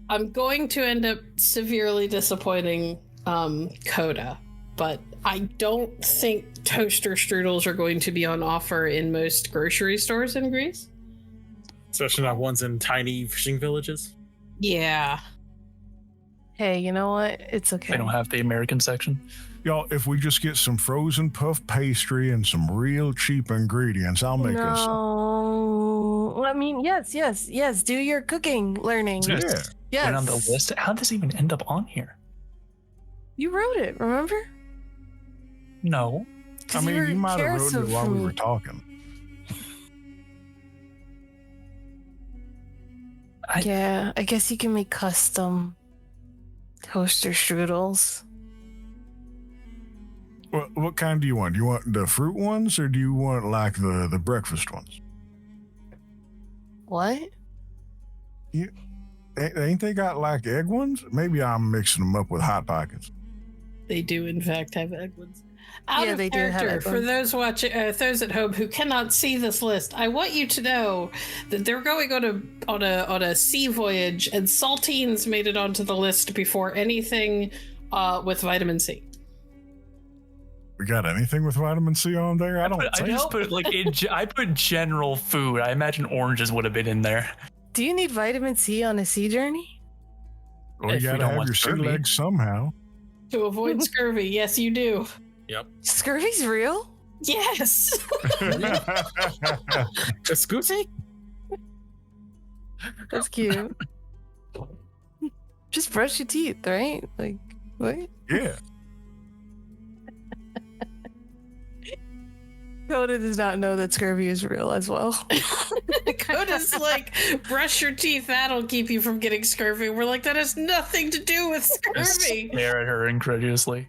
I'm going to end up severely disappointing Coda, but I don't think toaster strudels are going to be on offer in most grocery stores in Greece. Especially not ones in tiny fishing villages. Yeah. Hey, you know what? It's okay. They don't have the American section. Y'all, if we just get some frozen puff pastry and some real cheap ingredients, I'll make us some. No, I mean, yes. Do your cooking learning. Yes. Yeah. Yes. Went on the list. How does this even end up on here? You wrote it, remember? No. I 'Cause mean, were you might have written carousel it while for we me. were talking. Yeah, I guess you can make custom toaster strudels. What kind do you want? Do you want the fruit ones or do you want like the breakfast ones? What? Ain't they got like egg ones? Maybe I'm mixing them up with Hot Pockets. They do, in fact, have egg ones. Out Yeah, of they do have character, for headphones. those watching, those at home who cannot see this list, I want you to know that they're going on a sea voyage, and saltines made it onto the list before anything with vitamin C. We got anything with vitamin C on there? I don't I think just put like I put general food. I imagine oranges would have been in there. Do you need vitamin C on a sea journey? Well, you If we gotta don't have want your sea scurvy. legs somehow. To avoid scurvy, yes, you do. Scurvy's real? Yes. Excuse me? That's cute. Just brush your teeth, right? Like, what? Yeah. Coda does not know that scurvy is real as well. Coda's like, brush your teeth, that'll keep you from getting scurvy. We're like, that has nothing to do with Just scurvy. stare at her incredulously.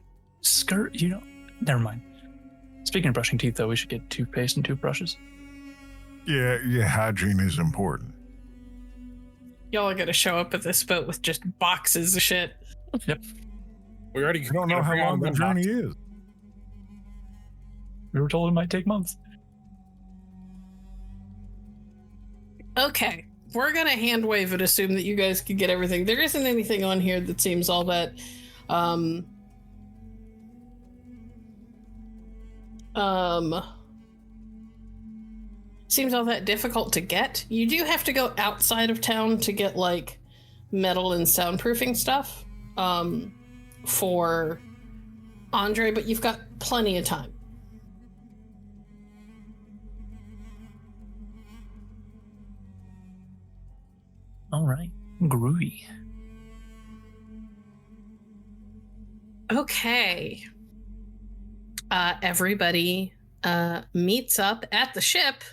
Never mind. Speaking of brushing teeth, though, we should get toothpaste and toothbrushes. Yeah, hygiene is important. Y'all are gonna show up at this boat with just boxes of shit. We already You don't know how long the journey is. We were told it might take months. Okay, we're gonna hand wave and assume that you guys can get everything. There isn't anything on here that seems all that seems all that difficult to get. You do have to go outside of town to get like metal and soundproofing stuff for Andre, but you've got plenty of time. All right. Groovy. Okay. Everybody meets up at the ship,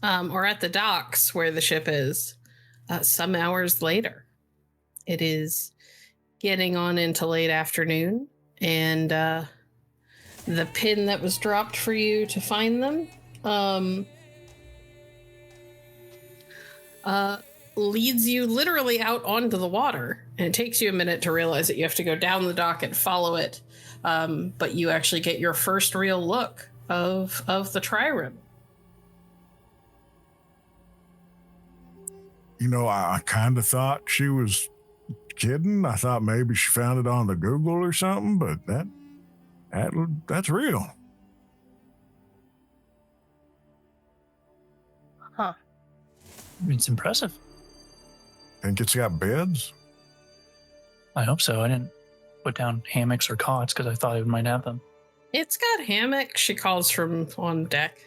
or at the docks where the ship is, some hours later. It is getting on into late afternoon, and the pin that was dropped for you to find them leads you literally out onto the water, and it takes you a minute to realize that you have to go down the dock and follow it, but you actually get your first real look of the trireme. You know, I kind of thought she was kidding. I thought maybe she found it on the Google or something, but that's real. Huh. It's impressive. Think it's got beds? I hope so. I didn't put down hammocks or cots because I thought it might have them. It's got hammock, she calls from on deck.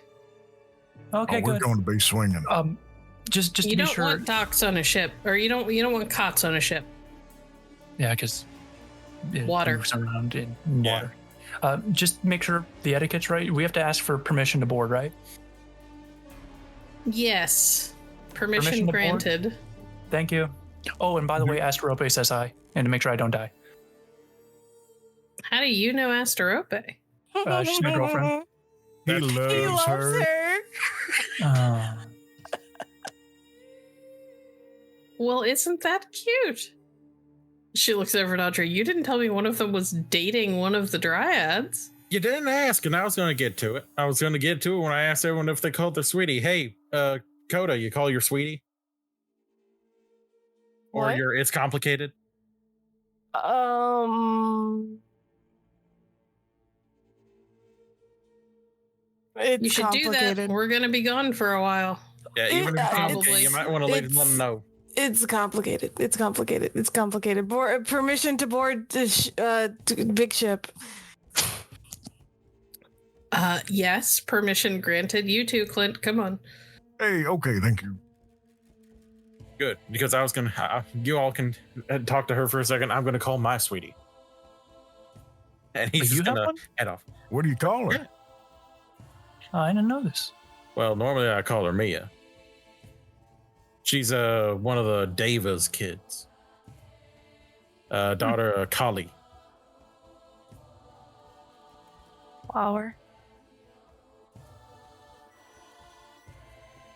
Okay, We're good. going to be swinging. Just to You be don't sure. want docks on a ship, or you don't want cots on a ship. Yeah, because Water. moves around in water. Just make sure the etiquette's right. We have to ask for permission to board, right? Yes. Permission Permission to board? granted. Thank you. Oh, and by the way, Asterope says hi, and to make sure I don't die. How do you know Asterope? She's my girlfriend. He loves, He loves her. her. Well, isn't that cute? She looks over at Audrey. You didn't tell me one of them was dating one of the dryads. You didn't ask, and I was going to get to it. I was going to get to it when I asked everyone if they called their sweetie. Hey, Coda, you call your sweetie? Or What? it's complicated? It's You should do that. complicated. We're going to be gone for a while. Yeah, even if it's Probably. complicated, you might want to let them know. It's complicated. It's complicated. It's complicated. Permission to board the big ship. Yes, permission granted. You too, Clint. Come on. Hey, okay, thank you. Good, because I was going to... you all can talk to her for a second. I'm going to call my sweetie. And he's You just have going one? to head off. What do you call her? Yeah. I didn't know this. Well, normally I call her Mia. She's one of the Deva's kids. Daughter of Kali. Flower.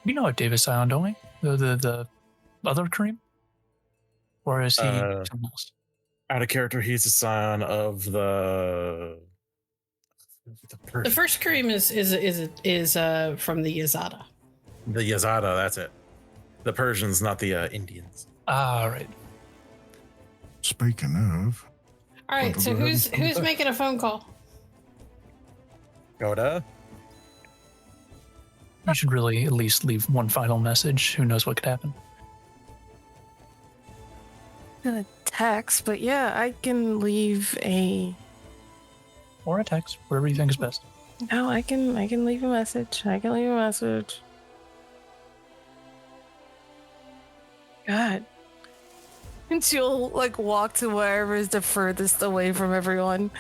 You know at Davis Island, don't we? The other Kareem? Or is he Uh, someone else? Out of character, he's the son of the The first cream is from the Yazada. The Yazada, that's it. The Persians, not the Indians. All right. Speaking of, All right, so who's making a phone call? Coda. You should really at least leave one final message. Who knows what could happen? Gonna text, but yeah, I can leave a. Or a text, whatever you think is best. No, I can leave a message. I can leave a message. God. And she'll like walk to wherever is the furthest away from everyone.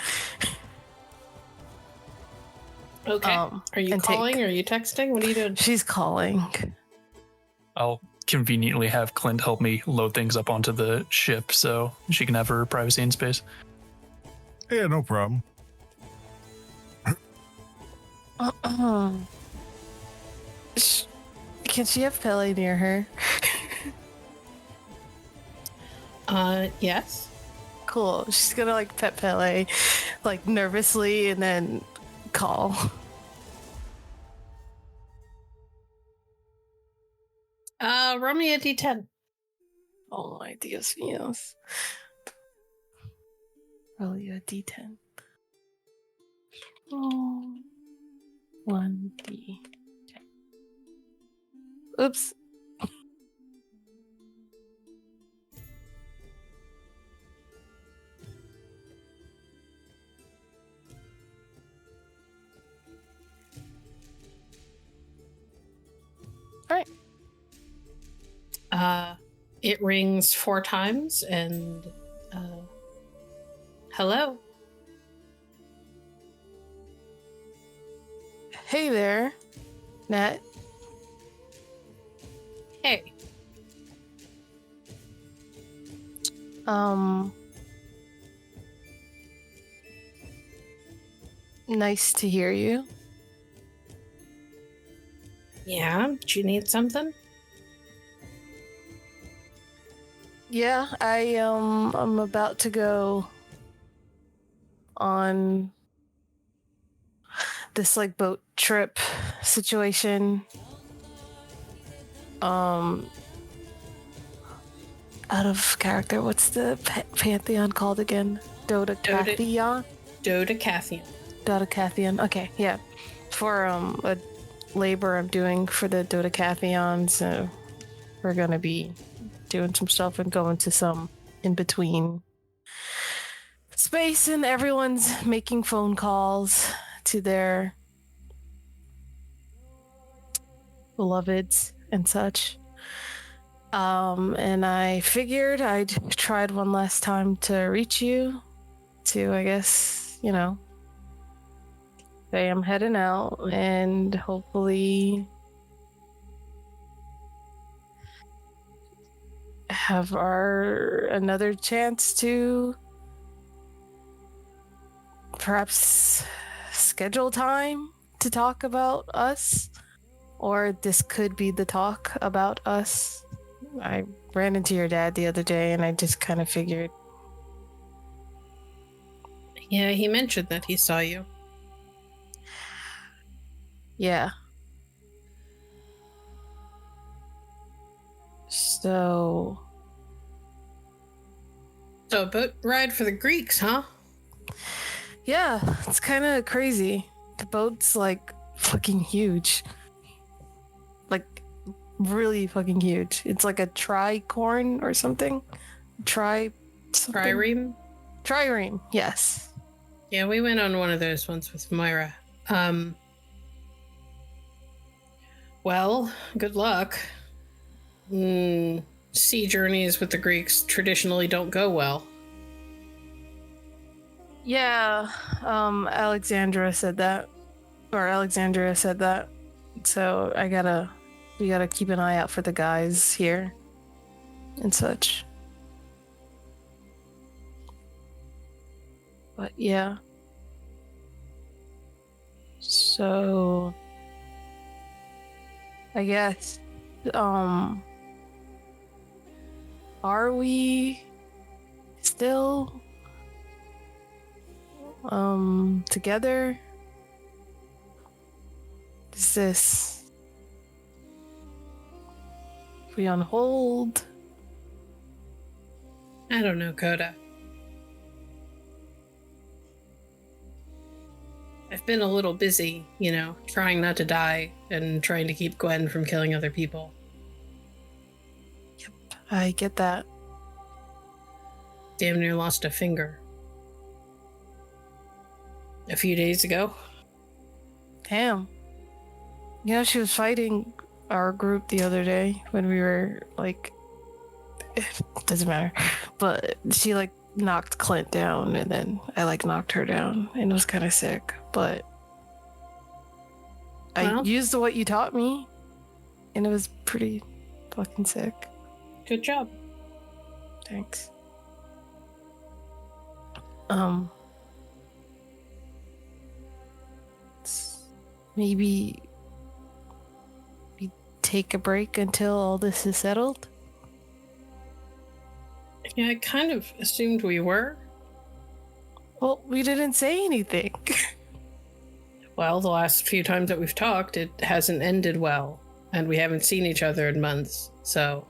Okay. Are you calling? Or are you texting? What are you doing? She's calling. I'll conveniently have Clint help me load things up onto the ship so she can have her privacy and space. yeah, no problem. Can she have Pele near her? Yes. Cool. She's gonna like pet Pele, like nervously, and then call. Roll me a d10. Oh my Dios míos. Roll you a d10. Oh, 1d10. Oops. It rings 4 times and hello. Hey there, Nat. Hey. Nice to hear you. Yeah, do you need something? Yeah, I'm about to go on this like boat trip situation. Out of character, what's the pantheon called again? Dodecathion? Dodecathion. Okay, yeah. For a labor I'm doing for the Dodecathion, so we're gonna be doing some stuff and going to some in between space, and everyone's making phone calls to their beloveds and such. And I figured I'd tried one last time to reach you to, I guess, say I'm heading out and hopefully have another chance to perhaps schedule time to talk about us, or this could be the talk about us. I ran into your dad the other day and I just kind of figured. Yeah, he mentioned that he saw you. Yeah. So a boat ride for the Greeks, huh? Yeah, it's kind of crazy. The boat's like fucking huge. Like really fucking huge. It's like a tricorn or something. Trireme? Trireme, yes. Yeah, we went on one of those once with Moira. Well, good luck. Sea journeys with the Greeks traditionally don't go well. Yeah, Alexandria said that. So we gotta keep an eye out for the guys here and such. But yeah. So I guess are we still together is this? We on hold? I don't know, Coda. I've been a little busy, trying not to die and trying to keep Gwen from killing other people. Yep, I get that. Damn near lost a finger. A few days ago. Damn. She was fighting our group the other day when we were like, it doesn't matter, but she like knocked Clint down and then I like knocked her down and it was kind of sick, but I used what you taught me and it was pretty fucking sick. Good job. Thanks. Maybe we take a break until all this is settled? Yeah, I kind of assumed we were. Well, we didn't say anything. Well, the last few times that we've talked, it hasn't ended well, and we haven't seen each other in months, so...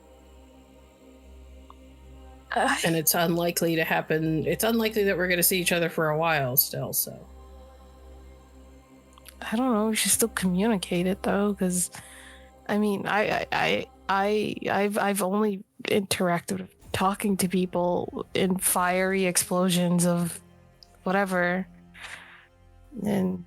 And it's unlikely to happen. It's unlikely that we're going to see each other for a while still, so... I don't know. We should still communicate it though, because I mean, I've only interacted with talking to people in fiery explosions of whatever, and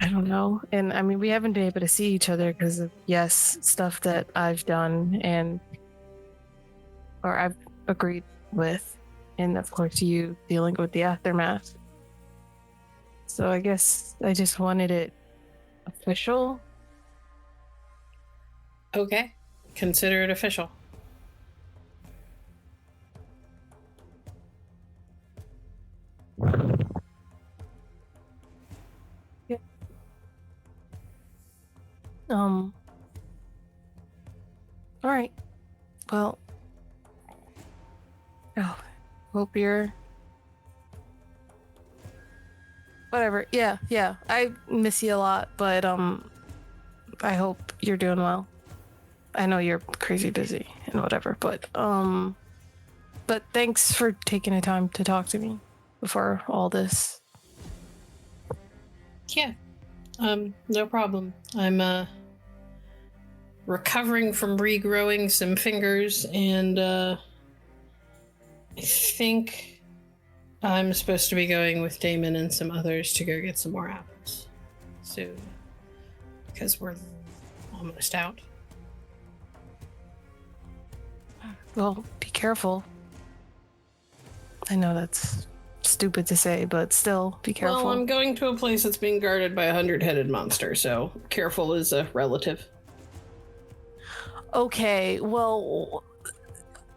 I don't know. And I mean, we haven't been able to see each other because of stuff that I've done or I've agreed with, and of course you dealing with the aftermath. So I guess I just wanted it official. Okay. Consider it official. Yeah. All right. Well. Oh, hope you're. Whatever. Yeah. I miss you a lot, but I hope you're doing well. I know you're crazy busy and whatever, but thanks for taking the time to talk to me before all this. Yeah. No problem. I'm recovering from regrowing some fingers, and I think I'm supposed to be going with Damon and some others to go get some more apples soon, because we're almost out. Well, be careful. I know that's stupid to say, but still, be careful. Well, I'm going to a place that's being guarded by a 100-headed monster, so careful is a relative. Okay, well,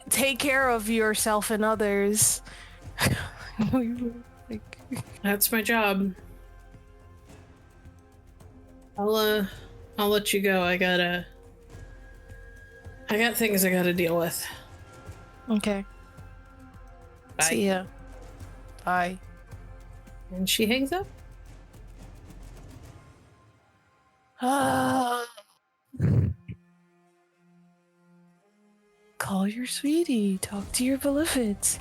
take care of yourself and others. That's my job. I'll let you go. I got things I gotta deal with. Okay. Bye. See ya. Bye. And she hangs up. Call your sweetie. Talk to your beloveds.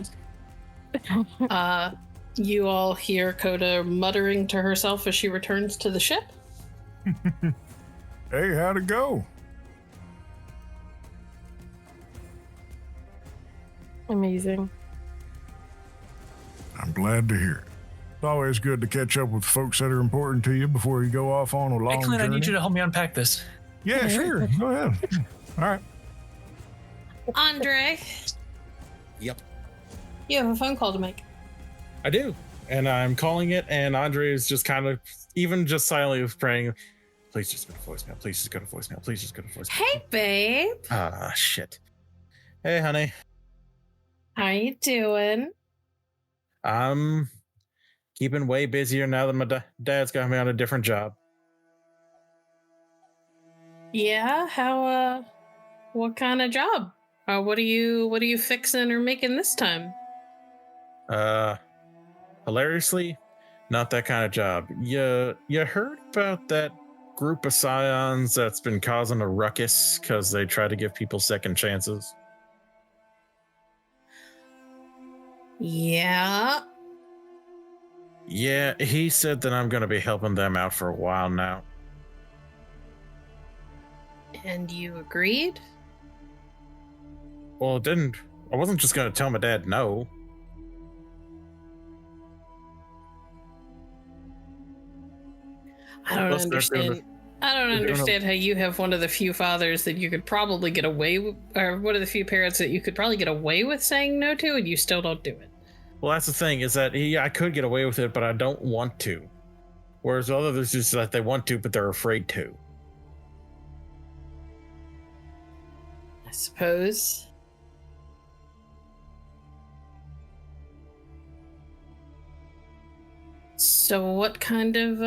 You all hear Coda muttering to herself as she returns to the ship. Hey, how'd it go? Amazing. I'm glad to hear it. It's always good to catch up with folks that are important to you before you go off on a long Hey, Clint, journey. I need you to help me unpack this. Yeah, sure. Go ahead. All right. Andre, Yep, you have a phone call to make. I do. And I'm calling it, and Andre is just kind of, even just silently praying, please just go to voicemail. Please just go to voicemail. Please just go to voicemail. Hey, babe. Ah, shit. Hey, honey. How you doing? I'm keeping way busier now that my dad's got me on a different job. Yeah, how, what kind of job? What are you fixing or making this time? Hilariously, Not that kind of job. You heard about that group of scions that's been causing a ruckus because they try to give people second chances? Yeah. Yeah, he said that I'm going to be helping them out for a while now. And you agreed? Well, I wasn't just going to tell my dad no. I don't Let's start doing understand. I don't we're doing a- understand how you have one of the few fathers that you could probably get away with, or one of the few parents that you could probably get away with saying no to, and you still don't do it. Well, that's the thing, is that I could get away with it, but I don't want to. Whereas others just that they want to, but they're afraid to. I suppose. So what kind of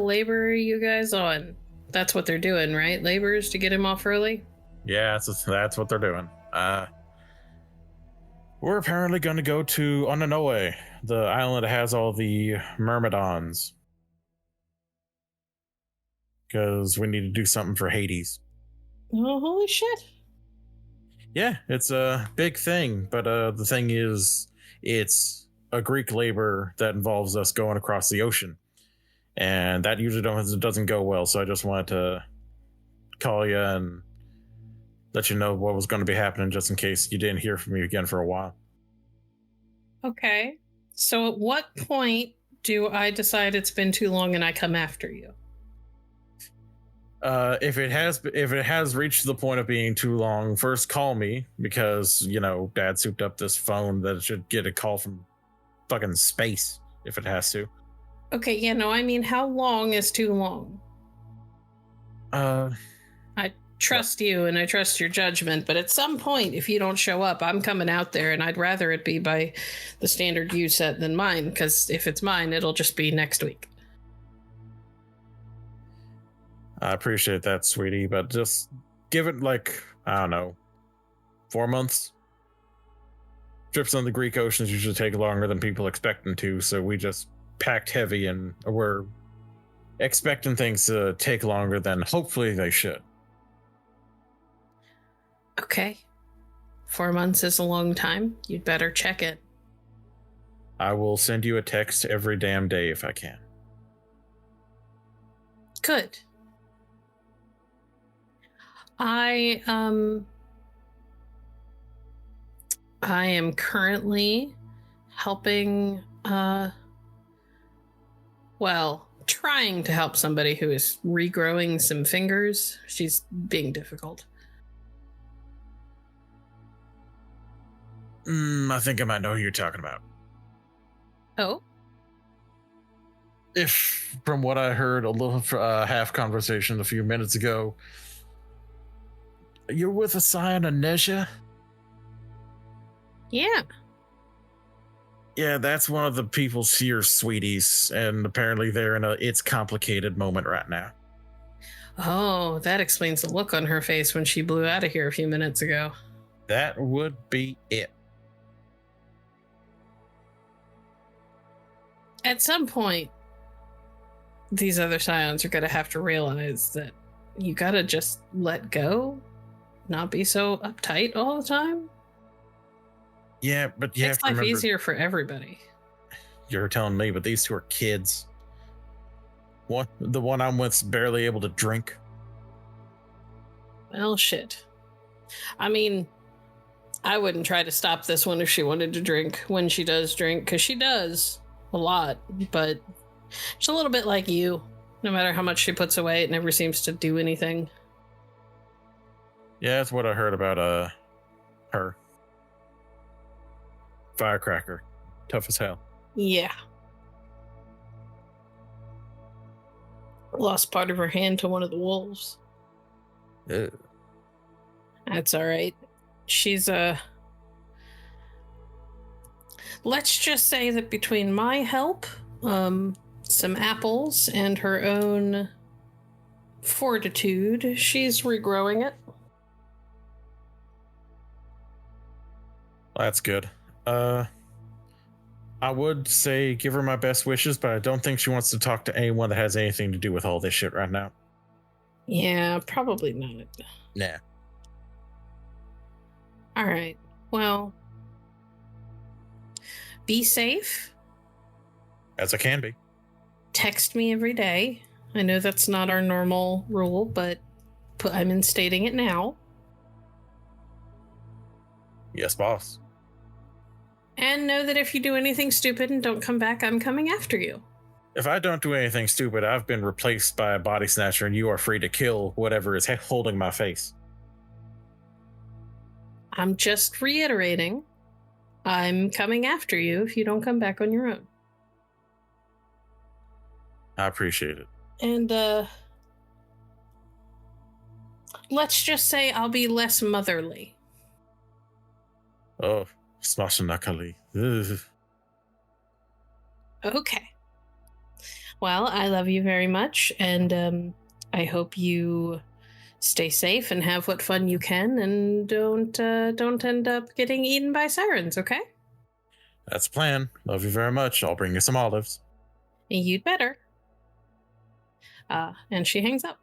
labor are you guys on? That's what they're doing, right? Laborers to get him off early? Yeah, that's what they're doing. We're apparently going to go to Onanoe, the island that has all the myrmidons. Because we need to do something for Hades. Oh, holy shit. Yeah, it's a big thing, but the thing is, it's a Greek labor that involves us going across the ocean. And that usually doesn't go well, so I just wanted to call you and let you know what was going to be happening just in case you didn't hear from me again for a while. Okay. So at what point do I decide it's been too long and I come after you? If it has reached the point of being too long, first call me, because Dad souped up this phone that should get a call from fucking space if it has to. Okay, yeah, no, I mean, how long is too long? I trust you and I trust your judgment, but at some point, if you don't show up, I'm coming out there, and I'd rather it be by the standard you set than mine, because if it's mine, it'll just be next week. I appreciate that, sweetie, but just give it I don't know, 4 months. Trips on the Greek oceans usually take longer than people expect them to, so we just packed heavy and we're expecting things to take longer than hopefully they should. Okay. 4 months is a long time. You'd better check it. I will send you a text every damn day if I can. Good. I am currently helping trying to help somebody who is regrowing some fingers. She's being difficult. I think I might know who you're talking about. Oh? If, from what I heard, a little half conversation a few minutes ago, you're with a scion of Nesha? Yeah. Yeah, that's one of the people's here, sweeties, and apparently they're in a it's complicated moment right now. Oh, that explains the look on her face when she blew out of here a few minutes ago. That would be it. At some point, these other scions are going to have to realize that you got to just let go, not be so uptight all the time. Yeah, but you have Makes to life remember, easier for everybody. you're telling me, but these two are kids. The one I'm with's barely able to drink. Well, shit. I mean, I wouldn't try to stop this one if she wanted to drink when she does drink, because she does a lot, but she's a little bit like you. No matter how much she puts away, it never seems to do anything. Yeah, that's what I heard about her. Firecracker. Tough as hell. Yeah. Lost part of her hand to one of the wolves. Ew. That's all right. She's let's just say that between my help, some apples, and her own fortitude, she's regrowing it. That's good. I I would say give her my best wishes, but I don't think she wants to talk to anyone that has anything to do with all this shit right now. Yeah, probably not. Nah. All right. Well, be safe. As I can be. Text me every day. I know that's not our normal rule, but I'm instating it now. Yes, boss. And know that if you do anything stupid and don't come back, I'm coming after you. If I don't do anything stupid, I've been replaced by a body snatcher, and you are free to kill whatever is holding my face. I'm just reiterating. I'm coming after you if you don't come back on your own. I appreciate it. And, let's just say I'll be less motherly. Oh, Smashanakali. Ugh. Okay. Well, I love you very much, and I hope you stay safe and have what fun you can, and don't end up getting eaten by sirens, okay? That's the plan. Love you very much. I'll bring you some olives. You'd better. And she hangs up.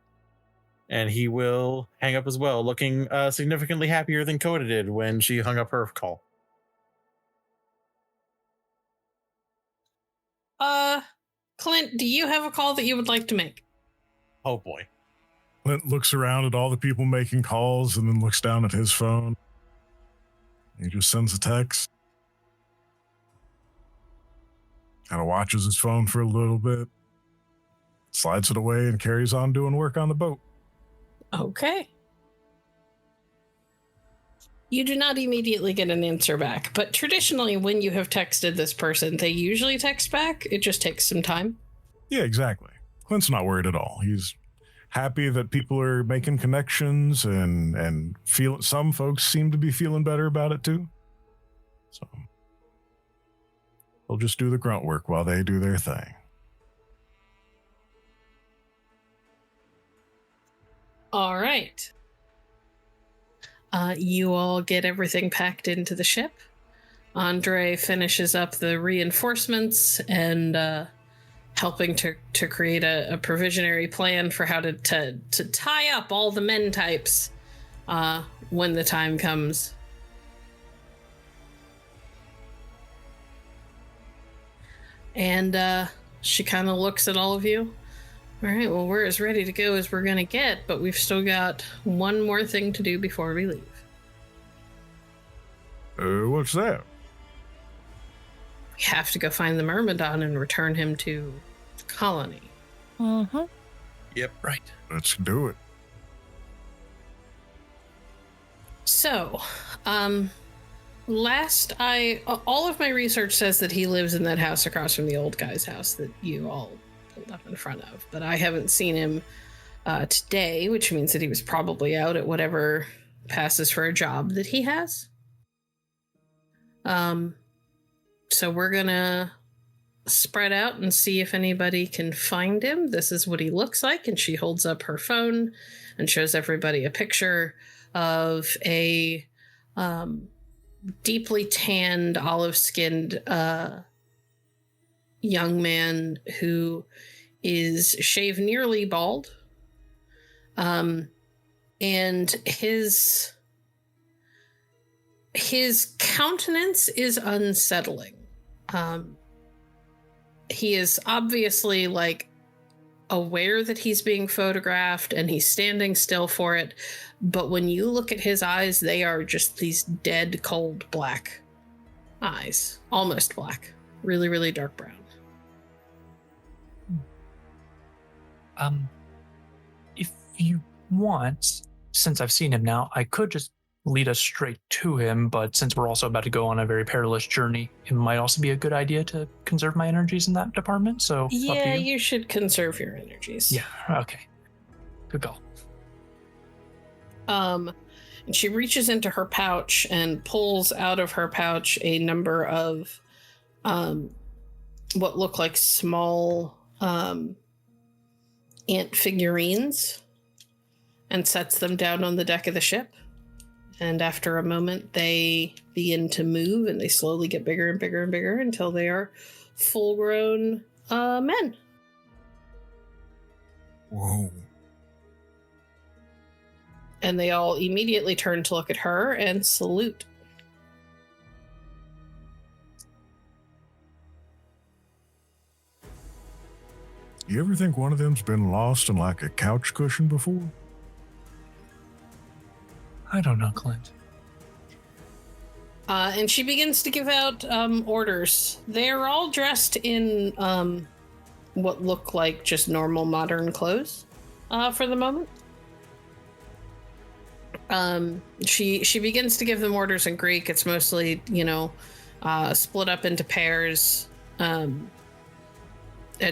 And he will hang up as well, looking significantly happier than Coda did when she hung up her call. Clint, do you have a call that you would like to make? Oh boy. Clint looks around at all the people making calls and then looks down at his phone. He just sends a text. Kind of watches his phone for a little bit. Slides it away and carries on doing work on the boat. Okay. You do not immediately get an answer back, but traditionally when you have texted this person, they usually text back. It just takes some time. Yeah, exactly. Clint's not worried at all. He's happy that people are making connections and feel. Some folks seem to be feeling better about it too. So they'll just do the grunt work while they do their thing. All right. You all get everything packed into the ship. Andre finishes up the reinforcements and helping to create a provisionary plan for how to tie up all the men types when the time comes. And she kind of looks at all of you. All right, well, we're as ready to go as we're going to get, but we've still got one more thing to do before we leave. What's that? We have to go find the Myrmidon and return him to the colony. Mm-hmm. Yep. Right. Let's do it. So, all of my research says that he lives in that house across from the old guy's house that you all pulled up in front of, but I haven't seen him today, which means that he was probably out at whatever passes for a job that he has. So we're gonna spread out and see if anybody can find him. This is what he looks like, and she holds up her phone and shows everybody a picture of a deeply tanned, olive-skinned young man who is shaved nearly bald. And his countenance is unsettling. He is obviously like aware that he's being photographed and he's standing still for it. But when you look at his eyes, they are just these dead, cold, black eyes. Almost black. Really, really dark brown. If you want, since I've seen him now, I could just lead us straight to him, but since we're also about to go on a very perilous journey, it might also be a good idea to conserve my energies in that department, so Yeah, up to you. you should conserve your energies. Yeah, okay. Good call. And she reaches into her pouch and pulls out of her pouch a number of what look like small ant figurines and sets them down on the deck of the ship. And after a moment, they begin to move, and they slowly get bigger and bigger and bigger until they are full-grown men. Whoa. And they all immediately turn to look at her and salute. You ever think one of them's been lost in like a couch cushion before? I don't know, Clint. And she begins to give out orders. They're all dressed in what look like just normal modern clothes for the moment. She begins to give them orders in Greek. It's mostly, split up into pairs. And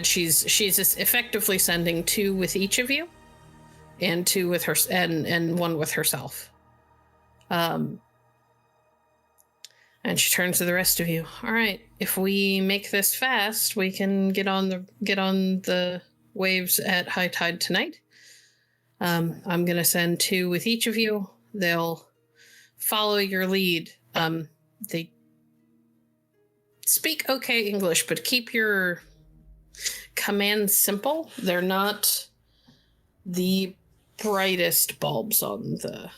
she's just effectively sending 2 with each of you, and 2 with her, and 1 with herself. And she turns to the rest of you. All right, if we make this fast, we can get on the waves at high tide tonight. I'm gonna send 2 with each of you. They'll follow your lead. They speak okay English, but keep your commands simple. They're not the brightest bulbs on the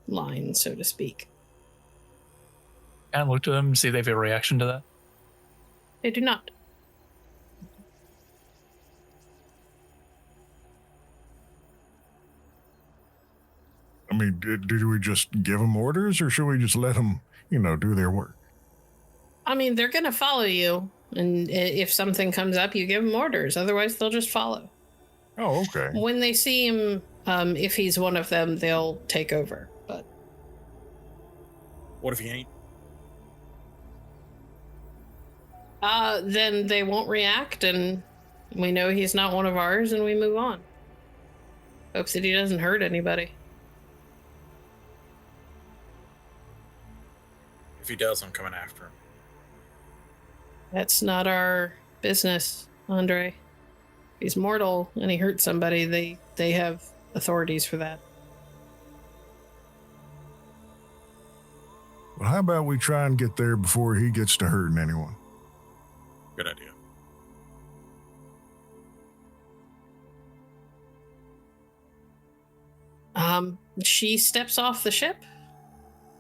line, so to speak. And look to them, see if they have a reaction to that. They do not. I mean, do we just give them orders, or should we just let them, do their work? I mean, they're going to follow you, and if something comes up, you give them orders. Otherwise, they'll just follow. Oh, okay. When they see him, if he's one of them, they'll take over. But What if he ain't? then they won't react, and we know he's not one of ours, and we move on. Hope that he doesn't hurt anybody. If he does, I'm coming after him. That's not our business, Andre. If he's mortal and he hurts somebody, they have authorities for that. Well, how about we try and get there before he gets to hurting anyone? Good idea. She steps off the ship,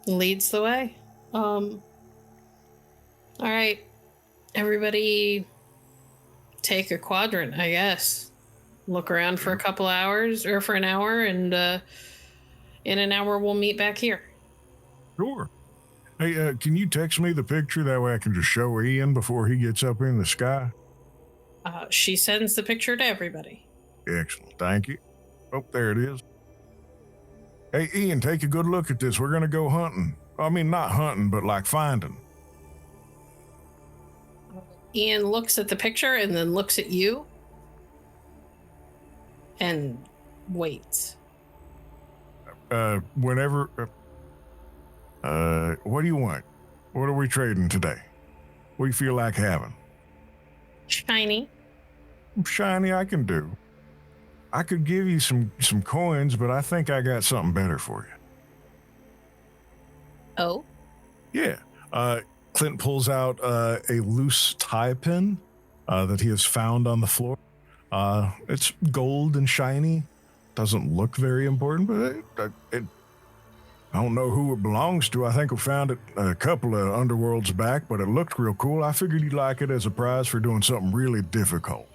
leads the way. All right, everybody take a quadrant, I guess. Look around for a couple hours, or for an hour, and in an hour we'll meet back here. Sure. Hey, can you text me the picture? That way I can just show Ian before he gets up in the sky. She sends the picture to everybody. Excellent. Thank you. Oh, there it is. Hey, Ian, take a good look at this. We're going to go hunting. I mean, not hunting, but like finding. Ian looks at the picture and then looks at you and waits. Whenever... what do you want? What are we trading today? What do you feel like having? Shiny. Shiny I can do. I could give you some coins, but I think I got something better for you. Oh? Yeah. Clint pulls out a loose tie pin that he has found on the floor. It's gold and shiny. Doesn't look very important, but I don't know who it belongs to. I think we found it a couple of underworlds back, but it looked real cool. I figured you'd like it as a prize for doing something really difficult.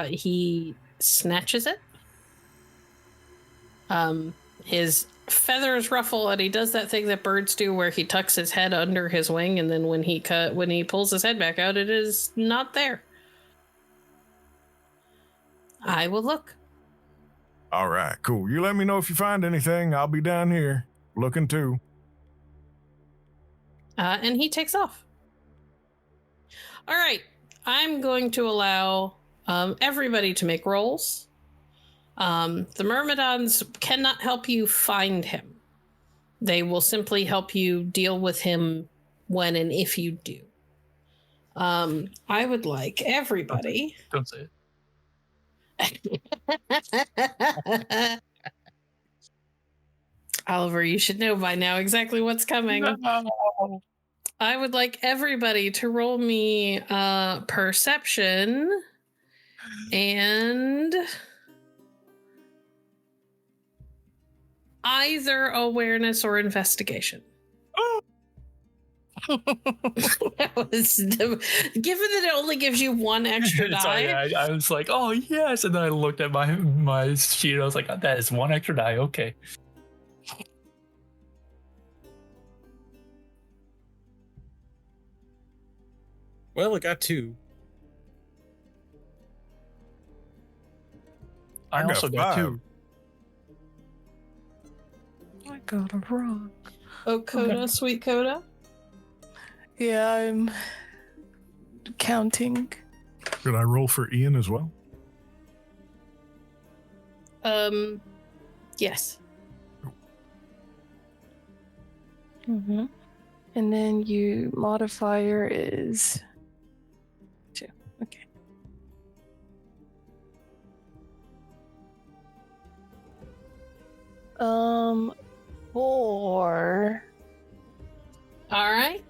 He snatches it. His feathers ruffle, and he does that thing that birds do where he tucks his head under his wing, and then when he pulls his head back out, it is not there. I will look. All right, cool. You let me know if you find anything. I'll be down here looking too. And he takes off. All right. I'm going to allow everybody to make rolls. The Myrmidons cannot help you find him. They will simply help you deal with him when and if you do. I would like everybody... Don't say it. Oliver, you should know by now exactly what's coming. No. I would like everybody to roll me perception and either awareness or investigation. That was given that it only gives you one extra So, die. I was like, oh yes, and then I looked at my sheet. I was like, that is one extra die. Okay. Well, I got 2. I got also got 2. I got a rock. Oh, Coda, Okay. sweet Coda. Yeah, I'm counting. Should I roll for Ian as well? Yes. Mm-hmm. And then you modifier is 2. Okay. Um, 4. All right.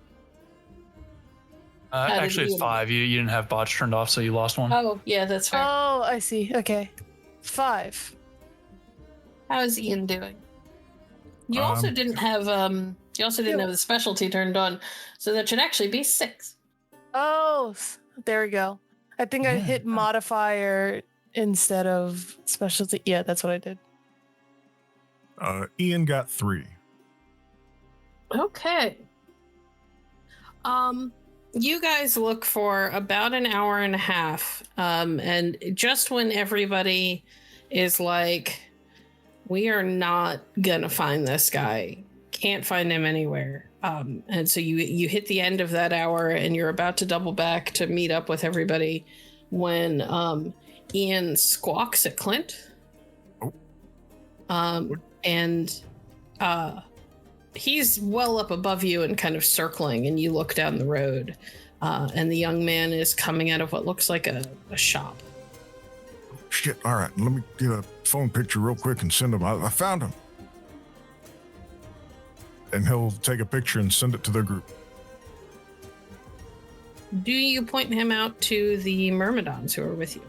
How did Actually, it's you- 5. You didn't have bots turned off, so you lost one. Oh, yeah, that's fair. Oh, I see. Okay. 5. How's Ian doing? You also didn't have the specialty turned on, so that should actually be 6. Oh, there we go. I think I hit modifier instead of specialty. Yeah, that's what I did. Ian got 3. Okay. You guys look for about an hour and a half, and just when everybody is like, we are not gonna find this guy, can't find him anywhere, and so you hit the end of that hour and you're about to double back to meet up with everybody when Ian squawks at Clint. And he's well up above you and kind of circling, and you look down the road, and the young man is coming out of what looks like a shop. Shit. All right. Let me get a phone picture real quick and send him. I found him. And he'll take a picture and send it to the group. Do you point him out to the Myrmidons who are with you?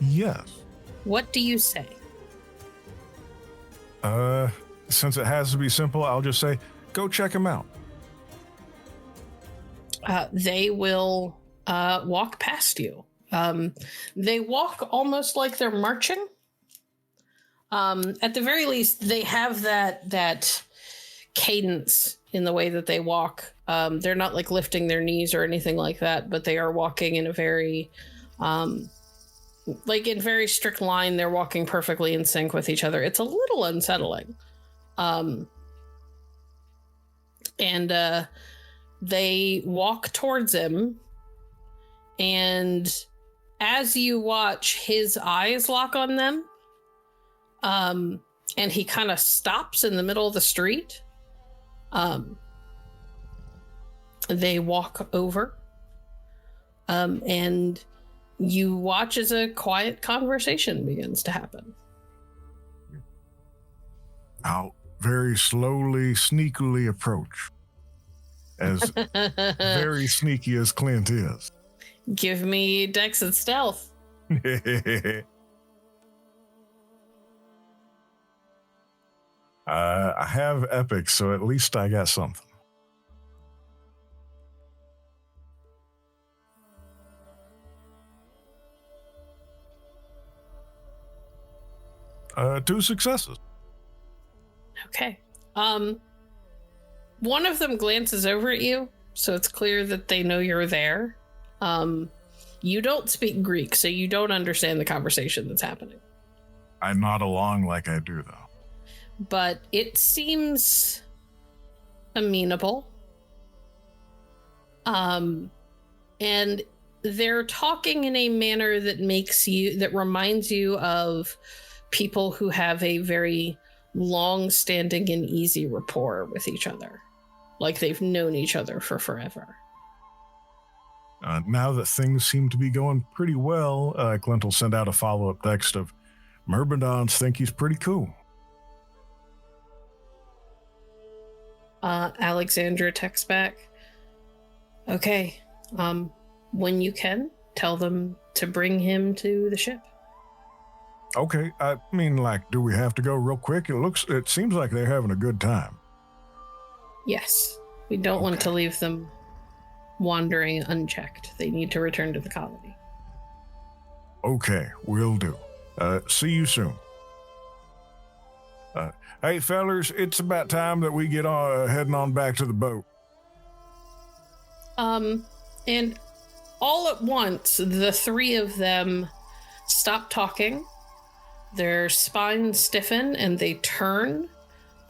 Yes. What do you say? Since it has to be simple, I'll just say, go check him out. They will walk past you. They walk almost like they're marching. At the very least, they have that cadence in the way that they walk. They're not like lifting their knees or anything like that, but they are walking in a very, like in very strict line. They're walking perfectly in sync with each other. It's a little unsettling. And they walk towards him, and as you watch, his eyes lock on them, and he kind of stops in the middle of the street. They walk over, and you watch as a quiet conversation begins to happen. I'll very slowly, sneakily approach. As very sneaky as Clint is. Give me Dex and Stealth. I have epic, so at least I got something. Two successes. Okay. One of them glances over at you, so it's clear that they know you're there. You don't speak Greek, so you don't understand the conversation that's happening. I nod along like I do, though. But it seems amenable. And they're talking in a manner that reminds you of people who have a very long-standing and easy rapport with each other. Like they've known each other for forever. Now that things seem to be going pretty well, Clint will send out a follow-up text of, Myrmidons think he's pretty cool. Alexandra texts back. Okay, when you can, tell them to bring him to the ship. Okay, I mean, like, do we have to go real quick? It seems like they're having a good time. Yes, we don't want to leave them wandering unchecked. They need to return to the colony. Okay, will do. See you soon. Hey, fellers, it's about time that we get heading on back to the boat. And all at once, the three of them stop talking. Their spines stiffen and they turn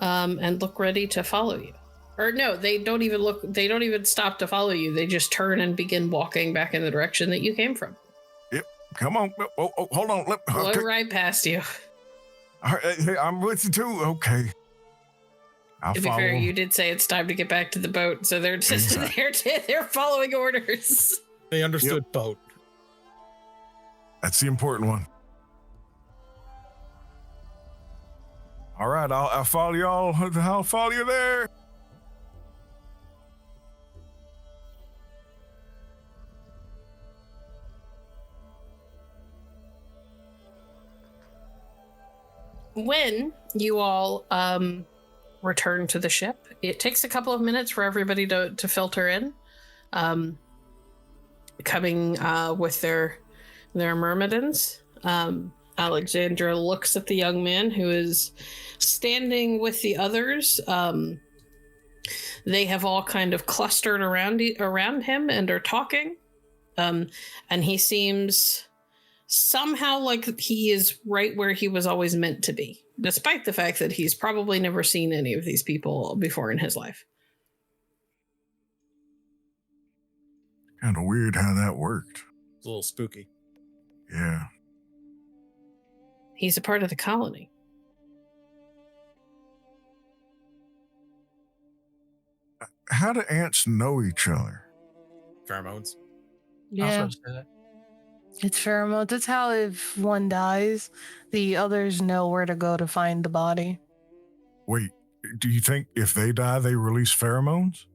and look ready to follow you. Or no, they don't even look, they don't even stop to follow you. They just turn and begin walking back in the direction that you came from. Yep, come on. Oh, hold on. Blow right past you. Hey, I'm with you too. Okay. I'll To be follow fair, them. you did say it's time to get back to the boat, so they're just they're following orders. They understood boat. That's the important one. All right, I'll follow y'all. I'll follow you there. When you all return to the ship, it takes a couple of minutes for everybody to filter in, coming with their myrmidons. Alexandra looks at the young man who is standing with the others. They have all kind of clustered around him and are talking, and he seems somehow like he is right where he was always meant to be, despite the fact that he's probably never seen any of these people before in his life. Kind of weird how that worked. It's a little spooky. Yeah. He's a part of the colony. How do ants know each other? Pheromones. Yeah, it's pheromones. That's how if one dies, the others know where to go to find the body. Wait, do you think if they die, they release pheromones?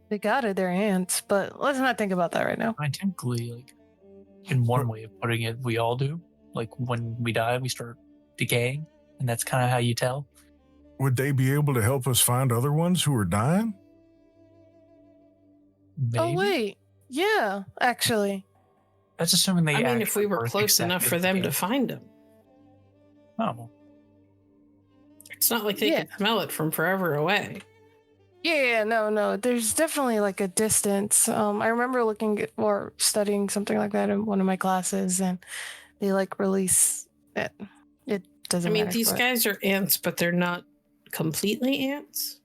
They got it, they're ants, but let's not think about that right now. I technically, like, in one way of putting it, we all do. Like, when we die, we start decaying, and that's kind of how you tell. Would they be able to help us find other ones who are dying? Maybe. Oh, wait. Yeah, actually. That's assuming they. I mean, if actually we were birth close enough for them to find him. Oh, It's not like they can smell it from forever away. Yeah, no. There's definitely like a distance. I remember looking at or studying something like that in one of my classes, and they like release it. It doesn't I mean, matter. these but- guys are ants, but they're not completely ants.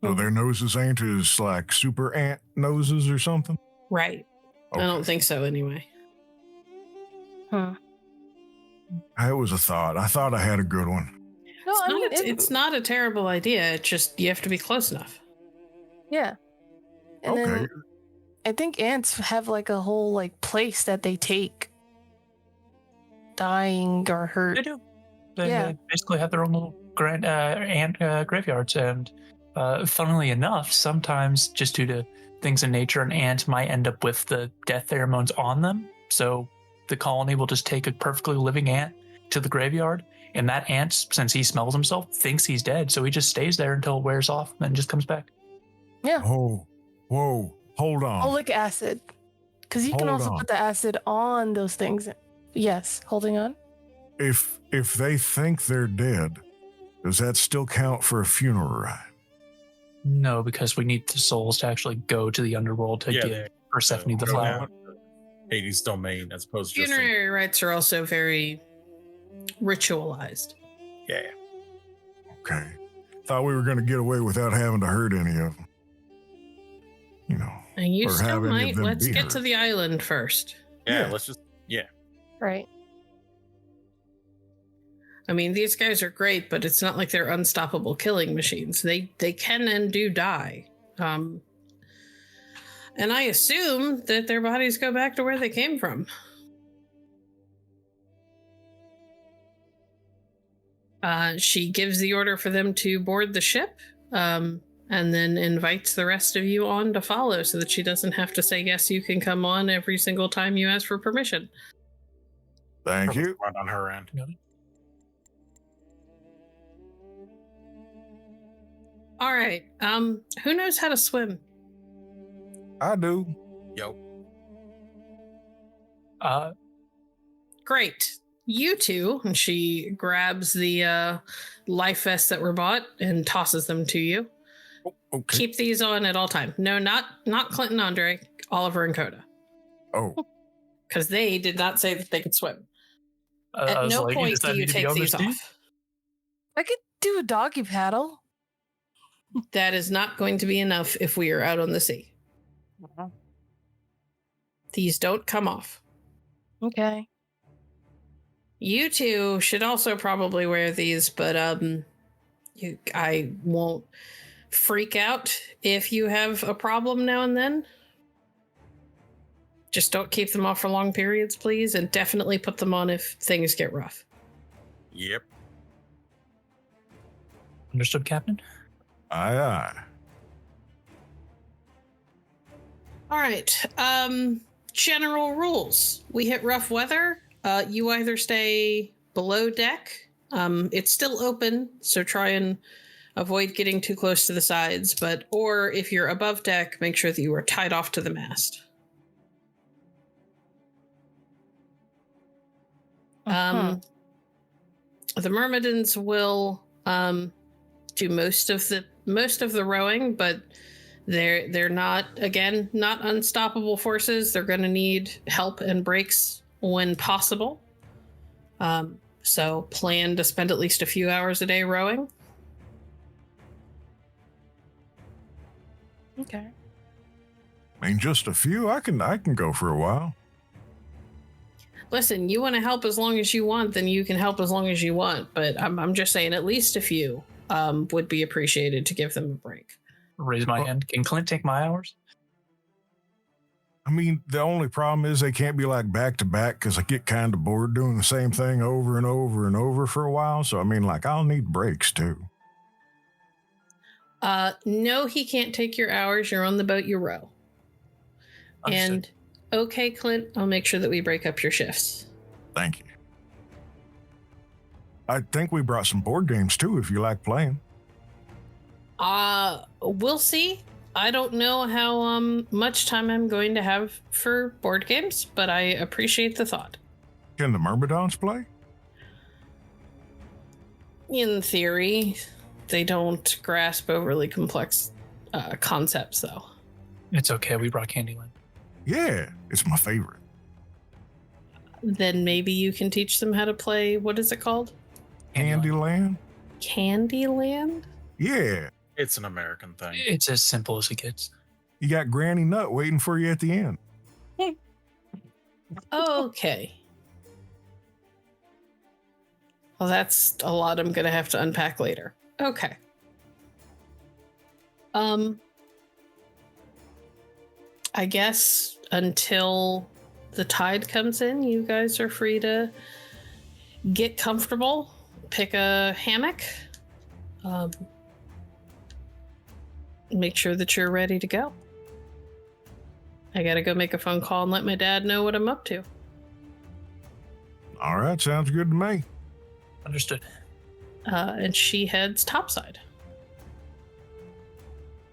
So their noses ain't as like super ant noses or something? Right. I don't think so anyway. Huh. That was a thought. I thought I had a good one. No, It's, I not, mean, it's not a terrible idea. It's just you have to be close enough. yeah. And Okay. then I think ants have like a whole like place that they take dying or hurt. they do. They Yeah. basically have their own little ant graveyards, and funnily enough, sometimes just due to things in nature, an ant might end up with the death pheromones on them. So the colony will just take a perfectly living ant to the graveyard, and that ant, since he smells himself, thinks he's dead, so he just stays there until it wears off and just comes back. Yeah. Oh, whoa, hold on. Folic acid. Because you can Hold also on. put the acid on those things. Yes, holding on. If they think they're dead, does that still count for a funeral rite? No, because we need the souls to actually go to the underworld to give Persephone the go flower. down to Hades' domain as opposed to just Funerary rites are also very ritualized. yeah. Okay. Thought we were going to get away without having to hurt any of them. You know. And you Or still have any of might. them Let's be get to hurt. the island first. Yeah, Yeah. let's just Right. I mean, these guys are great, but it's not like they're unstoppable killing machines. They can and do die. And I assume that their bodies go back to where they came from. She gives the order for them to board the ship, and then invites the rest of you on to follow so that she doesn't have to say, yes, you can come on every single time you ask for permission. Thank you. Right on her end. All right. Who knows how to swim? I do. Yo. Great. You two, and she grabs the life vests that were bought and tosses them to you. Okay. Keep these on at all time. No, not Clint and Andre, Oliver and Coda. Oh, Because they did not say that they could swim. I At was no like, point does that do you need to be take on these this team? off. I could do a doggy paddle. That is not going to be enough if we are out on the sea. These don't come off. Okay. You two should also probably wear these, but I won't freak out if you have a problem now and then. Just don't keep them off for long periods, please, and definitely put them on if things get rough. Yep. Understood, Captain? aye, aye. All right. General rules. We hit rough weather. You either stay below deck. It's still open, so try and avoid getting too close to the sides. Or if you're above deck, make sure that you are tied off to the mast. The Myrmidons will do most of the rowing, but they're not unstoppable forces. They're going to need help and breaks when possible. So plan to spend at least a few hours a day rowing. Okay. I mean, just a few. I can go for a while. Listen, you want to help as long as you want, then you can help as long as you want. But I'm just saying, at least a few would be appreciated to give them a break. Raise my hand. Can Clint take my hours? I mean, the only problem is they can't be like back to back because I get kind of bored doing the same thing over and over and over for a while. So, I mean, like, I'll need breaks too. No, he can't take your hours. You're on the boat, you row. Understood. And okay, Clint, I'll make sure that we break up your shifts. Thank you. I think we brought some board games too if you like playing. We'll see. I don't know how much time I'm going to have for board games, but I appreciate the thought. Can the Myrmidons play? In theory, they don't grasp overly complex concepts, though. It's okay. We brought Candyland. Yeah, it's my favorite. Then maybe you can teach them how to play, what is it called? Candyland? Candyland? Yeah. It's an American thing. It's as simple as it gets. You got Granny Nut waiting for you at the end. Okay. Well, that's a lot I'm going to have to unpack later. Okay. I guess until the tide comes in, you guys are free to get comfortable, pick a hammock, make sure that you're ready to go. I gotta go make a phone call and let my dad know what I'm up to. All right, sounds good to me. Understood. And she heads topside.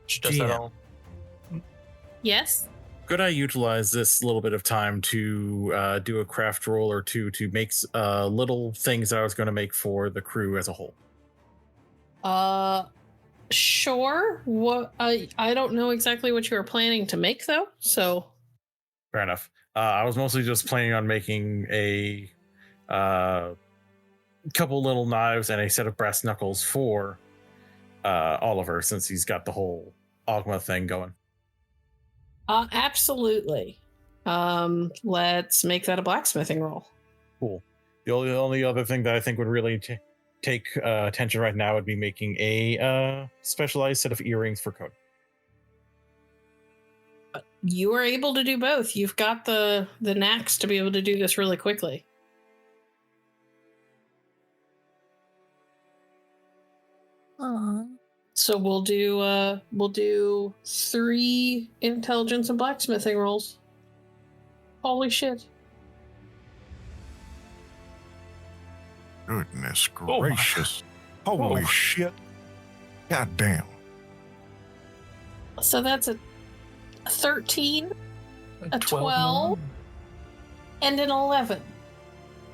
She does that GM. all. Yes? Could I utilize this little bit of time to do a craft roll or two to make little things that I was going to make for the crew as a whole? Sure. What I don't know exactly what you were planning to make though. So Fair enough. I was mostly just planning on making a couple little knives and a set of brass knuckles for Oliver, since he's got the whole Ogma thing going. absolutely. Let's make that a blacksmithing roll. Cool. The only other thing that I think would really take attention right now would be making a specialized set of earrings for Coda. You are able to do both. You've got the knacks to be able to do this really quickly. So we'll do 3 intelligence and blacksmithing rolls. Holy shit. Goodness Oh my. gracious. Holy Whoa. shit. God damn. So that's a 13 A 12? and an 11.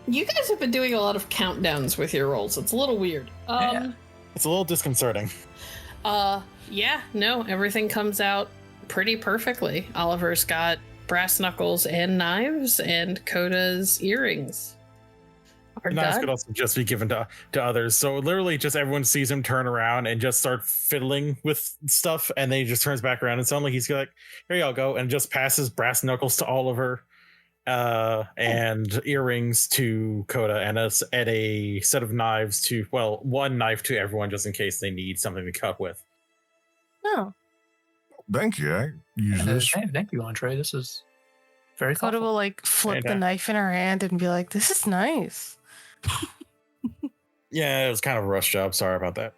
You guys have been doing a lot of countdowns with your rolls. It's a little weird. Yeah. It's a little disconcerting. Yeah, no, everything comes out pretty perfectly. Oliver's got brass knuckles and knives, and Coda's earrings are Knives done. could also just be given to others. So literally just everyone sees him turn around and just start fiddling with stuff, and then he just turns back around and suddenly he's like, here y'all go, and just passes brass knuckles to Oliver, and earrings to Coda, and a set of knives to, well, one knife to everyone just in case they need something to cut with. Oh, Thank you. I use this. Thank you, Andre. This is very Coda thoughtful. will like flip And, the knife in her hand and be like, "This is nice." Yeah, it was kind of a rush job. Sorry about that.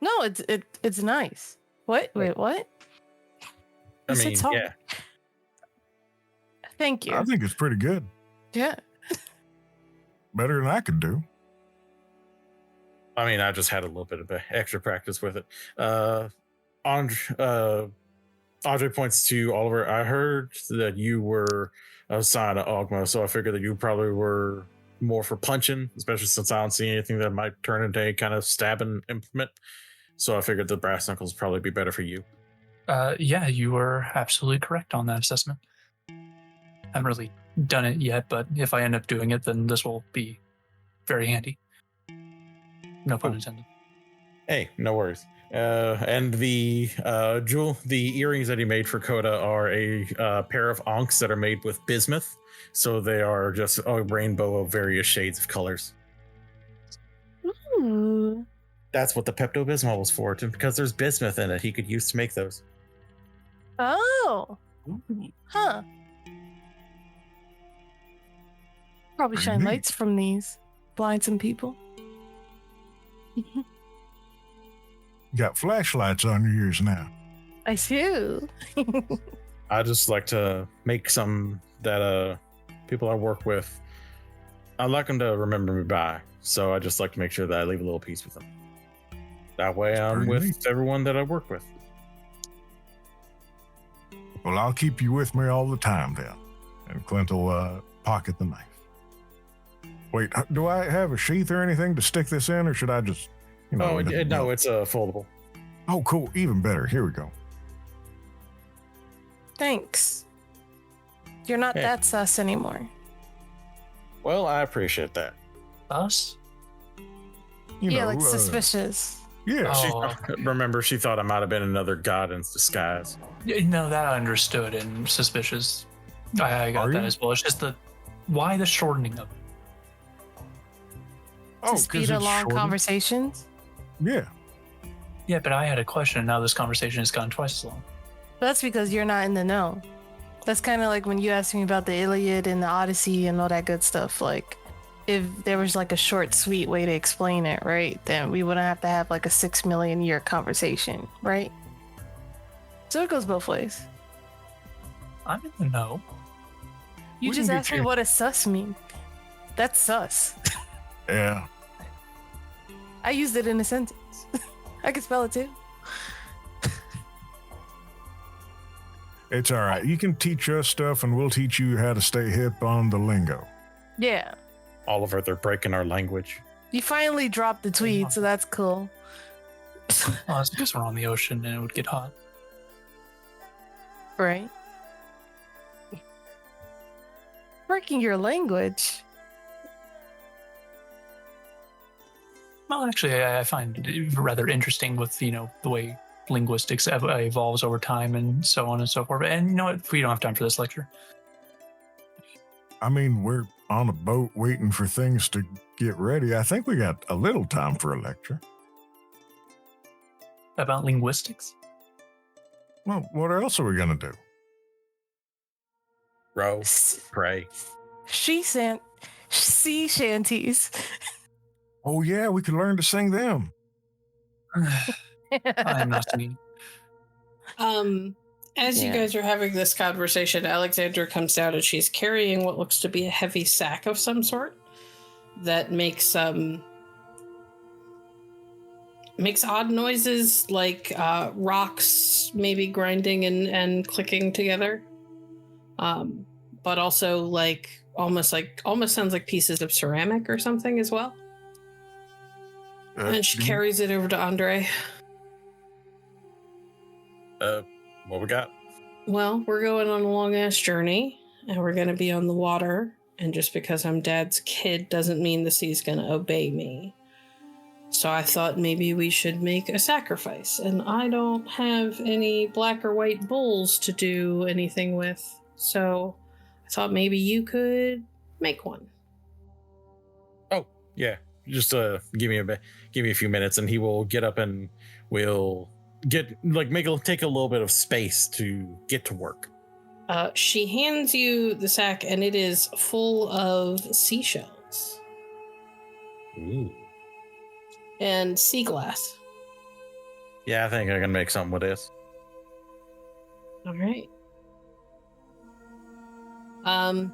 No, it's nice. What? Wait, what? I You said mean, salt. yeah. Thank you. I think it's pretty good. Yeah. Better than I could do. I mean, I just had a little bit of extra practice with it. Andre points to Oliver. I heard that you were assigned to Ogma, so I figured that you probably were more for punching, especially since I don't see anything that might turn into a kind of stabbing implement. So I figured the brass knuckles would probably be better for you. Yeah, you were absolutely correct on that assessment. I haven't really done it yet, but if I end up doing it, then this will be very handy. No pun intended. Hey, no worries. And the the earrings that he made for Coda are a pair of ankhs that are made with bismuth. So they are just a rainbow of various shades of colors. Ooh. That's what the Pepto-Bismol was for, because there's bismuth in it he could use to make those. Oh. Huh. Probably Pretty shine neat. lights from these. Blind some people. Got flashlights on your ears now. I do. I just like to make some that people I work with, I like them to remember me by. So I just like to make sure that I leave a little piece with them. That way I'm Pretty with neat. everyone that I work with. Well, I'll keep you with me all the time then. And Clint will pocket the knife. Wait, do I have a sheath or anything to stick this in, or should I just, No, it's foldable. Oh, cool. Even better. Here we go. Thanks. You're not Yeah. that sus anymore. Well, I appreciate that. Us? Yeah, like suspicious. Yeah. Oh. Remember, she thought I might have been another god in disguise. No, that I understood, and suspicious. I got Are that you? as well. It's just why the shortening of it? Oh, To 'cause speed it's along shorter? conversations. Yeah. Yeah, but I had a question, and now this conversation has gone twice as long. That's because you're not in the know. That's kind of like when you asked me about the Iliad and the Odyssey and all that good stuff. Like, if there was like a short, sweet way to explain it, right? Then we wouldn't have to have like a 6 million year conversation, right? So it goes both ways. I'm in the know. You We just can get asked me you- what does sus mean. That's sus. Yeah. I used it in a sentence. I can spell it too. It's all right. You can teach us stuff, and we'll teach you how to stay hip on the lingo. Yeah. Oliver, they're breaking our language. You finally dropped the tweet, so that's cool. Oh, it's because we're on the ocean and it would get hot. Right? Breaking your language. Well, actually, I find it rather interesting with, the way linguistics evolves over time and so on and so forth. And you know what? We don't have time for this lecture. I mean, we're on a boat waiting for things to get ready. I think we got a little time for a lecture. About linguistics? Well, what else are we going to do? Row, S- pray. sea shanties. Oh, yeah, we could learn to sing them. I'm not me. As you Yeah. guys are having this conversation, Alexandra comes down and she's carrying what looks to be a heavy sack of some sort that makes odd noises, like rocks maybe grinding and clicking together. But also almost sounds like pieces of ceramic or something as well. And she carries it over to Andre. What we got? Well, we're going on a long ass journey and we're going to be on the water. And just because I'm dad's kid doesn't mean the sea's going to obey me. So I thought maybe we should make a sacrifice. And I don't have any black or white bulls to do anything with. So I thought maybe you could make one. Oh, yeah. Just give me a few minutes and he will get up and we'll take a little bit of space to get to work. She hands you the sack and it is full of seashells. Ooh. And sea glass. Yeah, I think I can make something with this. All right. I'm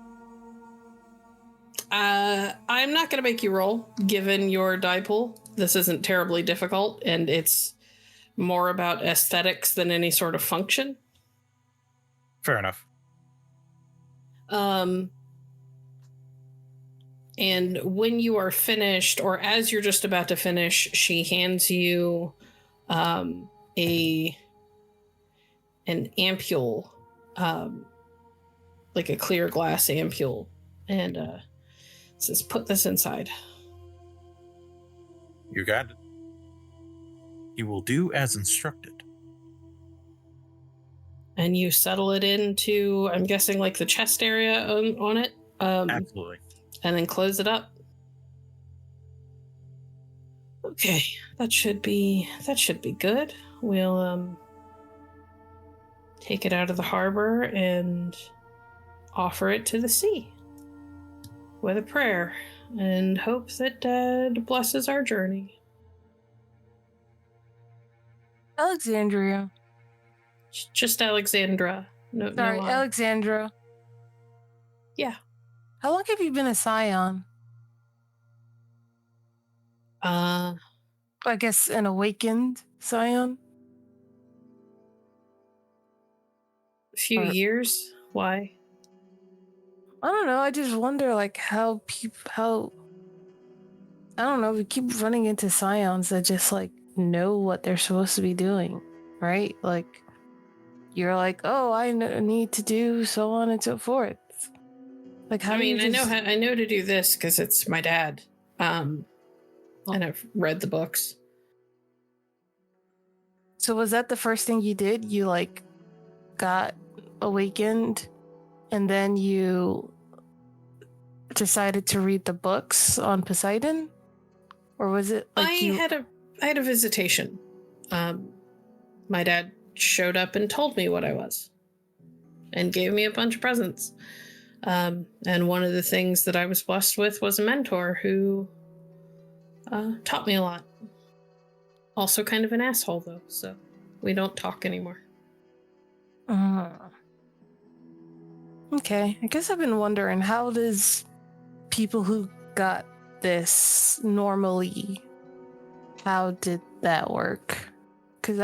not going to make you roll, given your die pool. This isn't terribly difficult, and it's more about aesthetics than any sort of function. Fair enough. And when you are finished, or as you're just about to finish, she hands you an ampule, like a clear glass ampule, and says, "Put this inside." You got it. He will do as instructed. And you settle it into, I'm guessing, like the chest area on it. Absolutely. And then close it up. Okay, that should be good. We'll take it out of the harbor and offer it to the sea with a prayer and hope that Dad blesses our journey. Alexandria. Just Alexandra. No, Sorry, no, Alexandra. Yeah. How long have you been a scion? I guess an awakened scion. A few years. Why? I don't know. I just wonder, like, how I don't know. We keep running into scions that just like know what they're supposed to be doing, right? Like, you're like, oh, I need to do so on and so forth. Like, how? I know to do this because it's my dad. And I've read the books. So was that the first thing you did? You like got awakened and then you decided to read the books on Poseidon? Or was it like I had a visitation. My dad showed up and told me what I was and gave me a bunch of presents. And one of the things that I was blessed with was a mentor who taught me a lot. Also kind of an asshole, though, so we don't talk anymore. Okay, I guess I've been wondering, how does people who got this normally, how did that work? Because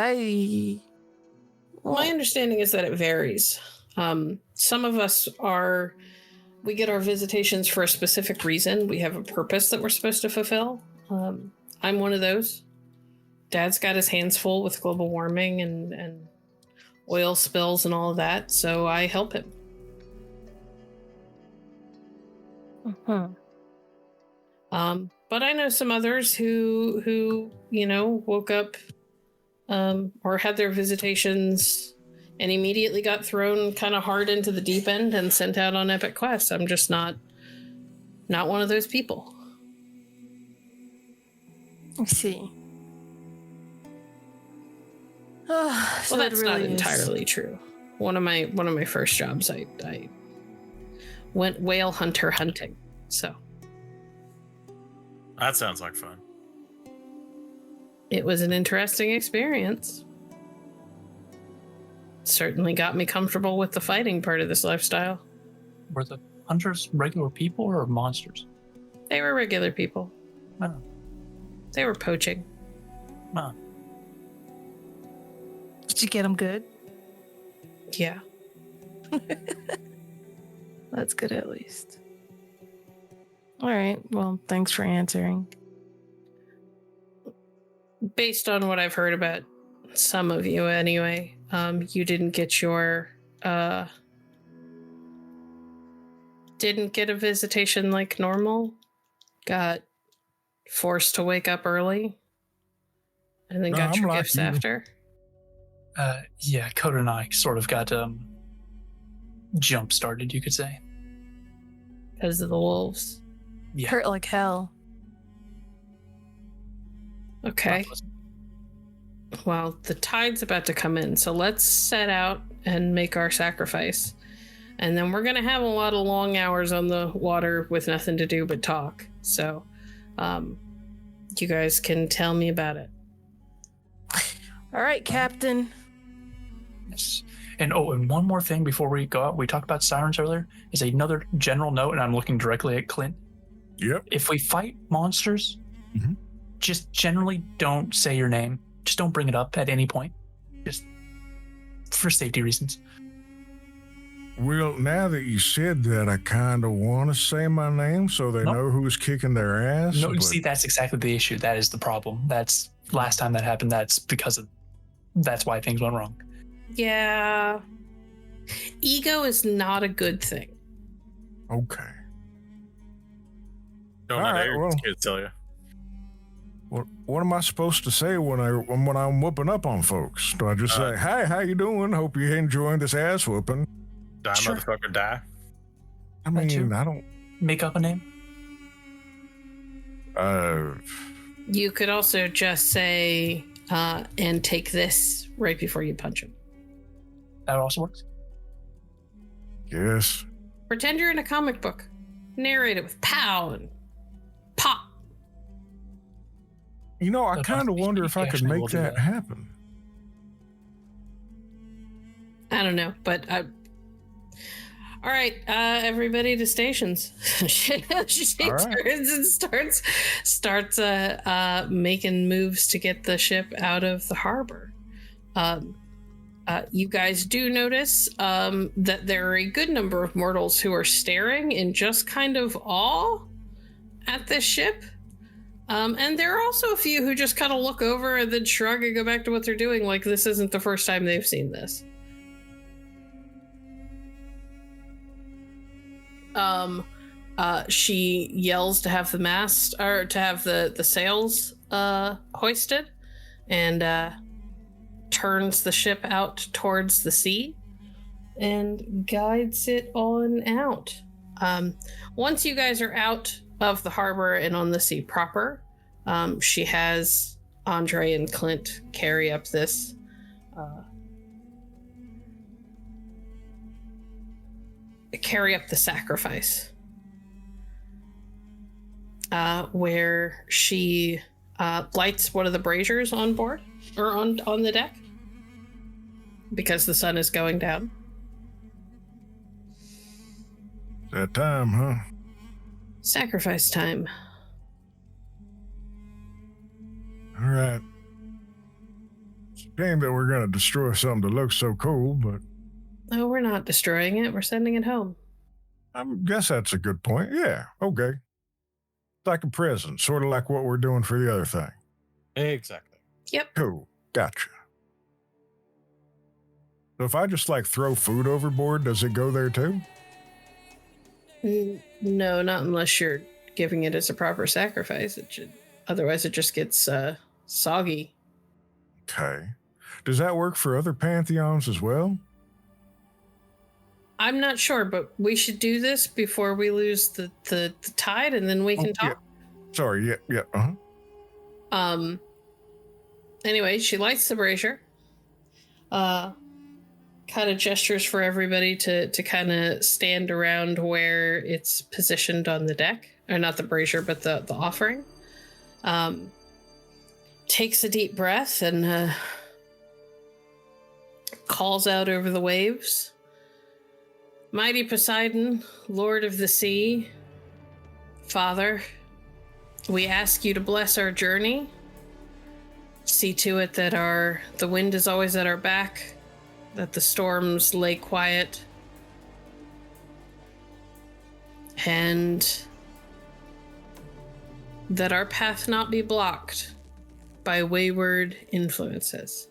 My understanding is that it varies. Some of us we get our visitations for a specific reason. We have a purpose that we're supposed to fulfill. I'm one of those. Dad's got his hands full with global warming and oil spills and all of that, so I help him. But I know some others who woke up or had their visitations and immediately got thrown kind of hard into the deep end and sent out on epic quests. I'm just not one of those people. I see. Well, that's not entirely true. One of my first jobs, I went whale hunter hunting. So that sounds like fun. It was an interesting experience. Certainly got me comfortable with the fighting part of this lifestyle. Were the hunters regular people or monsters? They were regular people. Oh. They were poaching. Oh. Did you get them good? Yeah. That's good at least. All right. Well, thanks for answering. Based on what I've heard about some of you anyway, you didn't get your didn't get a visitation like normal. Got forced to wake up early. And then No, got I'm your like gifts you. after. Yeah, Coda and I sort of got jump started, you could say. Because of the wolves. Yeah. Hurt like hell. Okay. Not pleasant. Well, the tide's about to come in, so let's set out and make our sacrifice. And then we're going to have a lot of long hours on the water with nothing to do but talk. So, you guys can tell me about it. All right, Captain. Yes. And and one more thing before we go out, we talked about sirens earlier, is another general note, and I'm looking directly at Clint. Yep. If we fight monsters, Mhm. just generally don't say your name. Just don't bring it up at any point. Just for safety reasons. Well, now that you said that, I kind of want to say my name so they Nope. know who's kicking their ass. No, but- see, that's exactly the issue. That is the problem. That's last time that happened. That's why things went wrong. Yeah. Ego is not a good thing. Okay. Don't All let right, arrogance well. kids tell you. What am I supposed to say when I'm whooping up on folks? Do I just say, "Hey, how you doing? Hope you're enjoying this ass whooping"? Die, Sure. motherfucker, die. I That too. mean, I don't. Make up a name. You could also just say, and take this right before you punch him. That also works. Yes. Pretend you're in a comic book. Narrate it with pow and pop. You know, I That kind of must be wonder if I could actually will make do that that. happen. I don't know, but all right, everybody to stations. she All right. turns and starts making moves to get the ship out of the harbor. You guys do notice that there are a good number of mortals who are staring in just kind of awe at this ship. And there are also a few who just kind of look over and then shrug and go back to what they're doing, like this isn't the first time they've seen this. She yells to have the mast, or to have the sails hoisted, and turns the ship out towards the sea and guides it on out. Once you guys are out of the harbor and on the sea proper, she has Andre and Clint carry up this the sacrifice, where she lights one of the braziers on board or on the deck because the sun is going down. That time, huh? Sacrifice time. All right. It's a shame that we're gonna destroy something that looks so cool, but Oh, we're not destroying it. We're sending it home. I guess that's a good point. Yeah. Okay. Like a present, sort of like what we're doing for the other thing. Exactly. Yep. Cool. Gotcha. So if I just like throw food overboard, does it go there too? No, not unless you're giving it as a proper sacrifice. Otherwise, it just gets soggy. Okay. Does that work for other pantheons as well? I'm not sure, but we should do this before we lose the tide, and then we can Oh, yeah. talk. Sorry. Yeah. Uh-huh. Anyway, she lights the brazier. Kind of gestures for everybody to kind of stand around where it's positioned on the deck, or not the brazier, but the offering. takes a deep breath and calls out over the waves. Mighty Poseidon, Lord of the Sea, Father, we ask you to bless our journey. See to it that the wind is always at our back, that the storms lay quiet, and that our path not be blocked by wayward influences.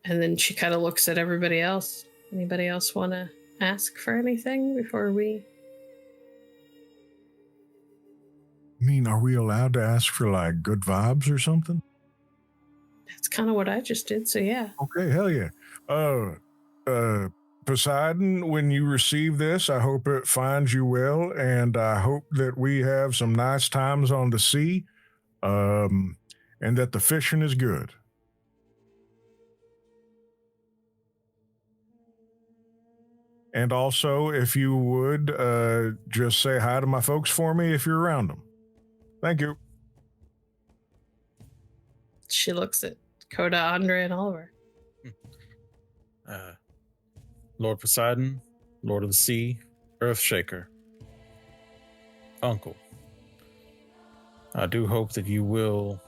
And then she kind of looks at everybody else. Anybody else want to ask for anything before we... I mean, are we allowed to ask for like good vibes or something? That's kind of what I just did, so yeah. Okay, hell yeah. Poseidon, when you receive this, I hope it finds you well, and I hope that we have some nice times on the sea, and that the fishing is good. And also, if you would, just say hi to my folks for me if you're around them. Thank you. She looks at Coda, Andre, and Oliver. Lord Poseidon, Lord of the Sea, Earthshaker, Uncle, I do hope that you will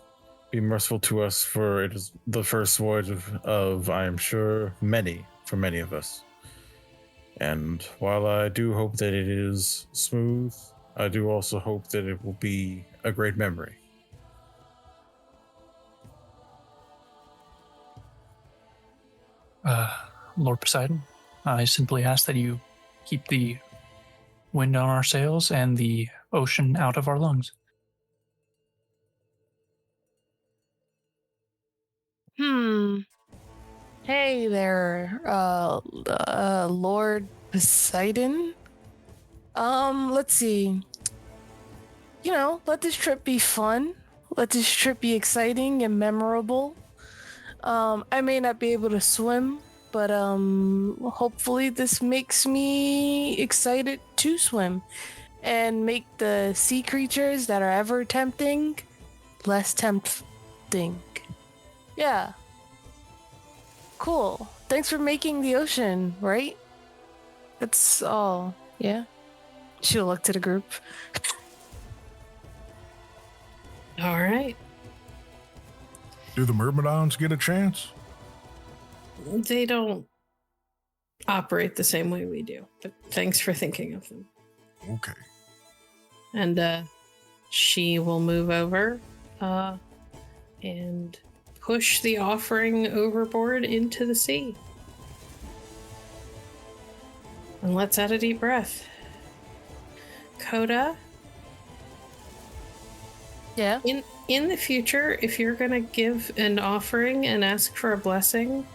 be merciful to us, for it is the first voyage of I am sure, for many of us. And while I do hope that it is smooth, I do also hope that it will be a great memory. Lord Poseidon, I simply ask that you keep the wind on our sails and the ocean out of our lungs. Hey there, Lord Poseidon. Let's see. Let this trip be fun. Let this trip be exciting and memorable. I may not be able to swim, but hopefully this makes me excited to swim and make the sea creatures that are ever tempting less tempting. Yeah. Cool. Thanks for making the ocean, right? That's all. Yeah. She'll look to the group. All right. Do the Myrmidons get a chance? They don't operate the same way we do, but thanks for thinking of them. Okay. And she will move over and push the offering overboard into the sea. And let's add a deep breath. Coda? Yeah? In the future, if you're going to give an offering and ask for a blessing,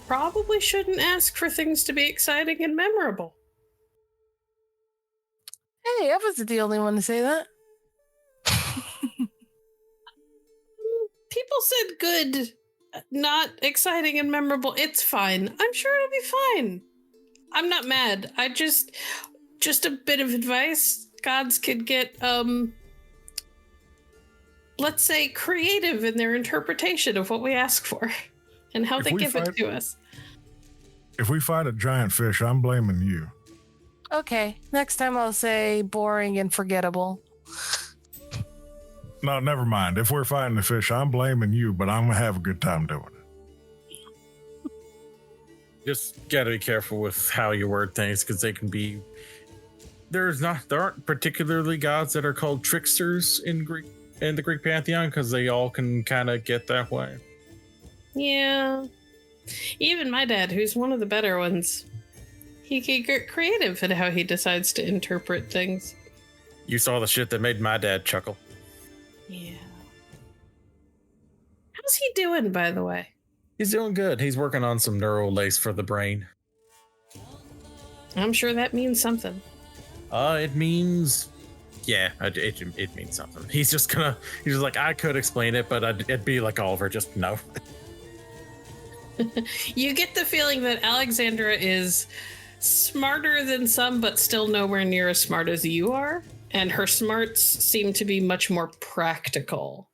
probably shouldn't ask for things to be exciting and memorable. Hey, I wasn't the only one to say that. People said good, not exciting and memorable. It's fine. I'm sure it'll be fine. I'm not mad. I just a bit of advice. Gods could get, let's say, creative in their interpretation of what we ask for and how they give it to us. If we fight a giant fish, I'm blaming you. Okay, next time I'll say boring and forgettable. No, never mind. If we're fighting the fish, I'm blaming you, but I'm going to have a good time doing it. Just gotta be careful with how you word things, because they can be... There aren't particularly gods that are called tricksters in the Greek pantheon, because they all can kind of get that way. Yeah. Even my dad, who's one of the better ones, he can get creative in how he decides to interpret things. You saw the shit that made my dad chuckle. Yeah. How's he doing, by the way? He's doing good. He's working on some neural lace for the brain. I'm sure that means something. It means... Yeah, it means something. He's just like, I could explain it, but it'd be like Oliver, just no. You get the feeling that Alexandra is smarter than some, but still nowhere near as smart as you are. And her smarts seem to be much more practical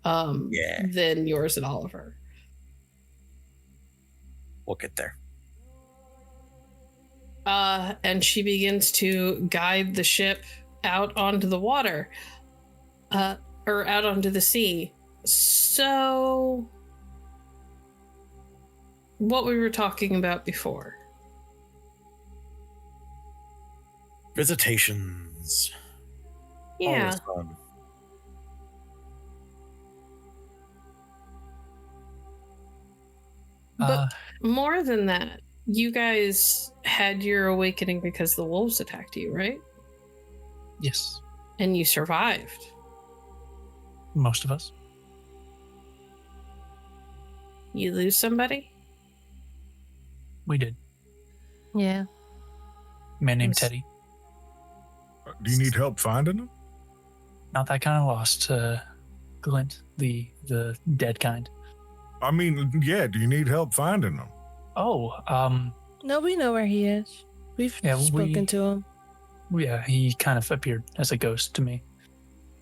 than yours and Oliver. We'll get there. And she begins to guide the ship out onto the water, or out onto the sea. So, what we were talking about before. Visitations. Yeah. Always fun. But more than that, you guys had your awakening because the wolves attacked you, right? Yes, And you survived. most of us. You lose somebody? We did. Yeah. A man named Yes. Teddy. Do you need help finding them? Not that kind of lost. Clint, the dead kind. I mean, yeah, do you need help finding them? Oh, No, we know where he is. We've Yeah, spoken to him. yeah, he kind of appeared as a ghost to me.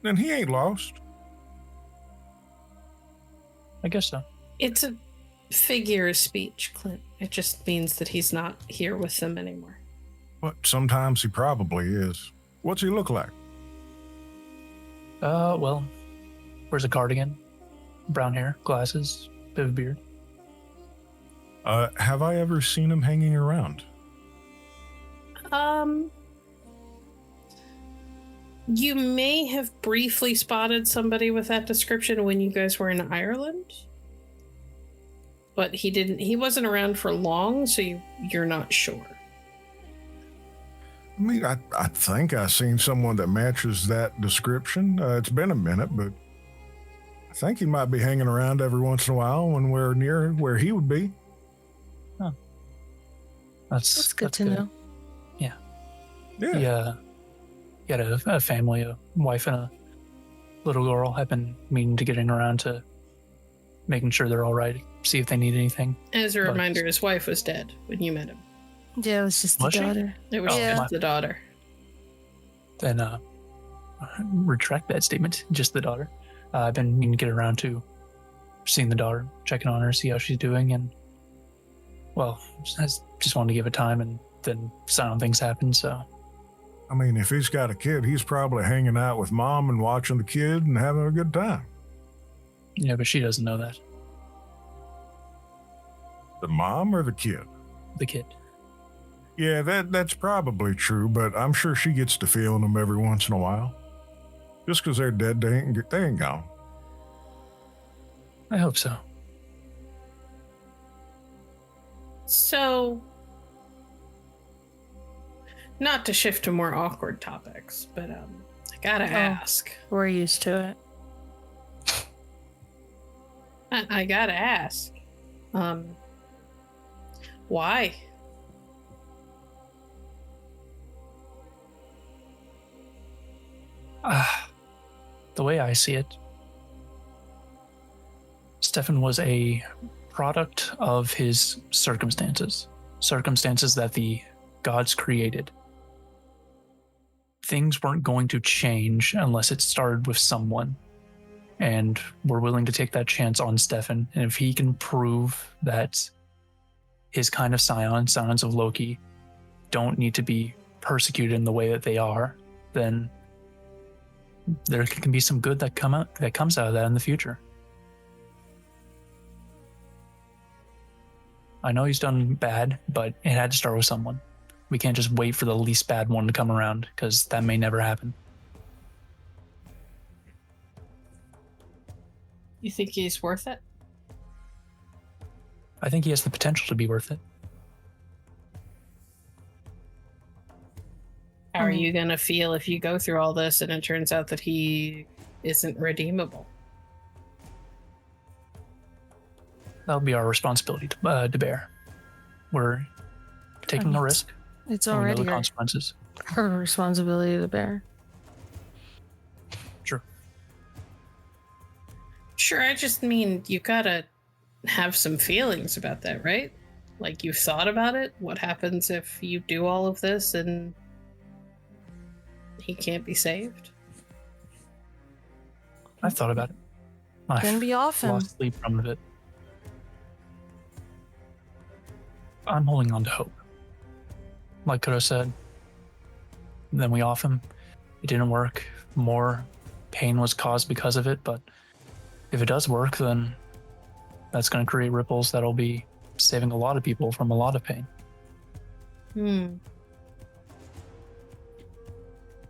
Then he ain't lost. I guess so. It's a figure of speech, Clint. It just means that he's not here with them anymore. But sometimes he probably is. What's he look like? Well, wears a cardigan, brown hair, glasses, bit of a beard. Have I ever seen him hanging around? You may have briefly spotted somebody with that description when you guys were in Ireland. But he wasn't around for long, so you're not sure. I mean, I think I seen someone that matches that description. It's been a minute, but I think he might be hanging around every once in a while when we're near where he would be. That's good to know. Yeah. He had a family, a wife and a little girl. I've been meaning to getting around to making sure they're all right, see if they need anything. As a But- reminder, his wife was dead when you met him. Yeah, it was just the Was she? daughter. It was Oh, just my- the daughter. Then retract that statement, just the daughter. I've been meaning to get around to seeing the daughter, checking on her, see how she's doing, and well, I just wanted to give it time, and then silent things happen. So I mean, if he's got a kid, he's probably hanging out with mom and watching the kid and having a good time. yeah, but she doesn't know that. The mom or the kid? The kid. Yeah, that's probably true, but I'm sure she gets to feeling them every once in a while. Just because they're dead, they ain't gone. I hope so. So, not to shift to more awkward topics, but I gotta ask. We're used to it. I gotta ask. Why? The way I see it, Stefan was a product of his circumstances that the gods created. Things weren't going to change unless it started with someone. And we're willing to take that chance on Stefan. And if he can prove that his kind of scions of Loki, don't need to be persecuted in the way that they are, then there can be some good that comes out of that in the future. I know he's done bad, but it had to start with someone. We can't just wait for the least bad one to come around, because that may never happen. You think he's worth it? I think he has the potential to be worth it. How are you gonna feel if you go through all this and it turns out that he isn't redeemable? That'll be our responsibility to bear. We're taking the risk. It's And we know already the consequences. her responsibility to bear. True. Sure, I just mean you gotta have some feelings about that, right? Like you've thought about it. What happens if you do all of this and he can't be saved? I've thought about it. Can be off him. Lost sleep from it. I'm holding on to hope. Like Coda said, then we off him. It didn't work. More pain was caused because of it, but if it does work, then that's going to create ripples that'll be saving a lot of people from a lot of pain.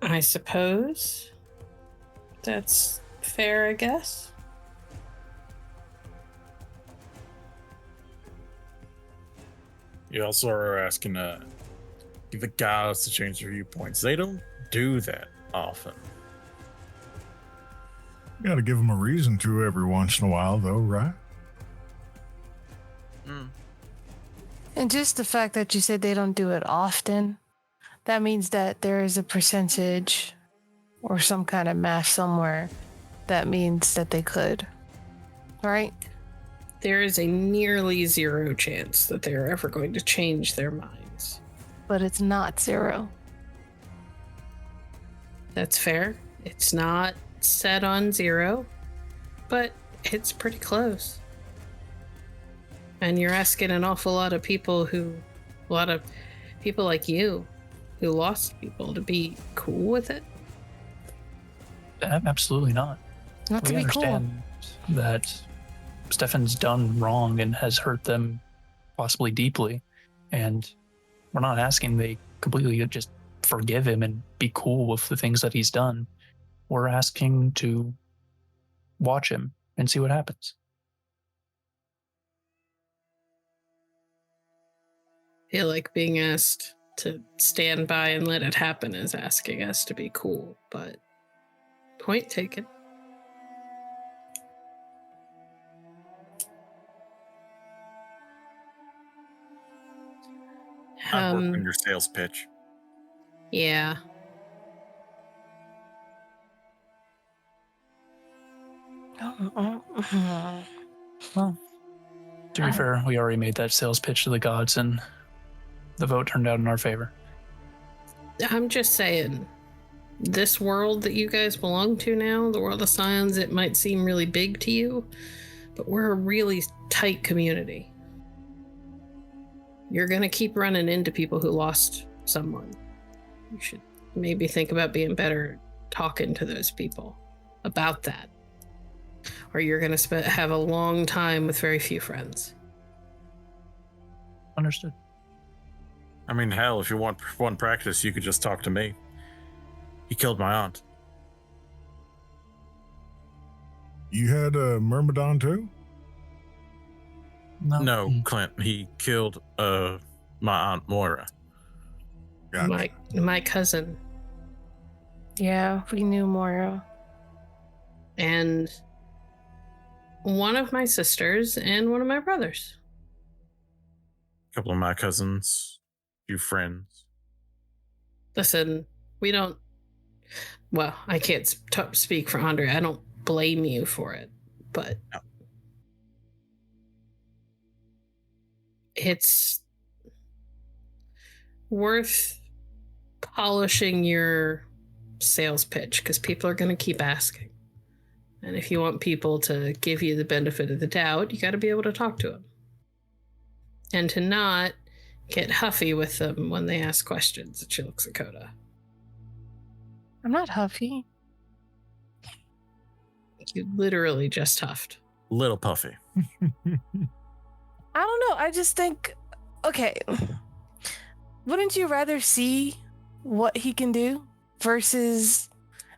I suppose that's fair, I guess. You also are asking the gods to change their viewpoints. They don't do that often. You got to give them a reason to every once in a while, though, right? And just the fact that you said they don't do it often, that means that there is a percentage or some kind of math somewhere that means that they could. Right? There is a nearly 0 chance that they are ever going to change their minds. But it's not 0. That's fair. It's not set on 0, but it's pretty close. And you're asking an awful lot of people like you, who lost people, to be cool with it. Absolutely not. Not to We be cool. understand that Stefan's done wrong and has hurt them possibly deeply, and we're not asking they completely just forgive him and be cool with the things that he's done. We're asking to watch him and see what happens. I feel like being asked to stand by and let it happen is asking us to be cool, but point taken. I'm working your sales pitch. Yeah. Well, to be fair, we already made that sales pitch to the gods, and the vote turned out in our favor. I'm just saying, this world that you guys belong to now, the world of Scions, it might seem really big to you, but we're a really tight community. You're gonna keep running into people who lost someone. You should maybe think about being better talking to those people about that. Or you're gonna have a long time with very few friends. Understood. I mean, hell, if you want one practice, you could just talk to me. He killed my aunt. You had a Myrmidon too? No, Clint. He killed my aunt Moira. Gotcha. My cousin. Yeah, we knew Moira. And one of my sisters and one of my brothers. A couple of my cousins, few friends. Listen, we don't. Well, I can't speak for Andre. I don't blame you for it, but No. It's worth polishing your sales pitch because people are going to keep asking. And if you want people to give you the benefit of the doubt, you got to be able to talk to them. And to not get huffy with them when they ask questions. And she looks at Coda. I'm not huffy. You literally just huffed. Little puffy. I don't know. I just think, okay, wouldn't you rather see what he can do versus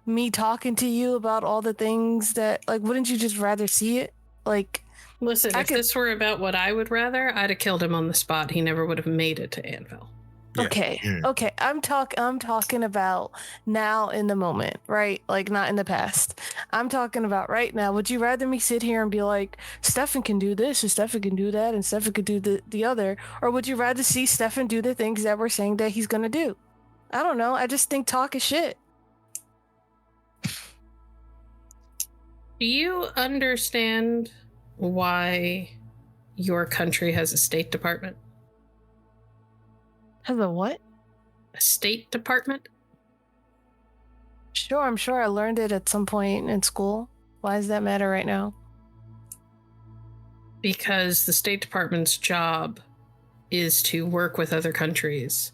me talking to you about all the things that, like, wouldn't you just rather see it? Like, Listen, if this were about what I would rather, I'd have killed him on the spot. He never would have made it to Anvil. Yeah. Okay. Yeah. Okay. I'm talking about now in the moment, right? Like not in the past. I'm talking about right now. Would you rather me sit here and be like, Stefan can do this and Stefan can do that and Stefan could do the other? Or would you rather see Stefan do the things that we're saying that he's going to do? I don't know. I just think talk is shit. Do you understand why your country has a State Department? Has a what? A State Department? Sure, I'm sure I learned it at some point in school. Why does that matter right now? Because the State Department's job is to work with other countries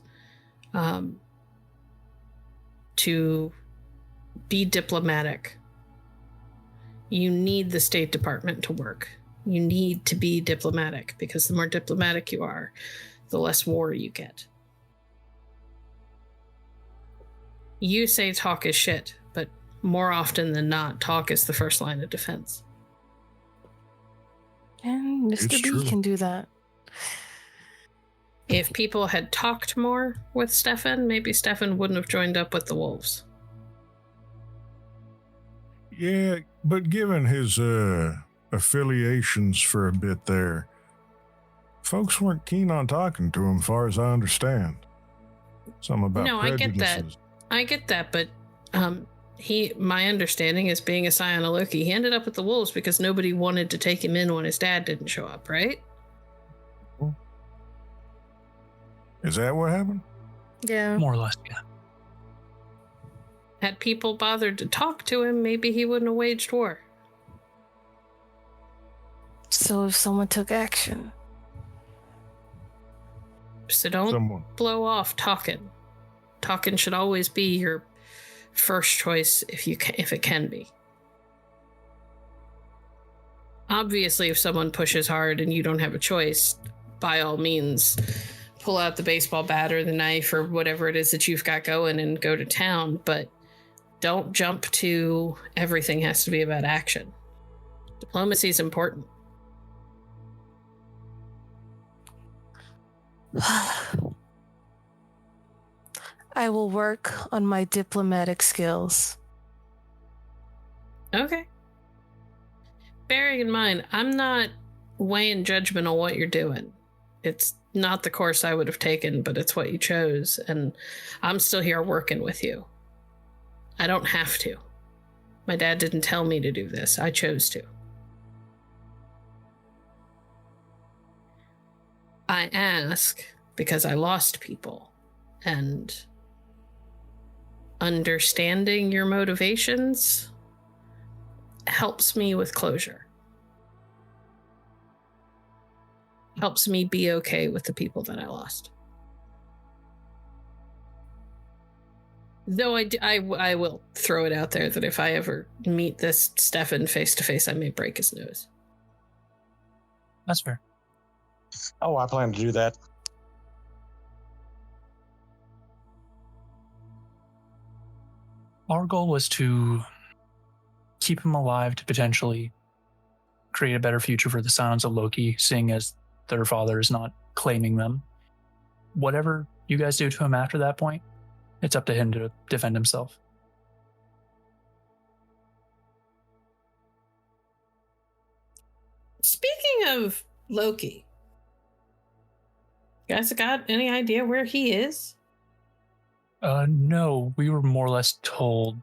to be diplomatic. You need the State Department to work. You need to be diplomatic, because the more diplomatic you are, the less war you get. You say talk is shit, but more often than not, talk is the first line of defense. And Mr. It's B true. can do that. If people had talked more with Stefan, maybe Stefan wouldn't have joined up with the wolves. Yeah, but given his affiliations for a bit there, folks weren't keen on talking to him, far as I understand. Something about No, I get that. prejudices. I get that, but my understanding is, being a scion of Loki, he ended up with the wolves because nobody wanted to take him in when his dad didn't show up, right? Is that what happened? Yeah. More or less, yeah. Had people bothered to talk to him, maybe he wouldn't have waged war. So if someone took action. So don't Someone. blow off talking. Talking should always be your first choice if it can be. Obviously, if someone pushes hard and you don't have a choice, by all means, pull out the baseball bat or the knife or whatever it is that you've got going and go to town, but don't jump to everything has to be about action. Diplomacy is important. I will work on my diplomatic skills. Okay. Bearing in mind, I'm not weighing judgment on what you're doing. It's not the course I would have taken, but it's what you chose, and I'm still here working with you. I don't have to. My dad didn't tell me to do this. I chose to. I ask because I lost people, and understanding your motivations helps me with closure. Helps me be okay with the people that I lost. Though I will throw it out there that if I ever meet this Stefan face to face, I may break his nose. That's fair. Oh, I plan to do that. Our goal was to keep him alive to potentially create a better future for the Scions of Loki, seeing as their father is not claiming them. Whatever you guys do to him after that point, it's up to him to defend himself. Speaking of Loki, you guys got any idea where he is? No, we were more or less told,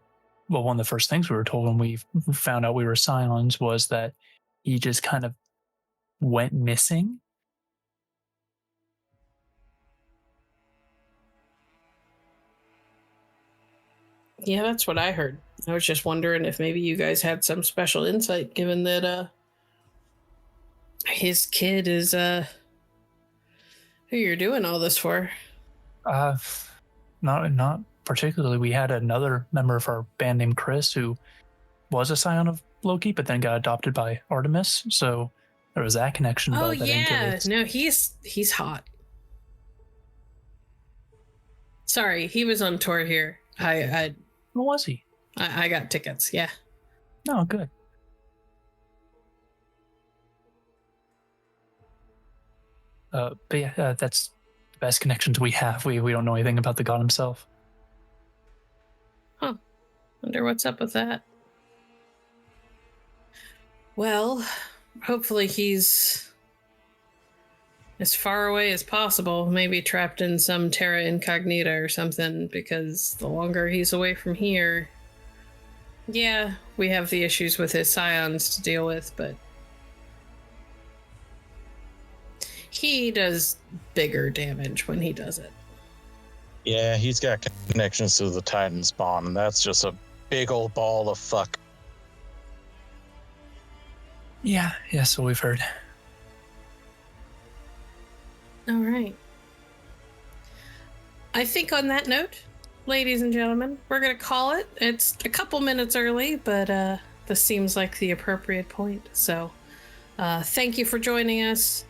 well, one of the first things we were told when we found out we were Scions was that he just kind of went missing. Yeah, that's what I heard. I was just wondering if maybe you guys had some special insight, given that his kid is who you're doing all this for. Not particularly. We had another member of our band named Chris who was a scion of Loki, but then got adopted by Artemis. So there was that connection. Oh but that yeah, no, he's hot. Sorry, he was on tour here. What was he? I got tickets. Yeah. No, good. But yeah, that's the best connections we have. We don't know anything about the god himself. Huh. Wonder what's up with that. Well, hopefully he's as far away as possible, maybe trapped in some terra incognita or something, because the longer he's away from here, yeah, we have the issues with his scions to deal with, but he does bigger damage when he does it. Yeah, he's got connections to the Titan spawn, and that's just a big old ball of fuck. Yeah, so we've heard. All right. I think on that note, ladies and gentlemen, we're going to call it. It's a couple minutes early, but this seems like the appropriate point. So thank you for joining us.